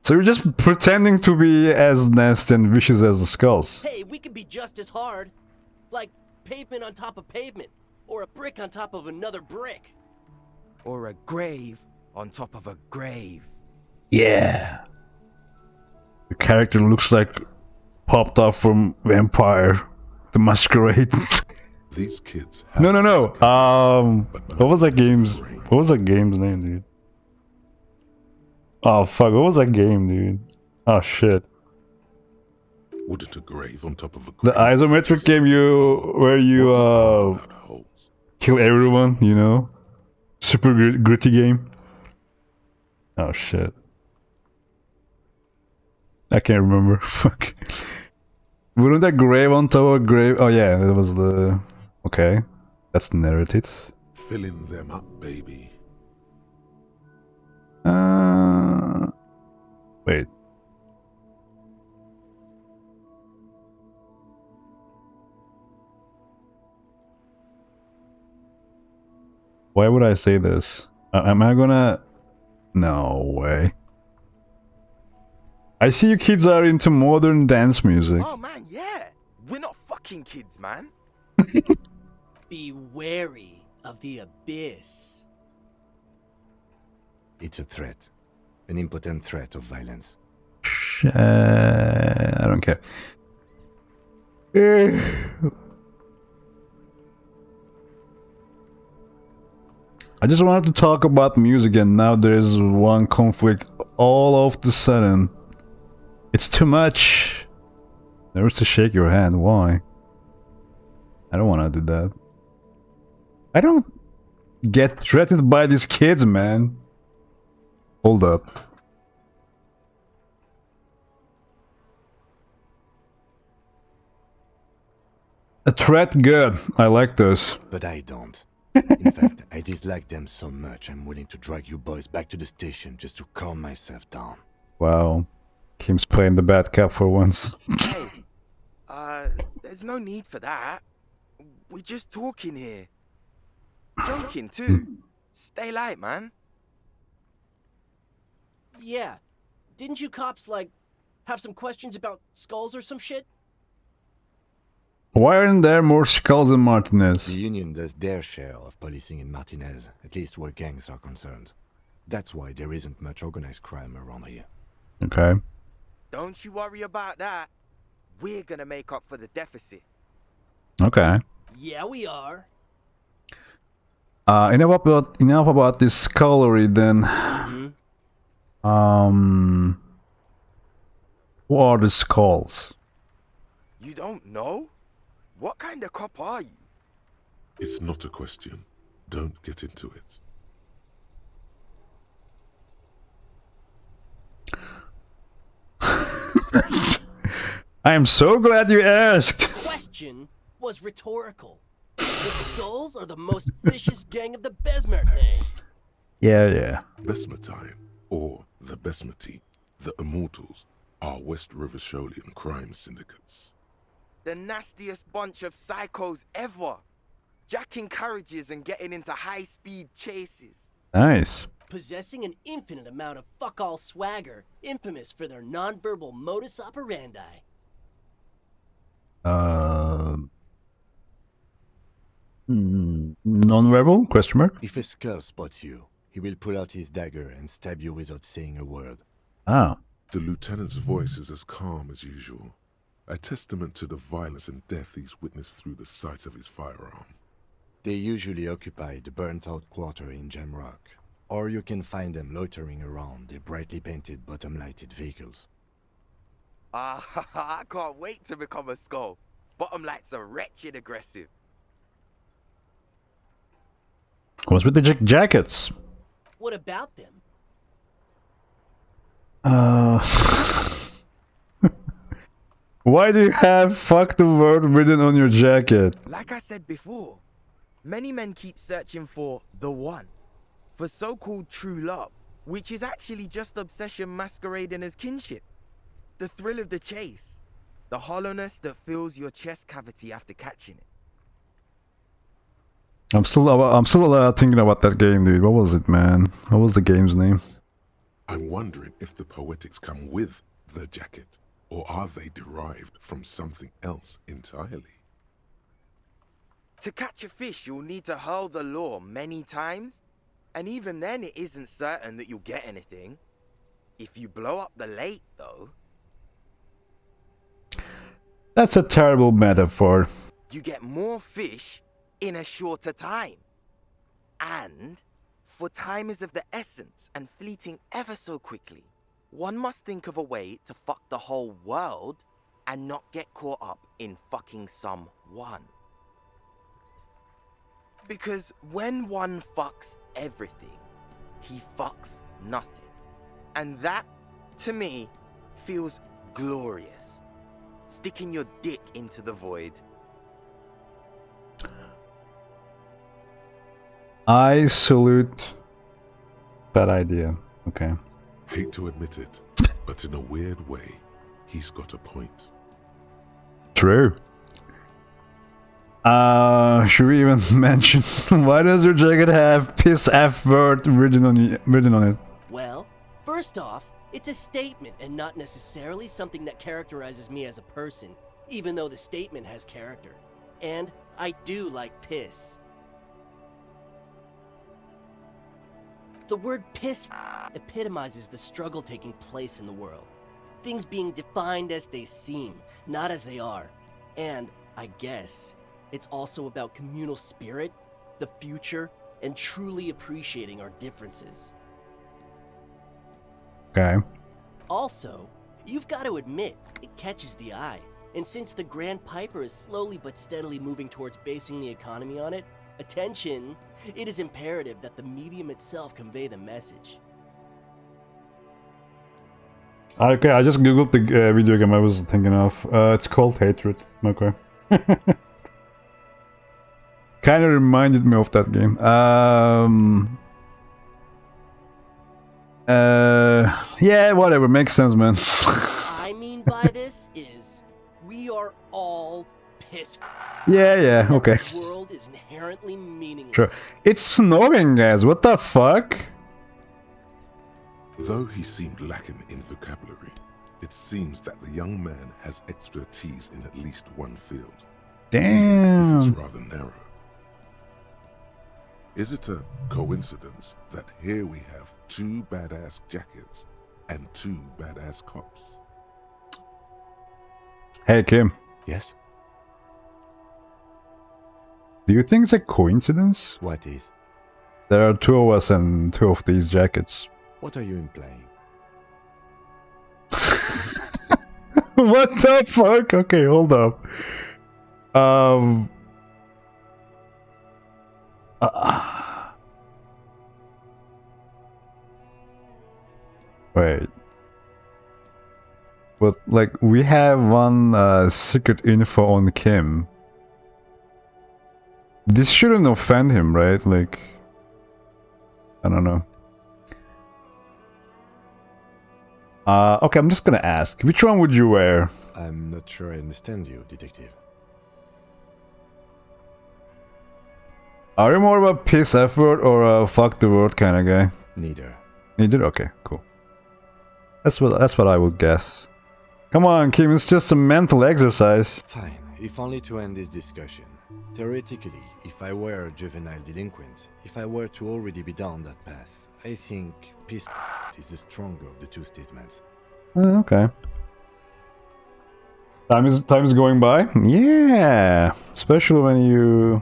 So you're just pretending to be as nasty and vicious as the Skulls. Hey, we could be just as hard. Like pavement on top of pavement. Or a brick on top of another brick. Or a grave on top of a grave. Yeah. The character looks like popped off from Vampire the Masquerade. These kids No. What was that game's name, dude? Oh fuck, what was that game, dude? Oh shit. Wouldn't a grave on top of a The grave isometric game where you kill everyone, you know? Super gritty game. Oh shit. I can't remember. Fuck. Wouldn't a grave on top of a grave? Oh yeah, that was the... Okay. That's narrated. filling them up, baby. Wait. Why would I say this? Am I gonna... No way. I see you kids are into modern dance music. Oh man, yeah. We're not fucking kids, man. Be wary of the abyss. It's a threat. An impotent threat of violence. I don't care. I just wanted to talk about music and now there's one conflict all of the sudden. It's too much. There's to shake your hand. Why? I don't want to do that. I don't get threatened by these kids, man. Hold up. A threat, good. I like this. But I don't. In fact, I dislike them so much I'm willing to drag you boys back to the station just to calm myself down. Wow. Kim's playing the bad cop for once. Hey, there's no need for that. We're just talking here. Joking too. Stay light, man. Yeah. Didn't you cops, like, have some questions about skulls or some shit? Why aren't there more skulls in Martinez? The Union does their share of policing in Martinez, at least where gangs are concerned. That's why there isn't much organized crime around here. Okay. Don't you worry about that. We're gonna make up for the deficit. Okay. Yeah, we are. Enough about this scullery then. Who are the skulls? You don't know? What kind of cop are you? It's not a question. Don't get into it. I am so glad you asked. Question was rhetorical. The skulls are the most vicious gang of the Besmertne. Yeah. Besmatine, or the Besmati, the Immortals, are West Rivisholian crime syndicates. The nastiest bunch of psychos ever. Jacking carriages and getting into high-speed chases. Nice. Possessing an infinite amount of fuck-all swagger, infamous for their non-verbal modus operandi. Non-verbal? Question mark? If a skull spots you, he will pull out his dagger and stab you without saying a word. Ah. The lieutenant's voice is as calm as usual, a testament to the violence and death he's witnessed through the sight of his firearm. They usually occupy the burnt-out quarter in Jamrock, or you can find them loitering around their brightly painted bottom-lighted vehicles. I can't wait to become a skull. Bottom lights are wretched aggressive. What's with the jackets? What about them? Why do you have "fuck the world" written on your jacket? Like I said before, many men keep searching for the one, for so-called true love, which is actually just obsession masquerading as kinship. The thrill of the chase, the hollowness that fills your chest cavity after catching it. I'm still thinking about that game, dude. What was it, man? What was the game's name? I'm wondering if the poetics come with the jacket, or are they derived from something else entirely? To catch a fish, you'll need to hurl the lure many times, and even then it isn't certain that you'll get anything. If you blow up the lake, though... That's a terrible metaphor. You get more fish in a shorter time. And, for time is of the essence and fleeting ever so quickly, one must think of a way to fuck the whole world and not get caught up in fucking someone. Because when one fucks everything, he fucks nothing. And that, to me, feels glorious. Sticking your dick into the void. I salute that idea. Okay. Hate to admit it, but in a weird way, he's got a point. True. Should we even mention why does your jacket have piss F word written on it? Well, first off, it's a statement and not necessarily something that characterizes me as a person, even though the statement has character. And I do like piss. The word piss epitomizes the struggle taking place in the world. Things being defined as they seem, not as they are. And, I guess, it's also about communal spirit, the future, and truly appreciating our differences. Okay. Also, you've got to admit, it catches the eye. And since the Grand Piper is slowly but steadily moving towards basing the economy on it, attention, it is imperative that the medium itself convey the message. Okay, I just googled the video game I was thinking of. It's called Hatred. Okay. Kind of reminded me of that game. Yeah, whatever. Makes sense, man. I mean by this is, we are all pissed. Yeah, okay. The world is inherently meaningless. Sure. It's snowing, guys. What the fuck? Though he seemed lacking in vocabulary, it seems that the young man has expertise in at least one field. Damn. Even if it's rather narrow. Is it a coincidence that here we have 2 badass jackets and 2 badass cops? Hey, Kim. Yes? Do you think it's a coincidence? What is? There are 2 of us and 2 of these jackets. What are you implying? What the fuck? Okay, hold up. Wait. But, like, we have one secret info on Kim. This shouldn't offend him, right? Like, I don't know. Okay, I'm just gonna ask. Which one would you wear? I'm not sure I understand you, detective. Are you more of a piss effort or a fuck the world kind of guy? Neither. Neither? Okay, cool. That's what I would guess. Come on, Kim, it's just a mental exercise. Fine, if only to end this discussion. Theoretically, if I were a juvenile delinquent, if I were to already be down that path, I think piss is the stronger of the 2 statements. Okay. Time is going by? Yeah. Especially when you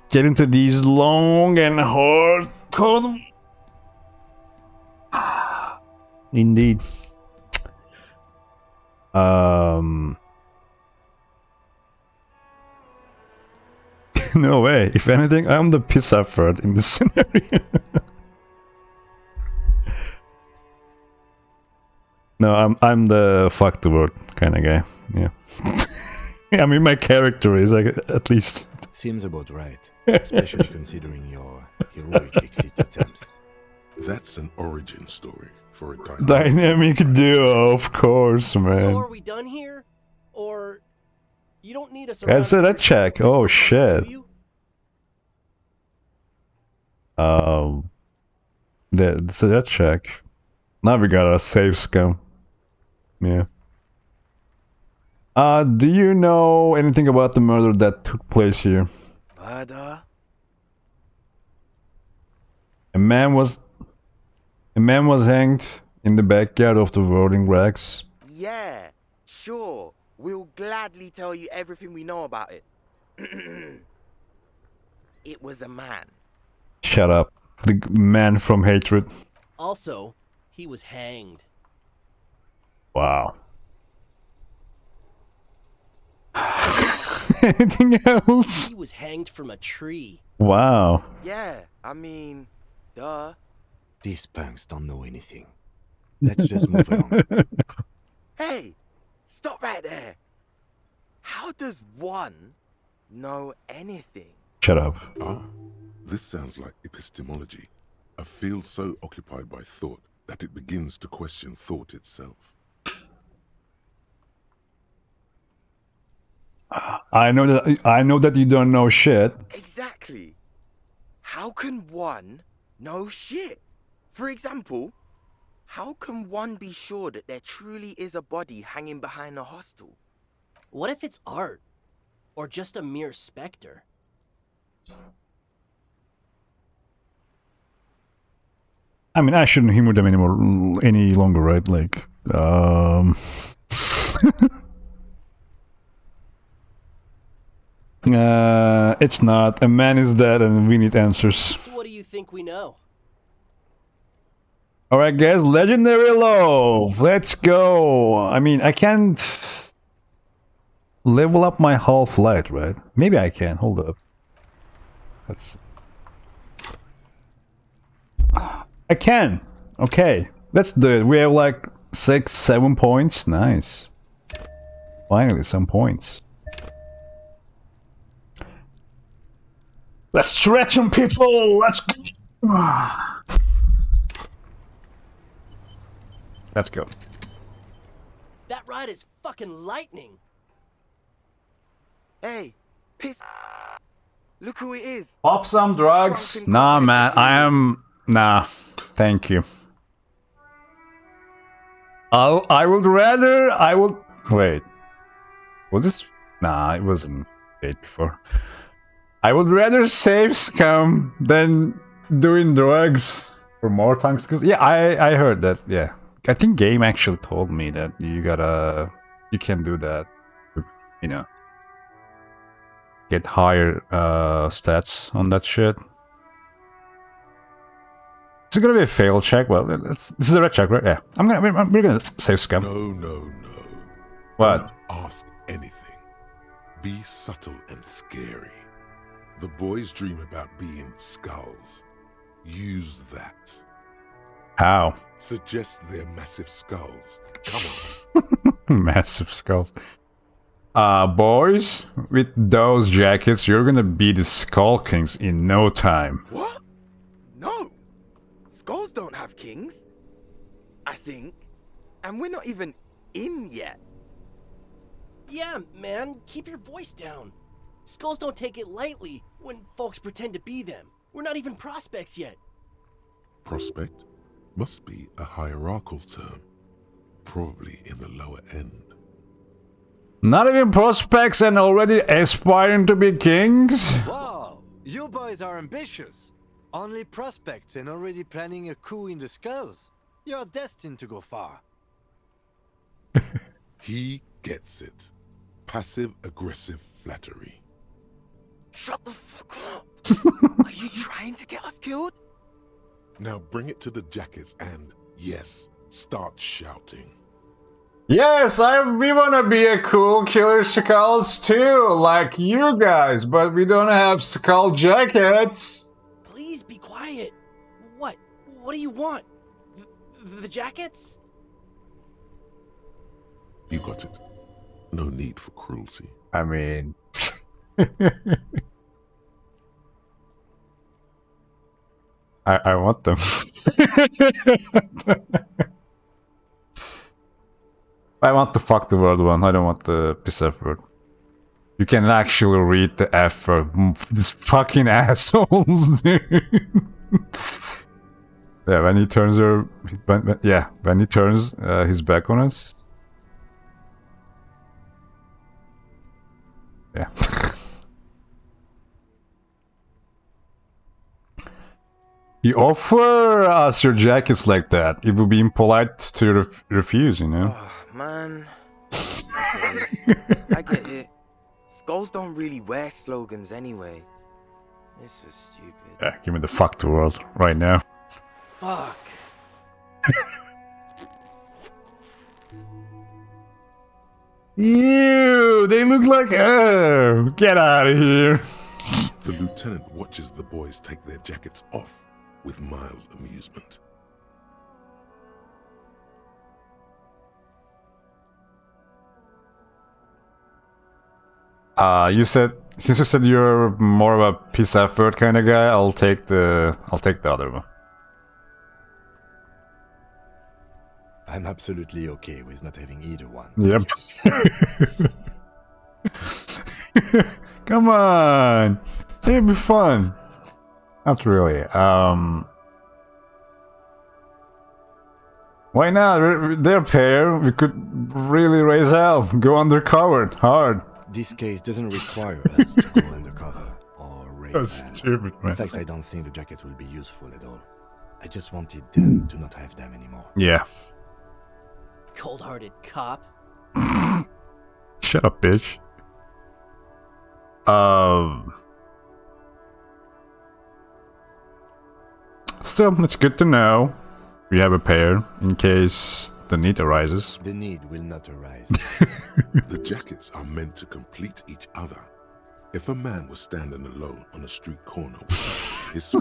get into these long and hard code. Indeed. No way. If anything, I'm the piss effort in this scenario. No, I'm the fuck the word kind of guy. Yeah. I mean, my character is, like, at least. Seems about right, especially considering your heroic exit attempts. That's an origin story for a dynamic duo, of course, man. So are we done here? Or you don't need us I said that check. Oh shit. So that check. Now we got a save scum. Yeah. Do you know anything about the murder that took place here? Murder? A man was hanged in the backyard of the voting racks. Yeah, sure. We'll gladly tell you everything we know about it. It was a man. Shut up. The man from Hatred. Also, He was hanged. Wow. Anything else? He was hanged from a tree. Wow. Yeah, I mean, duh. These punks don't know anything. Let's just move along. Hey, stop right there. How does one know anything? Shut up. Ah, this sounds like epistemology. A field so occupied by thought that it begins to question thought itself. I know that you don't know shit. Exactly. How can one know shit? For example, how can one be sure that there truly is a body hanging behind a hostel? What if it's art? Or just a mere specter? I mean, I shouldn't humor them any longer, right? Like, it's not. A man is dead and we need answers. What do you think we know? Alright guys, legendary love. Let's go. I mean, I can't level up my half-light, right? Maybe I can. Hold up. Let's... I can. Okay. Let's do it. We have like 6-7 points. Nice. Finally, some points. Let's stretch them, people! Let's go! Let's go. That ride is fucking lightning. Hey, piss. Look who it is. Pop some drugs? Nah, man. Nah. Thank you. I would rather... Wait. Was this... Nah, it wasn't it before. I would rather save scum than doing drugs for more time skills. Yeah, I heard that. Yeah. I think Game actually told me that you can do that. You know. Get higher stats on that shit. Is it gonna be a fail check? Well, this is a red check, right? Yeah. We're gonna save scum. No. What? Don't ask anything. Be subtle and scary. The boys dream about being skulls. Use that. How? Suggest they're massive skulls. Come on. Massive skulls. Boys, with those jackets, you're gonna be the Skull Kings in no time. What? No. Skulls don't have kings. I think. And we're not even in yet. Yeah, man, keep your voice down. Skulls don't take it lightly when folks pretend to be them. We're not even prospects yet. Prospect must be a hierarchical term. Probably in the lower end. Not even prospects and already aspiring to be kings? Wow, you boys are ambitious. Only prospects and already planning a coup in the skulls. You're destined to go far. He gets it. Passive-aggressive flattery. Shut the fuck up. Are you trying to get us killed? Now bring it to the jackets and, yes, start shouting. Yes, we wanna be a cool killer skulls too, like you guys, but we don't have skull jackets. Please be quiet. What? What do you want? The jackets? You got it. No need for cruelty. I mean... I want them. I want the fuck the word one. I don't want the piss F word. You can actually read the F word. These fucking assholes, dude. Yeah, when he turns when he turns his back on us. Yeah. You offer us your jackets like that. It would be impolite to refuse, you know? Oh, man. Okay, I get it. Skulls don't really wear slogans anyway. This was stupid. Yeah, give me the fuck the world right now. Fuck. Ew, they look like... Oh, get out of here. The lieutenant watches the boys take their jackets off with mild amusement. Since you said you're more of a peace effort kind of guy, I'll take the other one. I'm absolutely okay with not having either one. Yep. Come on, it'll be fun. Not really. Why not? They're a pair. We could really raise hell. Go undercover hard. This case doesn't require us to go undercover or raise That's hell. stupid, man. In fact, I don't think the jackets will be useful at all. I just wanted them to not have them anymore. Yeah. Cold-hearted cop. Shut up, bitch. Still, it's good to know we have a pair in case the need arises. The need will not arise. The jackets are meant to complete each other. If a man was standing alone on a street corner with his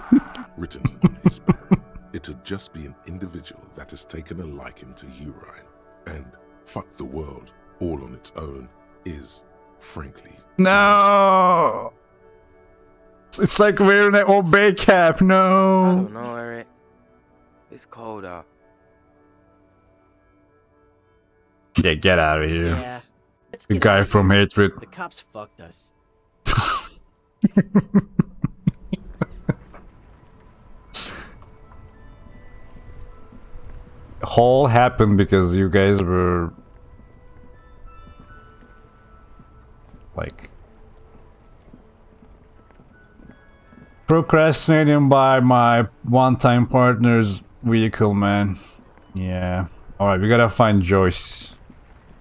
written on his back, it'd just be an individual that has taken a liking to urine. And fuck the world all on its own is, frankly... No! It's like wearing an obey cap, no! I don't know, Eric. It's cold out. Yeah, get out of here. Yeah. Let's The get guy out of from here. Hatred. The cops fucked us. All happened because you guys were like procrastinating by my one-time partner's vehicle, man. Yeah. Alright, we gotta find Joyce.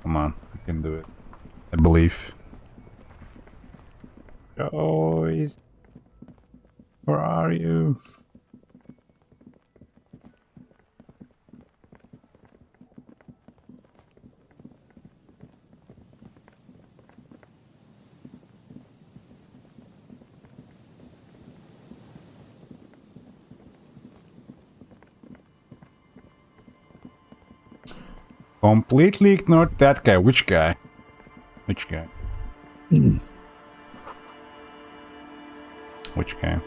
Come on, we can do it. I believe. Joyce, where are you? Completely ignored that guy. Which guy? Which guy? Which guy?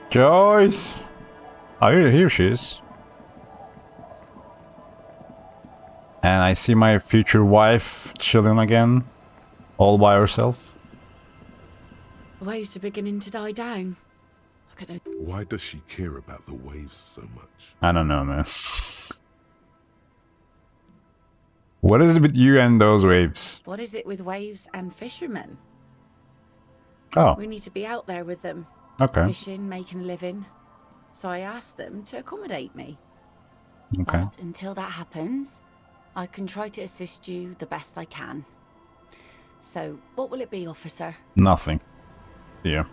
Joyce! Oh, here she is. And I see my future wife chilling again. All by herself. The waves are beginning to die down. Look at the... Why does she care about the waves so much? I don't know, man. What is it with you and those waves? What is it with waves and fishermen? Oh. We need to be out there with them. Okay. Fishing, making a living. So I asked them to accommodate me. Okay. But until that happens, I can try to assist you the best I can. So, what will it be, officer? Nothing. Yeah.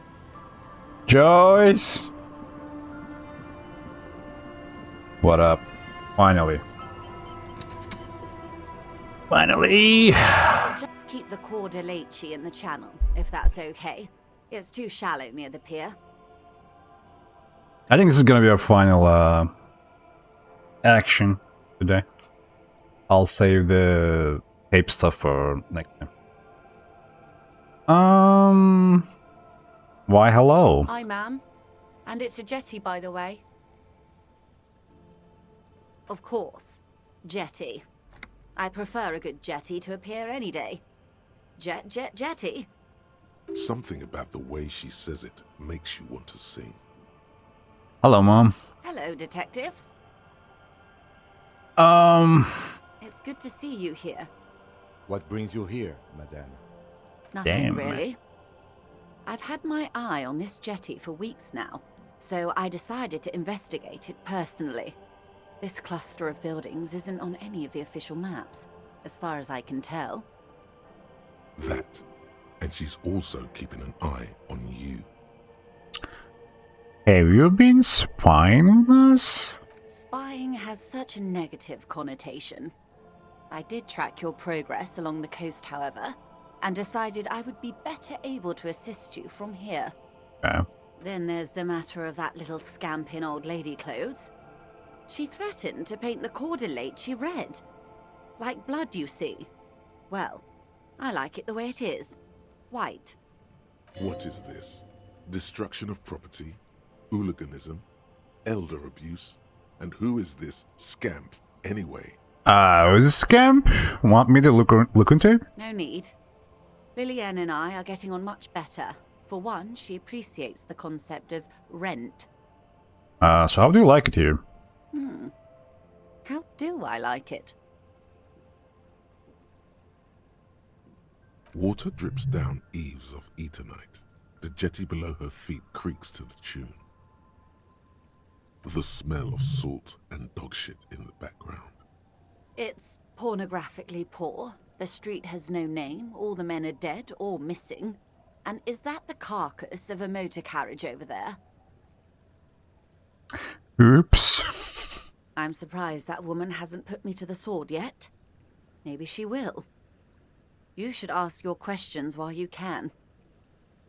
Joyce! What up? Finally. Finally! Just keep the Corda Lacey in the channel, if that's okay. It's too shallow near the pier. I think this is gonna be our final action today. I'll save the tape stuff for next time. Why hello? Hi, ma'am. And it's a jetty, by the way. Of course. Jetty. I prefer a good jetty to a pier any day. Jetty? Something about the way she says it makes you want to sing. Hello, Mom. Hello, detectives. It's good to see you here. What brings you here, madame? Nothing Damn. really. I've had my eye on this jetty for weeks now, so I decided to investigate it personally. This cluster of buildings isn't on any of the official maps, as far as I can tell. That. And she's also keeping an eye on you. Have you been spying on us? Spying has such a negative connotation. I did track your progress along the coast, however, and decided I would be better able to assist you from here. Yeah. Then there's the matter of that little scamp in old lady clothes. She threatened to paint the cordelate she read. Like blood, you see. Well, I like it the way it is. White. What is this? Destruction of property? Hooliganism? Elder abuse? And who is this scamp, anyway? Was a scamp? Want me to look into it? No need. Lillian and I are getting on much better. For one, she appreciates the concept of rent. So how do you like it here? How do I like it? Water drips down eaves of Eternite. The jetty below her feet creaks to the tune. The smell of salt and dog shit in the background. It's pornographically poor. The street has no name, all the men are dead or missing. And is that the carcass of a motor carriage over there? Oops. I'm surprised that woman hasn't put me to the sword yet. Maybe she will. You should ask your questions while you can.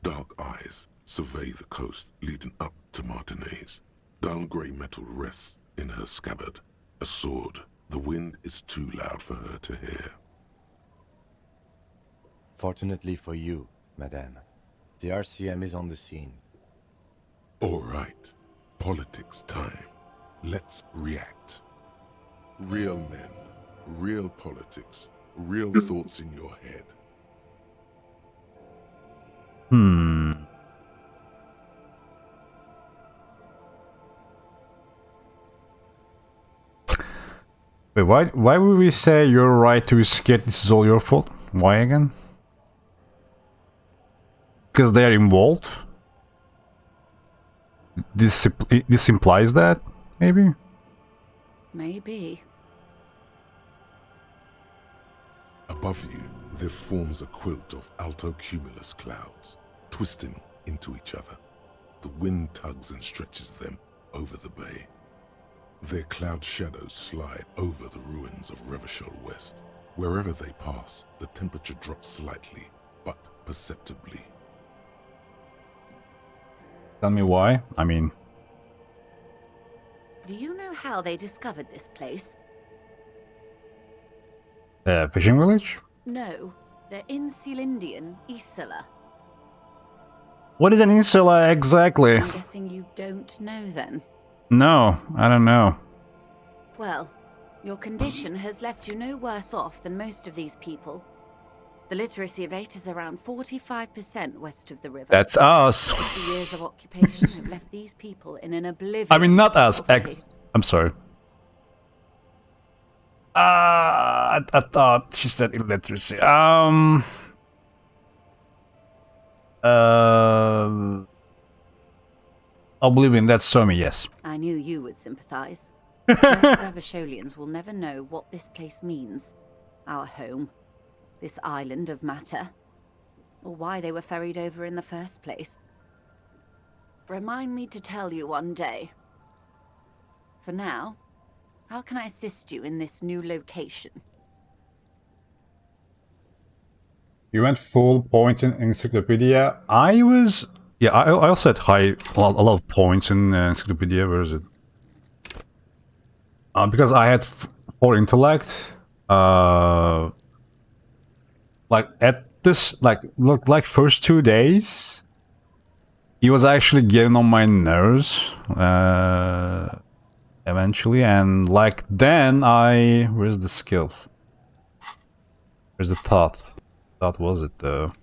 Dark eyes survey the coast leading up to Martinez. Dull grey metal rests in her scabbard. A sword. The wind is too loud for her to hear. Fortunately for you, Madame, the RCM is on the scene. All right. Politics time. Let's react. Real men, real politics, real thoughts in your head. Wait, why would we say you're right to be scared this is all your fault? Why again? Because they're involved? This implies that, maybe? Maybe. Above you, there forms a quilt of altocumulus clouds, twisting into each other. The wind tugs and stretches them over the bay. Their cloud shadows slide over the ruins of Revachol West. Wherever they pass, the temperature drops slightly, but perceptibly. Tell me why? I mean... Do you know how they discovered this place? Fishing village? No, they're in Celindian, Isola. What is an insula exactly? I'm guessing you don't know then. No, I don't know. Well, your condition has left you no worse off than most of these people. The literacy rate is around 45% west of the river. That's us. 50 years of occupation have left these people in an oblivion. I mean, not us. I'm sorry. I thought she said illiteracy. Oblivion, that's Somi, yes. I knew you would sympathize. Revacholians will never know what this place means. Our home. This island of matter. Or why they were ferried over in the first place. Remind me to tell you one day. For now, how can I assist you in this new location? You went full points in encyclopedia. I was... Yeah, I also had a lot of points in encyclopedia. Where is it? Because I had 4 intellect. Like at this, like first 2 days, he was actually getting on my nerves. Eventually, and like then where's the skill? Where's the thought? Thought was it though?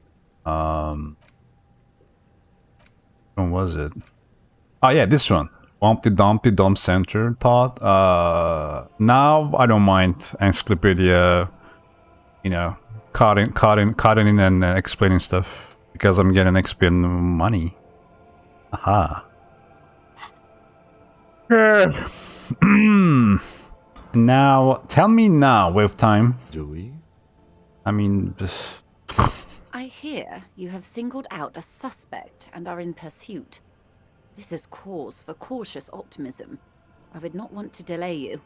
When was it? Oh yeah, this one. Humpty Dumpty Dump Center thought. Now I don't mind encyclopedia, you know, cutting in and explaining stuff because I'm getting XP and money. Aha. Now, tell me now, we have time. Do we? I mean... I hear you have singled out a suspect and are in pursuit. This is cause for cautious optimism. I would not want to delay you.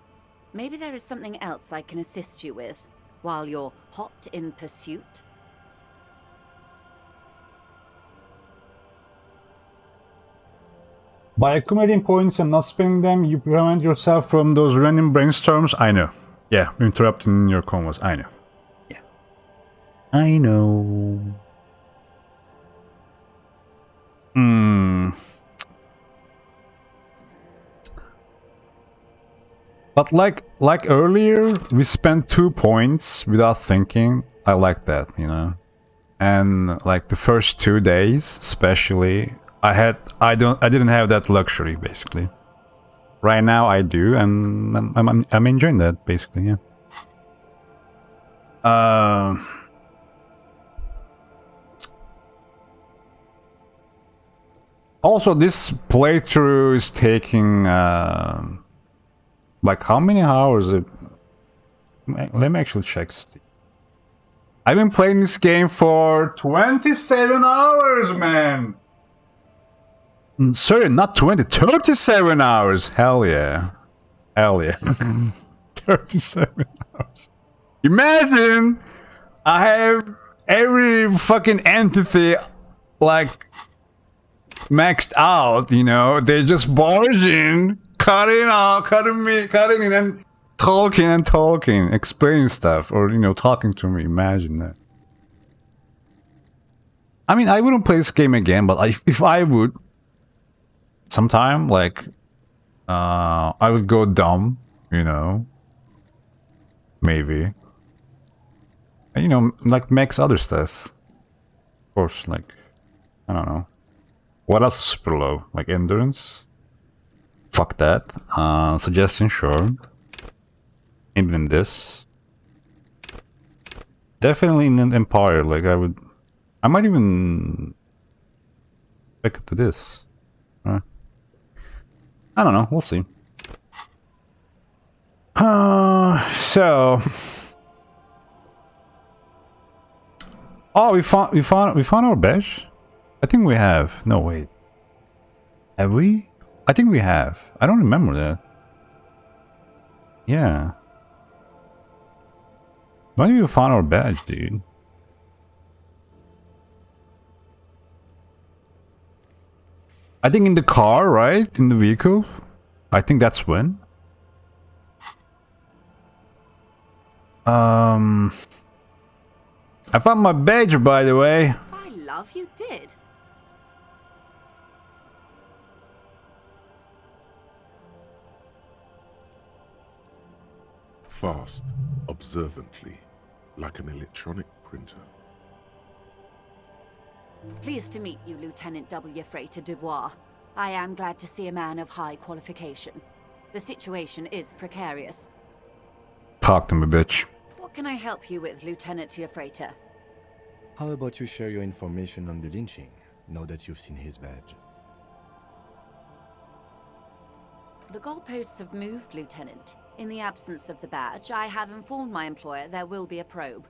Maybe there is something else I can assist you with while you're hot in pursuit. By accumulating points and not spending them, you prevent yourself from those random brainstorms. I know. Yeah, interrupting your convos. I know. Yeah. I know. But like earlier, we spent 2 points without thinking. I like that, you know. And like the first 2 days, especially, I didn't have that luxury basically. Right now I do, and I'm enjoying that basically. Yeah. Also, this playthrough is taking like how many hours? Let me actually check. I've been playing this game for 27 hours, man. Sorry, not 20, 37 hours. Hell yeah. Hell yeah. 37 hours. Imagine I have every fucking entity like maxed out, you know. They just barge in, cutting in and talking, explaining stuff, or, you know, talking to me. Imagine that. I mean, I wouldn't play this game again, but if I would, sometime, like, I would go dumb, you know. Maybe. And, you know, like, max other stuff. Of course, like, I don't know. What else is super low? Like, endurance? Fuck that. Suggestion, sure. Maybe in this. Definitely in an Empire, like, I might even back it to this. I don't know, we'll see. So... Oh, we found our badge? I think we have. No, wait. Have we? I think we have. I don't remember that. Yeah. Maybe we found our badge, dude. I think in the car, right? In the vehicle? I think that's when. I found my badge, by the way. By love, you did. Fast, observantly, like an electronic printer. Pleased to meet you, Lieutenant W. Freighter Dubois. I am glad to see a man of high qualification. The situation is precarious. Talk to me, bitch. What can I help you with, Lieutenant Freighter? How about you share your information on the lynching, now that you've seen his badge? The goalposts have moved, Lieutenant. In the absence of the badge, I have informed my employer there will be a probe.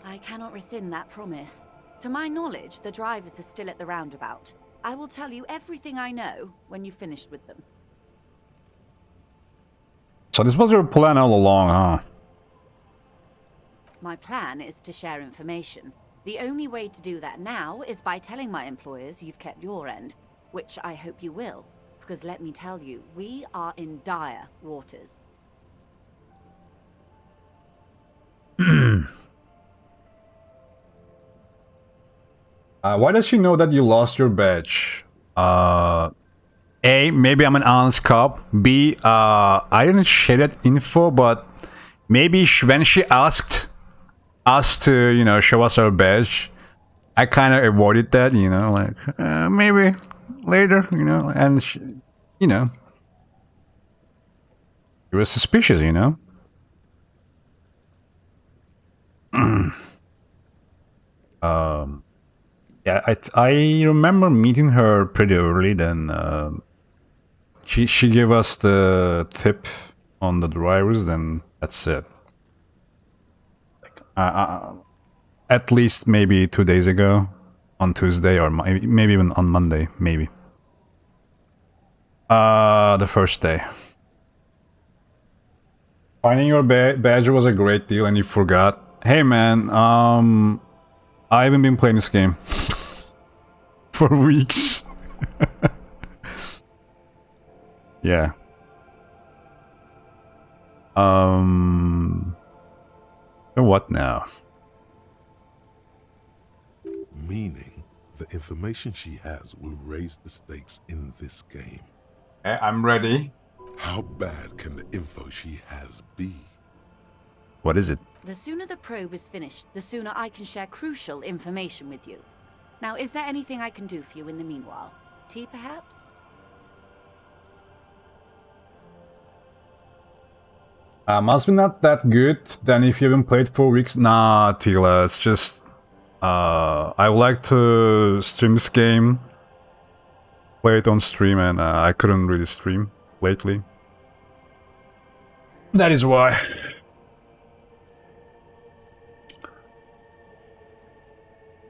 I cannot rescind that promise. To my knowledge, the drivers are still at the roundabout. I will tell you everything I know when you've finished with them. So this was your plan all along, huh? My plan is to share information. The only way to do that now is by telling my employers you've kept your end, which I hope you will, because let me tell you, we are in dire waters. Why does she know that you lost your badge? A, maybe I'm an honest cop. B, I didn't share that info, but maybe when she asked us to, you know, show us our badge, I kind of avoided that, you know, like, maybe later, you know, and, she, you know, it was suspicious, you know. Yeah, I remember meeting her pretty early. Then she gave us the tip on the drivers. Then that's it. Like, at least maybe 2 days ago, on Tuesday, or maybe even on Monday, maybe. The first day. Finding your badge was a great deal and you forgot. Hey man, I haven't been playing this game for weeks. Yeah. What now? Meaning, the information she has will raise the stakes in this game. Okay, I'm ready. How bad can the info she has be? What is it? The sooner the probe is finished, the sooner I can share crucial information with you. Now, is there anything I can do for you in the meanwhile? Tea, perhaps? Must be not that good. Then if you haven't played for weeks, nah, Tila. It's just I would like to stream this game, play it on stream, and I couldn't really stream lately. That is why.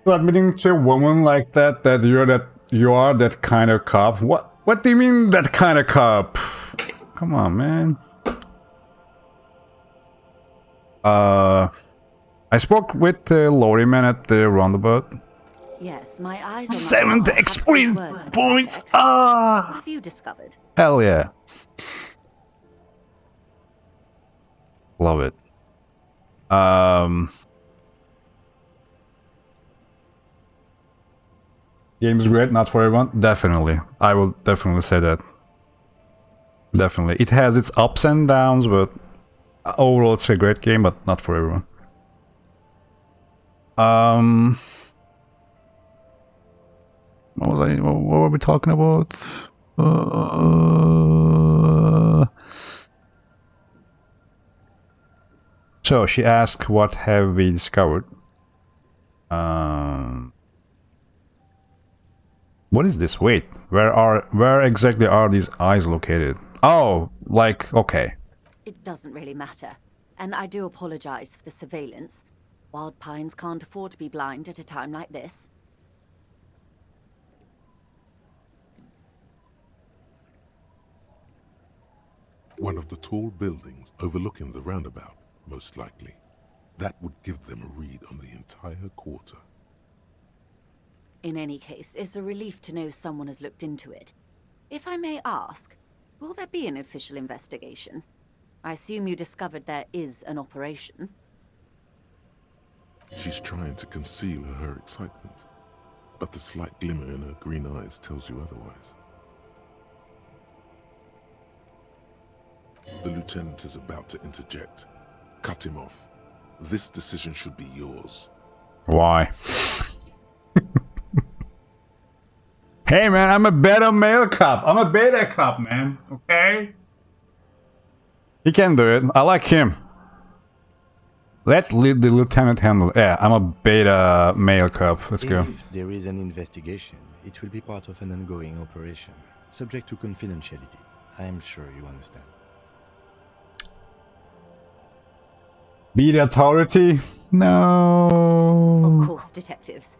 So admitting to a woman like that you are that kind of cop. What do you mean that kind of cop? Come on, man. I spoke with the lorryman at the roundabout. Yes, my eyes on 7th experience points. Ah. What have you discovered? Hell yeah. Love it. Game's great, not for everyone. Definitely. I will definitely say that. Definitely. It has its ups and downs, but overall it's a great game, but not for everyone. What were we talking about? So she asked, what have we discovered? What is this? Wait, where exactly are these eyes located? Oh, like, okay. It doesn't really matter. And I do apologize for the surveillance. Wild Pines can't afford to be blind at a time like this. One of the tall buildings overlooking the roundabout, most likely. That would give them a read on the entire quarter. In any case, it's a relief to know someone has looked into it. If I may ask, will there be an official investigation? I assume you discovered there is an operation. She's trying to conceal her excitement, but the slight glimmer in her green eyes tells you otherwise. The lieutenant is about to interject. Cut him off. This decision should be yours. Why? Hey man, I'm a better male cop. I'm a beta cop, man. Okay? He can do it. I like him. Let the lieutenant handle it. Yeah, I'm a beta male cop. Let's go. If there is an investigation, it will be part of an ongoing operation, subject to confidentiality. I am sure you understand. Be the authority? No. Of course, detectives.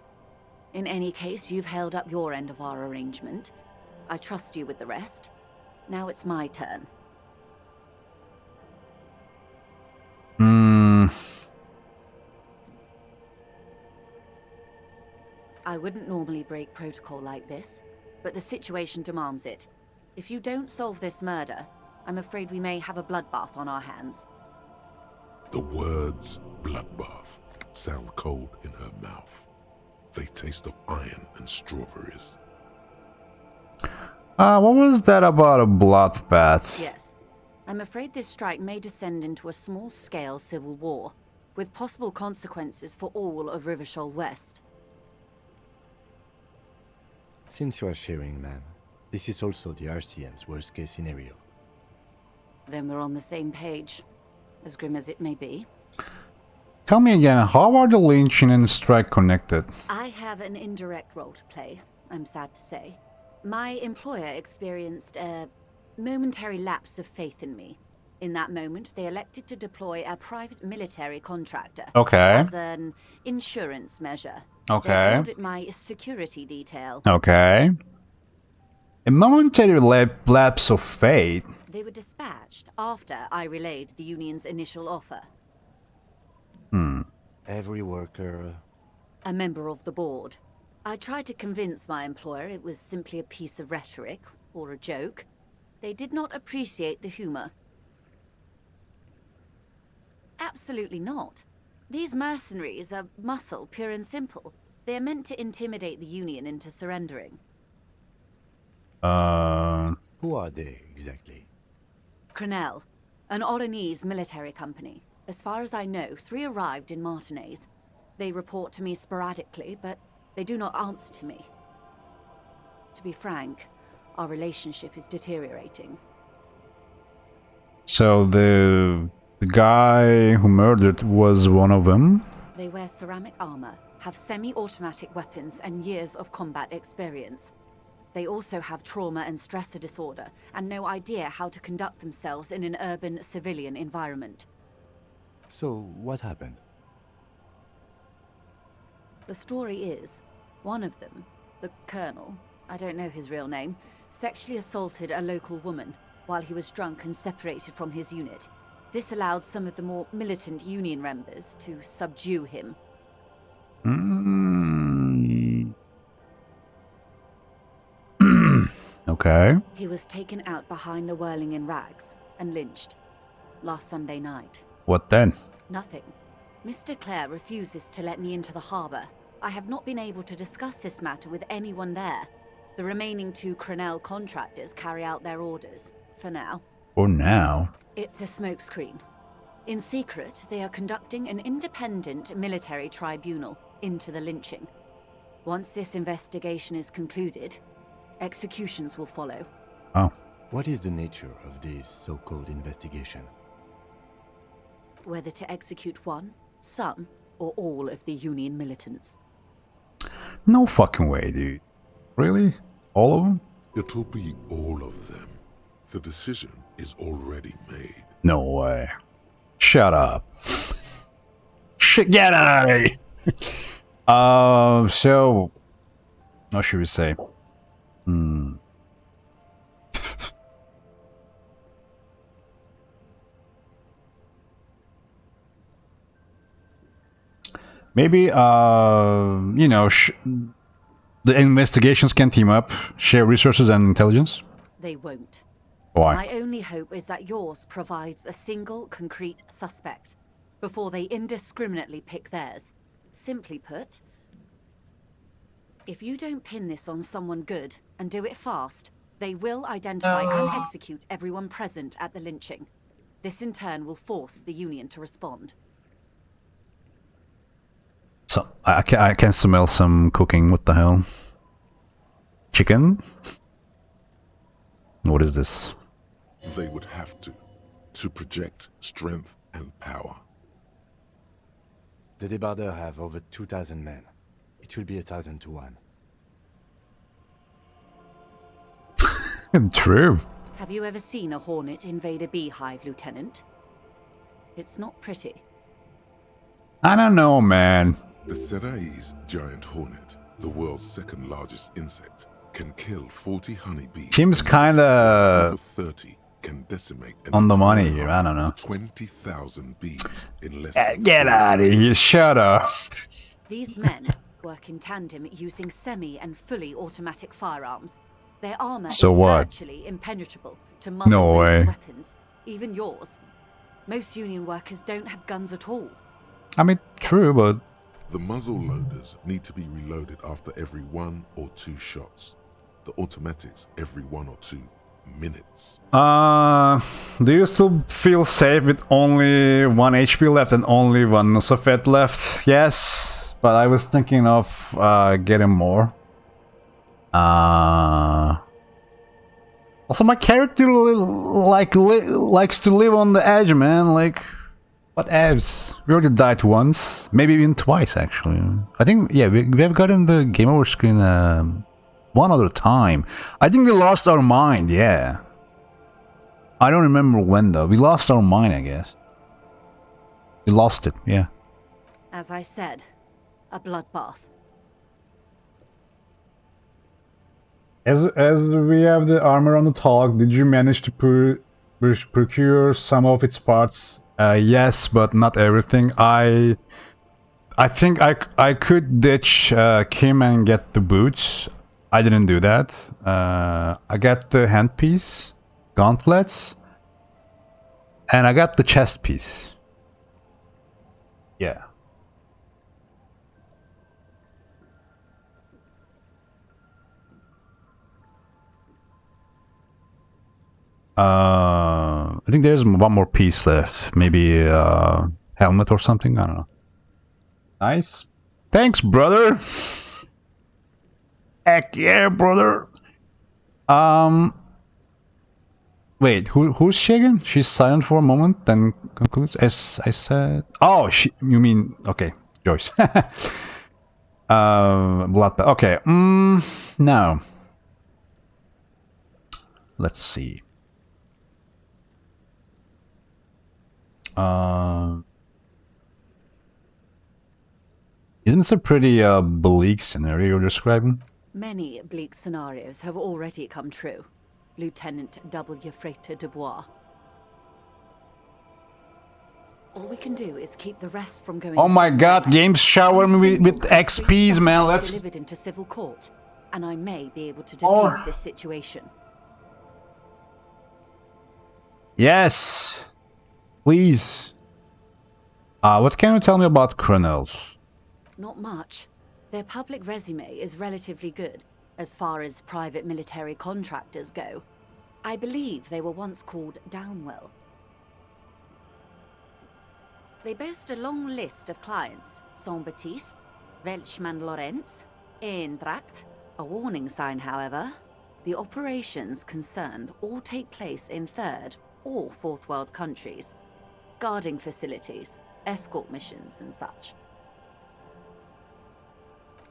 In any case, you've held up your end of our arrangement. I trust you with the rest. Now it's my turn. I wouldn't normally break protocol like this, but the situation demands it. If you don't solve this murder, I'm afraid we may have a bloodbath on our hands. The words bloodbath sound cold in her mouth. They taste of iron and strawberries. What was that about a bloodbath? Yes. I'm afraid this strike may descend into a small-scale civil war, with possible consequences for all of Rivershoal West. Since you are sharing, ma'am, this is also the RCM's worst-case scenario. Then we're on the same page, as grim as it may be. Tell me again, how are the lynching and strike connected? I have an indirect role to play, I'm sad to say. My employer experienced a momentary lapse of faith in me. In that moment, they elected to deploy a private military contractor. Okay. As an insurance measure. Okay. They called it my security detail. Okay. A momentary lapse of faith. They were dispatched after I relayed the union's initial offer. Every worker... A member of the board. I tried to convince my employer it was simply a piece of rhetoric, or a joke. They did not appreciate the humor. Absolutely not. These mercenaries are muscle, pure and simple. They are meant to intimidate the Union into surrendering. Who are they, exactly? Crenell, an Oranese military company. As far as I know, 3 arrived in Martinez. They report to me sporadically, but they do not answer to me. To be frank, our relationship is deteriorating. So the guy who murdered was one of them? They wear ceramic armor, have semi-automatic weapons, and years of combat experience. They also have trauma and stressor disorder, and no idea how to conduct themselves in an urban civilian environment. So, what happened? The story is, one of them, the Colonel, I don't know his real name, sexually assaulted a local woman while he was drunk and separated from his unit. This allowed some of the more militant Union members to subdue him. Okay. He was taken out behind the whirling in rags and lynched last Sunday night. What then? Nothing. Mr. Clare refuses to let me into the harbor. I have not been able to discuss this matter with anyone there. The remaining 2 Crenell contractors carry out their orders, for now. For now? It's a smokescreen. In secret, they are conducting an independent military tribunal into the lynching. Once this investigation is concluded, executions will follow. Oh. What is the nature of this so-called investigation? Whether to execute one, some, or all of the Union militants. No fucking way, dude. Really? All of them? It'll be all of them. The decision is already made. No way. Shut up. Shit, get out of here. So... what should we say? Maybe, you know, the investigations can team up, share resources and intelligence? They won't. Why? My only hope is that yours provides a single concrete suspect before they indiscriminately pick theirs. Simply put, if you don't pin this on someone good and do it fast, they will identify and execute everyone present at the lynching. This in turn will force the Union to respond. So, I can smell some cooking. What the hell? Chicken? What is this? They would have to project strength and power. The Débardeurs have over 2,000 men. It will be 1,000 to 1. True. Have you ever seen a Hornet invade a beehive, Lieutenant? It's not pretty. I don't know, man. The Serai's giant hornet, the world's 2nd largest insect, can kill 40 honeybees. Seems kinda... Over 30 can decimate on the money here, I don't know. 20,000 bees in less Get out of here, shut up. These men work in tandem using semi and fully automatic firearms. Their armor So is what? virtually impenetrable to No muzzle-loaded way. weapons, even yours. Most Union workers don't have guns at all. I mean, true, but... The muzzle loaders need to be reloaded after every 1 or 2 shots. The automatics every 1 or 2 minutes. Do you still feel safe with only 1 HP left and only 1 Nosophet left? Yes, but I was thinking of getting more. Also, my character likes to live on the edge, man. Like, what evs? We already died once, maybe even twice, actually. I think, yeah, we have gotten the game over screen one other time. I think we lost our mind, yeah. I don't remember when, though. We lost our mind, I guess. We lost it, yeah. As I said, a bloodbath. As we have the armor on the talk, did you manage to procure some of its parts? Yes, but not everything. I think I could ditch Kim and get the boots. I didn't do that. I got the handpiece, gauntlets, and I got the chest piece. Yeah. I think there's one more piece left. Maybe a helmet or something. I don't know. Nice. Thanks, brother. Heck yeah, brother. Wait, who's she again? She's silent for a moment, then concludes. As I said. Oh, you mean okay, Joyce. Blood. Okay. Now. Let's see. Isn't this a pretty bleak scenario you're describing? Many bleak scenarios have already come true, Lieutenant W. Freighter Dubois. All we can do is keep the rest from going. Oh my god, games shower me with XPs, man. Let's delivered into civil court, and I may be able to defuse this situation. Yes. Please. What can you tell me about Cronels? Not much. Their public resume is relatively good, as far as private military contractors go. I believe they were once called Downwell. They boast a long list of clients. Saint-Baptiste, Welchman-Lorenz, Eintracht. A warning sign, however. The operations concerned all take place in third or fourth world countries. Guarding facilities, escort missions and such.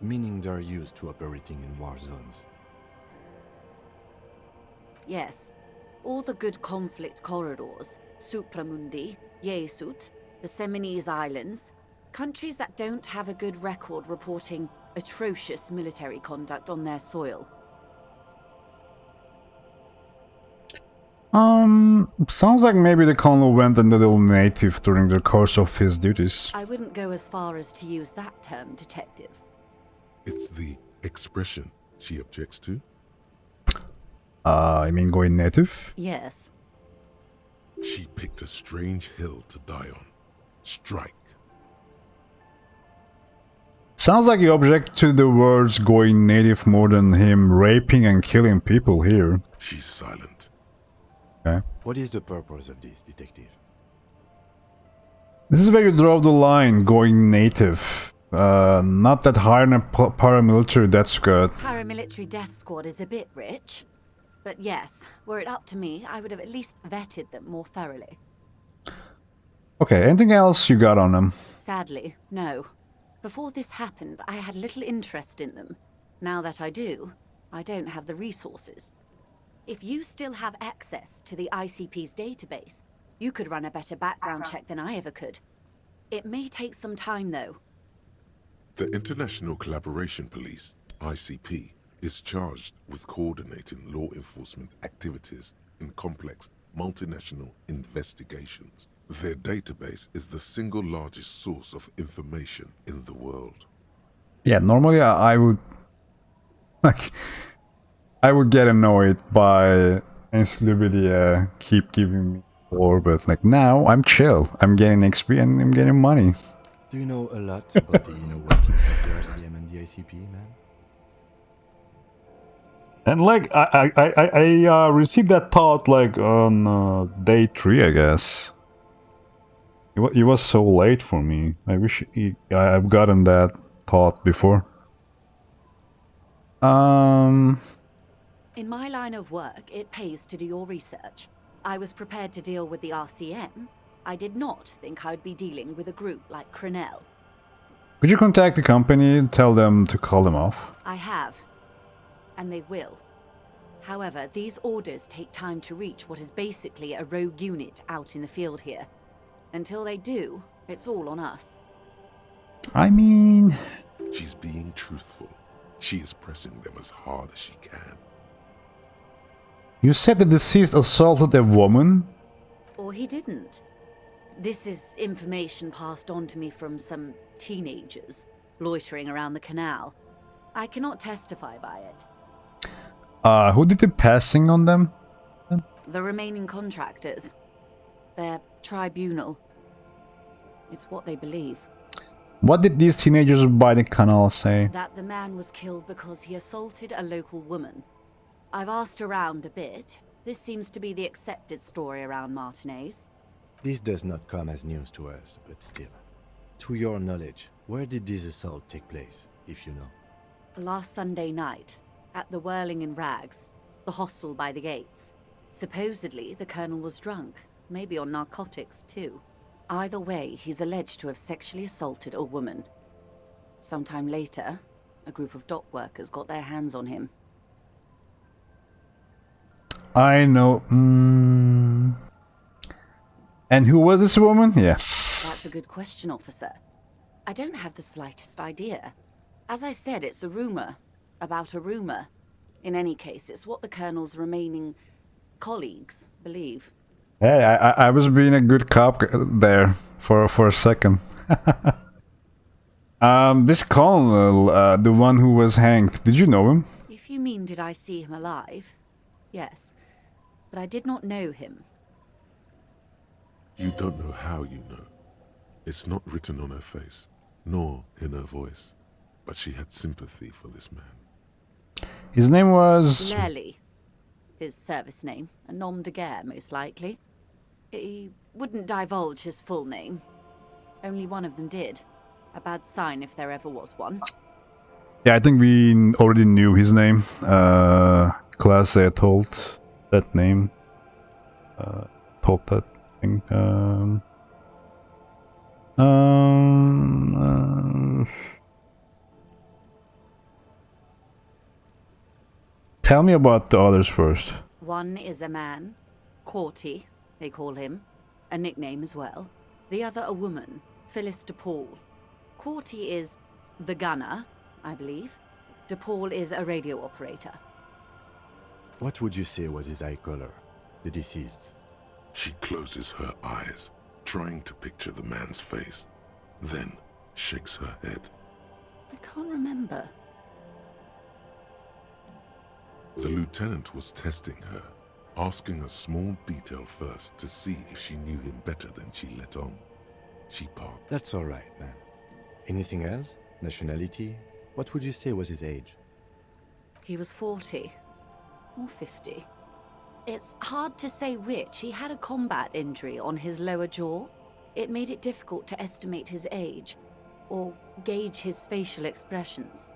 Meaning they're used to operating in war zones. Yes. All the good conflict corridors, Supramundi, Yesut, the Seminese Islands, countries that don't have a good record reporting atrocious military conduct on their soil. Sounds like maybe the colonel went a little native during the course of his duties. I wouldn't go as far as to use that term, detective. It's the expression she objects to? I mean going native? Yes. She picked a strange hill to die on. Strike. Sounds like you object to the words going native more than him raping and killing people here. She's silent. Okay. What is the purpose of this, detective? This is where you draw the line, going native. Not that hiring a paramilitary death squad. Paramilitary death squad is a bit rich. But yes, were it up to me, I would have at least vetted them more thoroughly. Okay, anything else you got on them? Sadly, no. Before this happened, I had little interest in them. Now that I do, I don't have the resources. If you still have access to the ICP's database, you could run a better background check than I ever could. It may take some time, though. The International Collaboration Police, ICP, is charged with coordinating law enforcement activities in complex multinational investigations. Their database is the single largest source of information in the world. Yeah, normally I would... like... I would get annoyed by NCWD keep giving me more, but like now I'm chill. I'm getting XP and I'm getting money. Do you know a lot about the inner workings of the RCM and the ICP, man? And like I received that thought like on day 3, I guess. It was so late for me. I wish I've gotten that thought before. In my line of work, it pays to do your research. I was prepared to deal with the RCM. I did not think I'd be dealing with a group like Cronel. Could you contact the company and tell them to call them off? I have. And they will. However, these orders take time to reach what is basically a rogue unit out in the field here. Until they do, it's all on us. I mean... She's being truthful. She is pressing them as hard as she can. You said the deceased assaulted a woman? Or he didn't. This is information passed on to me from some teenagers loitering around the canal. I cannot testify by it. Who did the passing on them? The remaining contractors. Their tribunal. It's what they believe. What did these teenagers by the canal say? That the man was killed because he assaulted a local woman. I've asked around a bit. This seems to be the accepted story around Martinez. This does not come as news to us, but still. To your knowledge, where did this assault take place, if you know? Last Sunday night, at the Whirling in Rags, the hostel by the gates. Supposedly, the colonel was drunk, maybe on narcotics too. Either way, he's alleged to have sexually assaulted a woman. Sometime later, a group of dock workers got their hands on him. I know. And who was this woman? Yeah. That's a good question, officer. I don't have the slightest idea. As I said, it's a rumor about a rumor. In any case, it's what the colonel's remaining colleagues believe. Hey, I was being a good cop there for a second. This colonel, the one who was hanged, did you know him? If you mean did I see him alive? Yes. But I did not know him. You don't know how you know. It's not written on her face, nor in her voice. But she had sympathy for this man. His name was... Lely. His service name. A nom de guerre, most likely. He wouldn't divulge his full name. Only one of them did. A bad sign if there ever was one. Yeah, I think we already knew his name. Class A told that name. Told that thing. Tell me about the others first. One is a man. Corty, they call him. A nickname as well. The other a woman. Phyllis DePaul. Corty is the gunner, I believe. DePaul is a radio operator. What would you say was his eye color, the deceased's? She closes her eyes, trying to picture the man's face, then shakes her head. I can't remember. The lieutenant was testing her, asking a small detail first to see if she knew him better than she let on. She parked. That's all right, man. Anything else? Nationality? What would you say was his age? He was 40. Or 50. It's hard to say which. He had a combat injury on his lower jaw. It made it difficult to estimate his age, or gauge his facial expressions.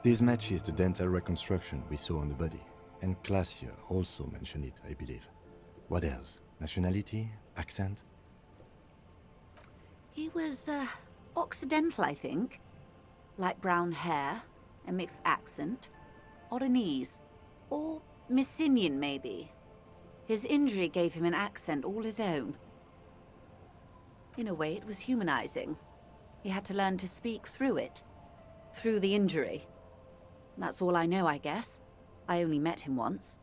This matches the dental reconstruction we saw on the body, and Glacier also mentioned it, I believe. What else? Nationality? Accent? He was, Occidental, I think. Light brown hair, a mixed accent, Oranese, or Messinian, maybe. His injury gave him an accent all his own. In a way, it was humanizing. He had to learn to speak through it, through the injury. That's all I know, I guess. I only met him once.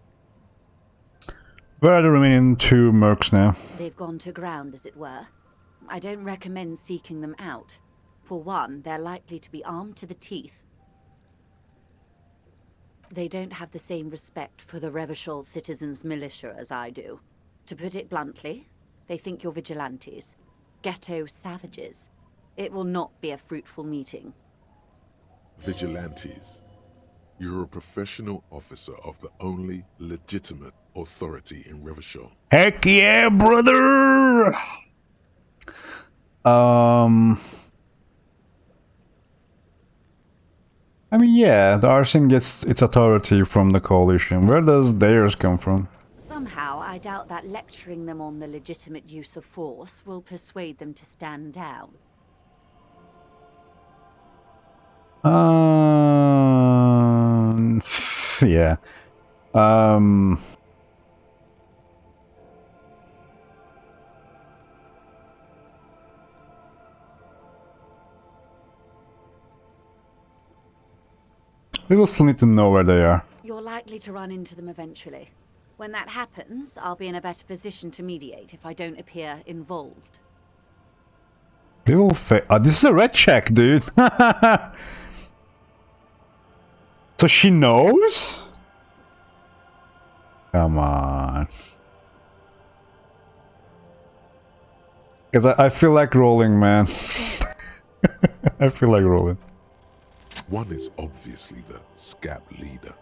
Where are the remaining two mercs now? They've gone to ground, as it were. I don't recommend seeking them out. For one, they're likely to be armed to the teeth. They don't have the same respect for the Revachol citizens' militia as I do. To put it bluntly, they think you're vigilantes. Ghetto savages. It will not be a fruitful meeting. Vigilantes. You're a professional officer of the only legitimate authority in Revachol. Heck yeah, brother! I mean, yeah, the RCM gets its authority from the coalition. Where does theirs come from? Somehow, I doubt that lecturing them on the legitimate use of force will persuade them to stand down. Yeah. We will still need to know where they are. You're likely to run into them eventually. When that happens, I'll be in a better position to mediate if I don't appear involved. We will this is a red check, dude. So she knows? Come on. Because I feel like rolling, man. I feel like rolling. One is obviously the scab leader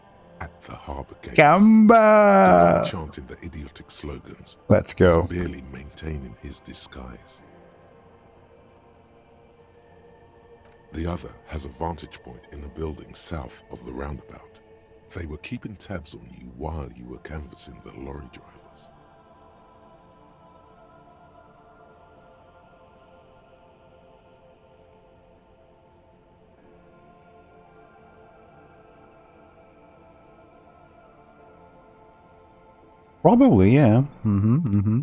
at the harbour gates. Gamba! The one chanting the idiotic slogans. Let's go. Is barely maintaining his disguise. The other has a vantage point in a building south of the roundabout. They were keeping tabs on you while you were canvassing the lorry drivers. Probably, yeah. Mm-hmm.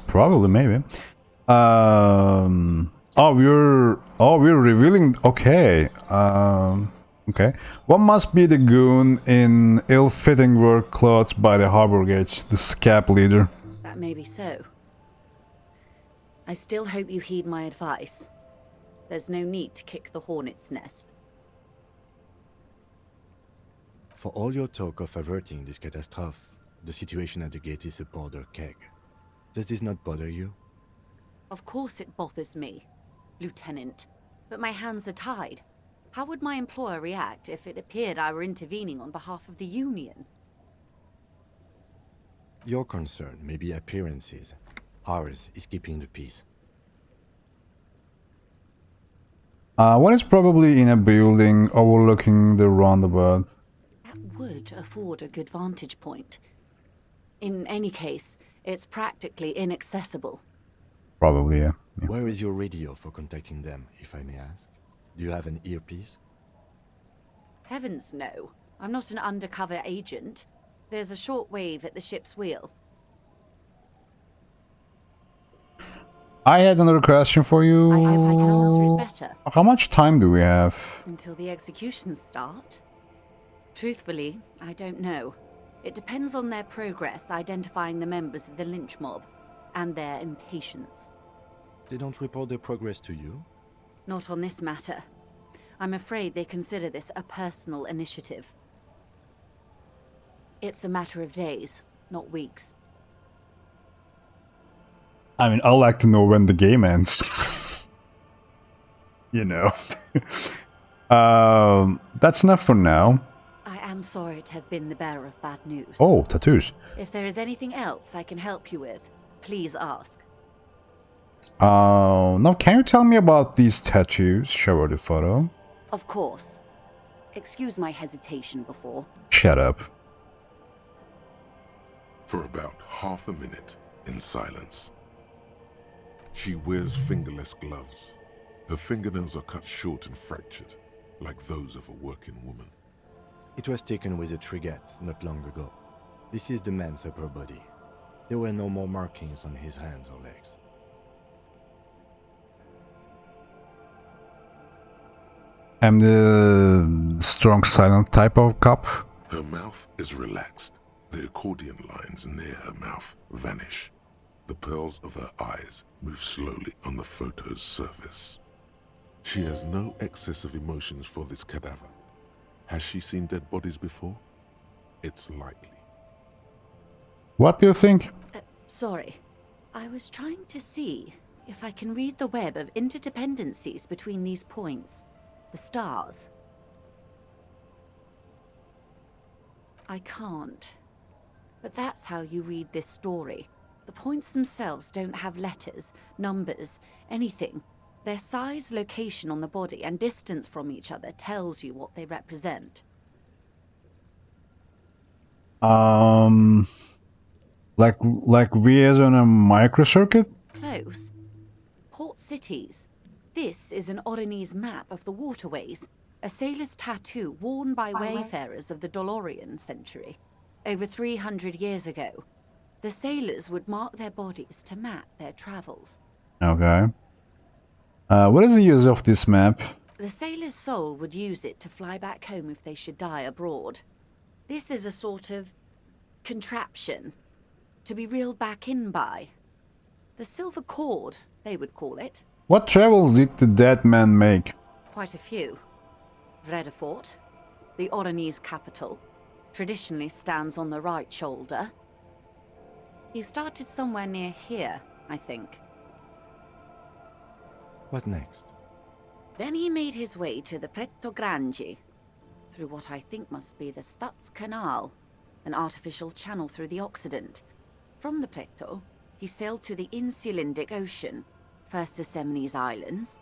Probably, maybe. We're revealing. Okay. Okay. What must be the goon in ill-fitting work clothes by the harbor gates? The scab leader. That may be so. I still hope you heed my advice. There's no need to kick the hornet's nest. For all your talk of averting this catastrophe, the situation at the gate is a powder keg. Does this not bother you? Of course it bothers me, Lieutenant. But my hands are tied. How would my employer react if it appeared I were intervening on behalf of the Union? Your concern may be appearances. Ours is keeping the peace. One is probably in a building overlooking the roundabout. That would afford a good vantage point. In any case, it's practically inaccessible. Probably, yeah. Where is your radio for contacting them, if I may ask? Do you have an earpiece? Heavens no. I'm not an undercover agent. There's a shortwave at the ship's wheel. I had another question for you. I hope I can answer it better. How much time do we have? Until the executions start? Truthfully, I don't know. It depends on their progress identifying the members of the lynch mob, and their impatience. They don't report their progress to you? Not on this matter. I'm afraid they consider this a personal initiative. It's a matter of days, not weeks. I mean, I'd like to know when the game ends. You know. That's enough for now. I am sorry to have been the bearer of bad news. Oh, tattoos. If there is anything else I can help you with, please ask. Now can you tell me about these tattoos? Show her the photo. Of course. Excuse my hesitation before. Shut up. For about half a minute, in silence. She wears fingerless gloves. Her fingernails are cut short and fractured, like those of a working woman. It was taken with a trigette not long ago. This is the man's upper body. There were no more markings on his hands or legs. I'm the strong, silent type of cop. Her mouth is relaxed. The accordion lines near her mouth vanish. The pearls of her eyes move slowly on the photo's surface. She has no excess of emotions for this cadaver. Has she seen dead bodies before? It's likely. What do you think? Sorry. I was trying to see if I can read the web of interdependencies between these points. The stars. I can't. But that's how you read this story. The points themselves don't have letters, numbers, anything. Their size, location on the body, and distance from each other tells you what they represent. Like vias on a microcircuit? Close. Port cities. This is an Oronese map of the waterways. A sailor's tattoo worn by wayfarers of the Dolorian century. Over 300 years ago. The sailors would mark their bodies to map their travels. Okay. What is the use of this map? The sailor's soul would use it to fly back home if they should die abroad. This is a sort of contraption to be reeled back in by. The silver cord, they would call it. What travels did the dead man make? Quite a few. Vredefort, the Oranese capital, traditionally stands on the right shoulder. He started somewhere near here, I think. What next? Then he made his way to the Pretto Grande, through what I think must be the Stutz Canal, an artificial channel through the Occident. From the Pretto, he sailed to the Insulindic Ocean, first the Semines Islands,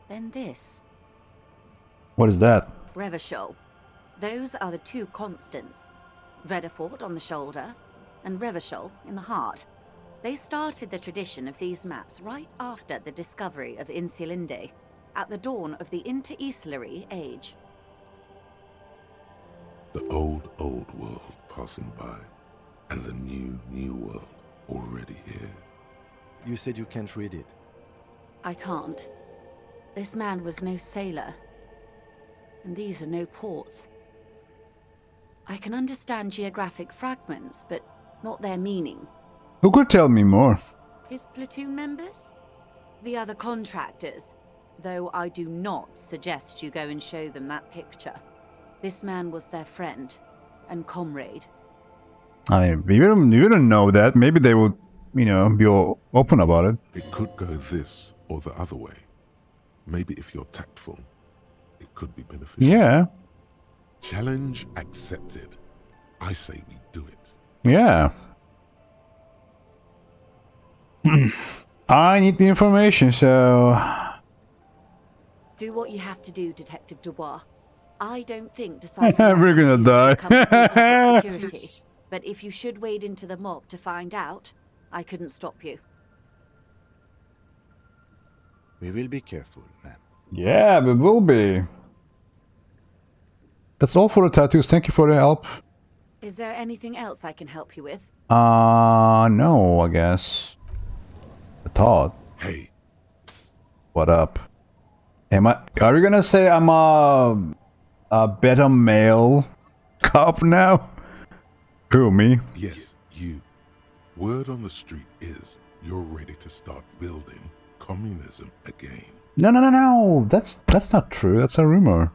then this. What is that? Revachol. Those are the two constants. Vredefort on the shoulder, and Revachol in the heart. They started the tradition of these maps right after the discovery of Insulinde, at the dawn of the Interinsulary Age. The old world passing by, and the new world already here. You said you can't read it. I can't. This man was no sailor. And these are no ports. I can understand geographic fragments, but not their meaning. Who could tell me more? His platoon members? The other contractors. Though I do not suggest you go and show them that picture. This man was their friend and comrade. I mean, you don't know that. Maybe they would, you know, be all open about it. It could go this or the other way. Maybe if you're tactful, it could be beneficial. Yeah. Challenge accepted. I say we do it. Yeah. I need the information, so... Do what you have to do, Detective Dubois. I don't think We're gonna die. security, but if you should wade into the mob to find out, I couldn't stop you. We will be careful, ma'am. Yeah, we will be. That's all for the tattoos. Thank you for the help. Is there anything else I can help you with? No, I guess. I thought. Hey. What up? Are you gonna say I'm a better male cop now? Who, me? Yes, you. Word on the street is you're ready to start building communism again. No. That's not true. That's a rumor.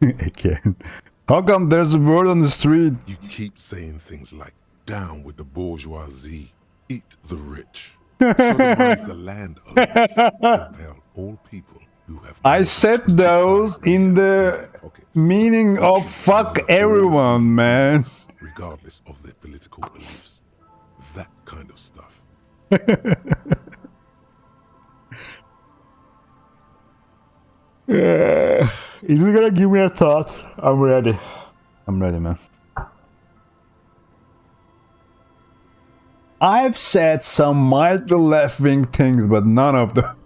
Again. How come there's a word on the street? You keep saying things like, down with the bourgeoisie, eat the rich, sodomize the landowners, compel all people who have... I said those in the meaning of fuck everyone, man. Regardless of their political beliefs. That kind of stuff. If you're gonna give me a thought, I'm ready. I'm ready, man. I've said some mildly left-wing things, but none of them.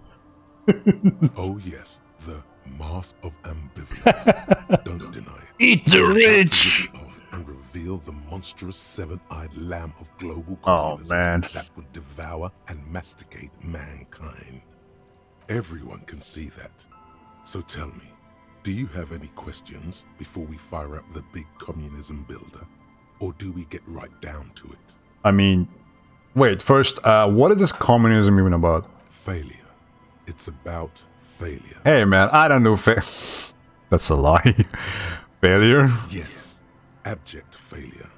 Oh yes, the mask of ambivalence. Don't deny it. Eat the rich! And reveal the monstrous seven-eyed lamb of global communism that would devour and masticate mankind. Everyone can see that. So tell me, do you have any questions before we fire up the big communism builder? Or do we get right down to it? I mean, wait, first, what is this communism even about? Failure. It's about failure. Hey man, I don't know That's a lie. Failure? Yes. Abject failure.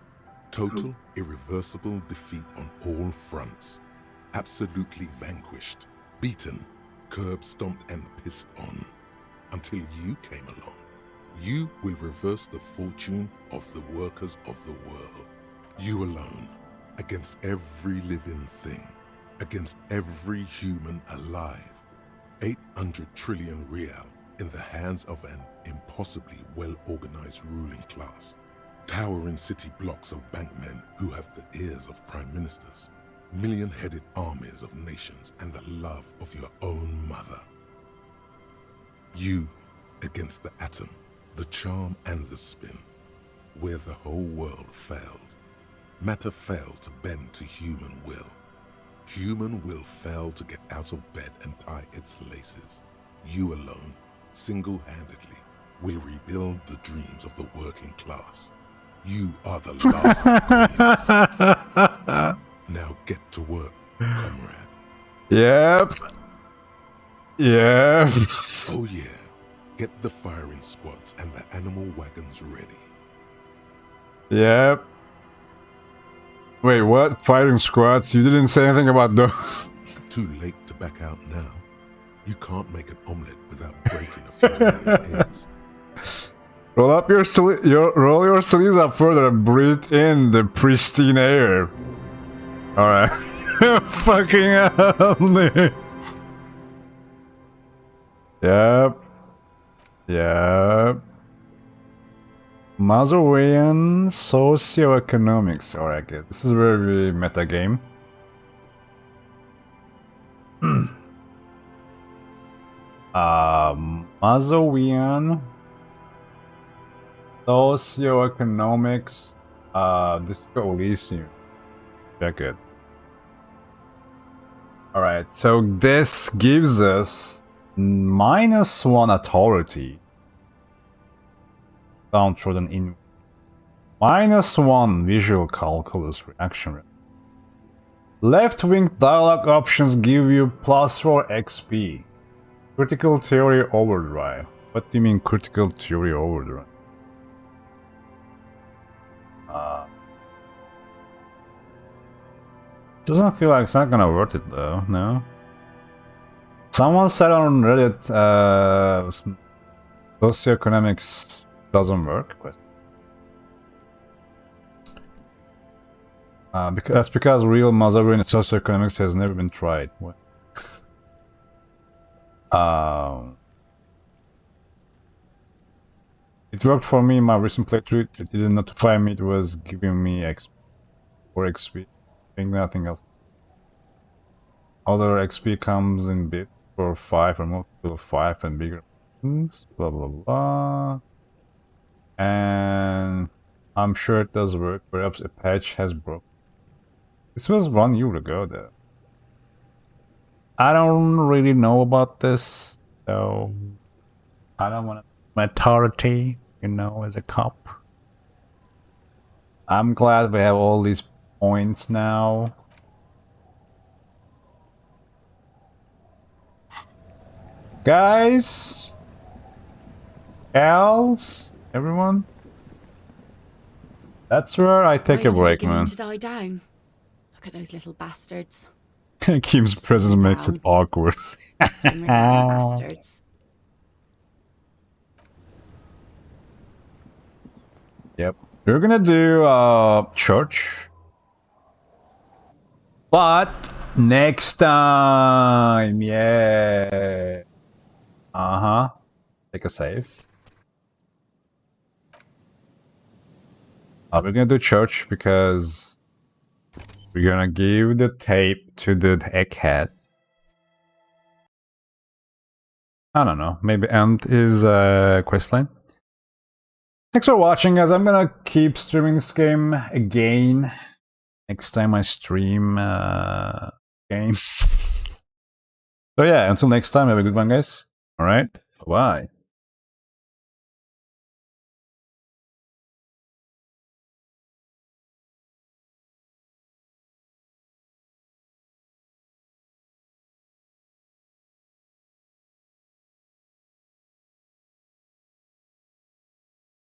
Total, irreversible defeat on all fronts. Absolutely vanquished. Beaten. Curb-stomped and pissed on. Until you came along. You will reverse the fortune of the workers of the world. You alone. Against every living thing. Against every human alive. 800 trillion real in the hands of an impossibly well-organized ruling class. Towering city blocks of bankmen who have the ears of prime ministers. Million-headed armies of nations and the love of your own mother. You against the atom, the charm and the spin. Where the whole world failed. Matter failed to bend to human will. Human will fail to get out of bed and tie its laces. You alone, single-handedly, will rebuild the dreams of the working class. You are the last of Now get to work, comrade. Yep. Yep. Oh yeah. Get the firing squads and the animal wagons ready. Yep. Wait, what? Firing squads? You didn't say anything about those. Too late to back out now. You can't make an omelette without breaking a few eggs. Roll up your roll your sleeves up further and breathe in the pristine air. Alright. Fucking hell, dude. Yep. Yep. Mazowian socioeconomics. Alright, good. This is a very meta game. Mazowian socioeconomics. DISCO ELYSIUM. Check it. Alright, so this gives us -1 authority. Downtrodden in -1 visual calculus reaction rate. Left-wing dialogue options give you +4 XP. Critical theory overdrive. What do you mean critical theory overdrive? Doesn't feel like it's not gonna worth it though, no? Someone said on Reddit socioeconomics doesn't work. That's because real Mazowian socioeconomics has never been tried. What? It worked for me in my recent playthrough. It didn't notify me it was giving me or XP. I think nothing else. Other XP comes in bit for 5 or multiple 5 and bigger. Blah blah blah. And I'm sure it does work. Perhaps a patch has broken. This was 1 year ago though. I don't really know about this, so I don't want my authority, you know, as a cop. I'm glad we have all these points now. Guys, gals, everyone. That's where I take a break, man. To die down. Look at those little bastards. Kim's presence makes it awkward. Bastards. Yep. We're gonna do church. But next time, yeah. Take a save. We're gonna do church because we're gonna give the tape to the egghead. I don't know, maybe end his questline. Thanks for watching, guys. I'm gonna keep streaming this game again next time I stream game. So yeah, until next time, have a good one, guys. Alright, bye-bye.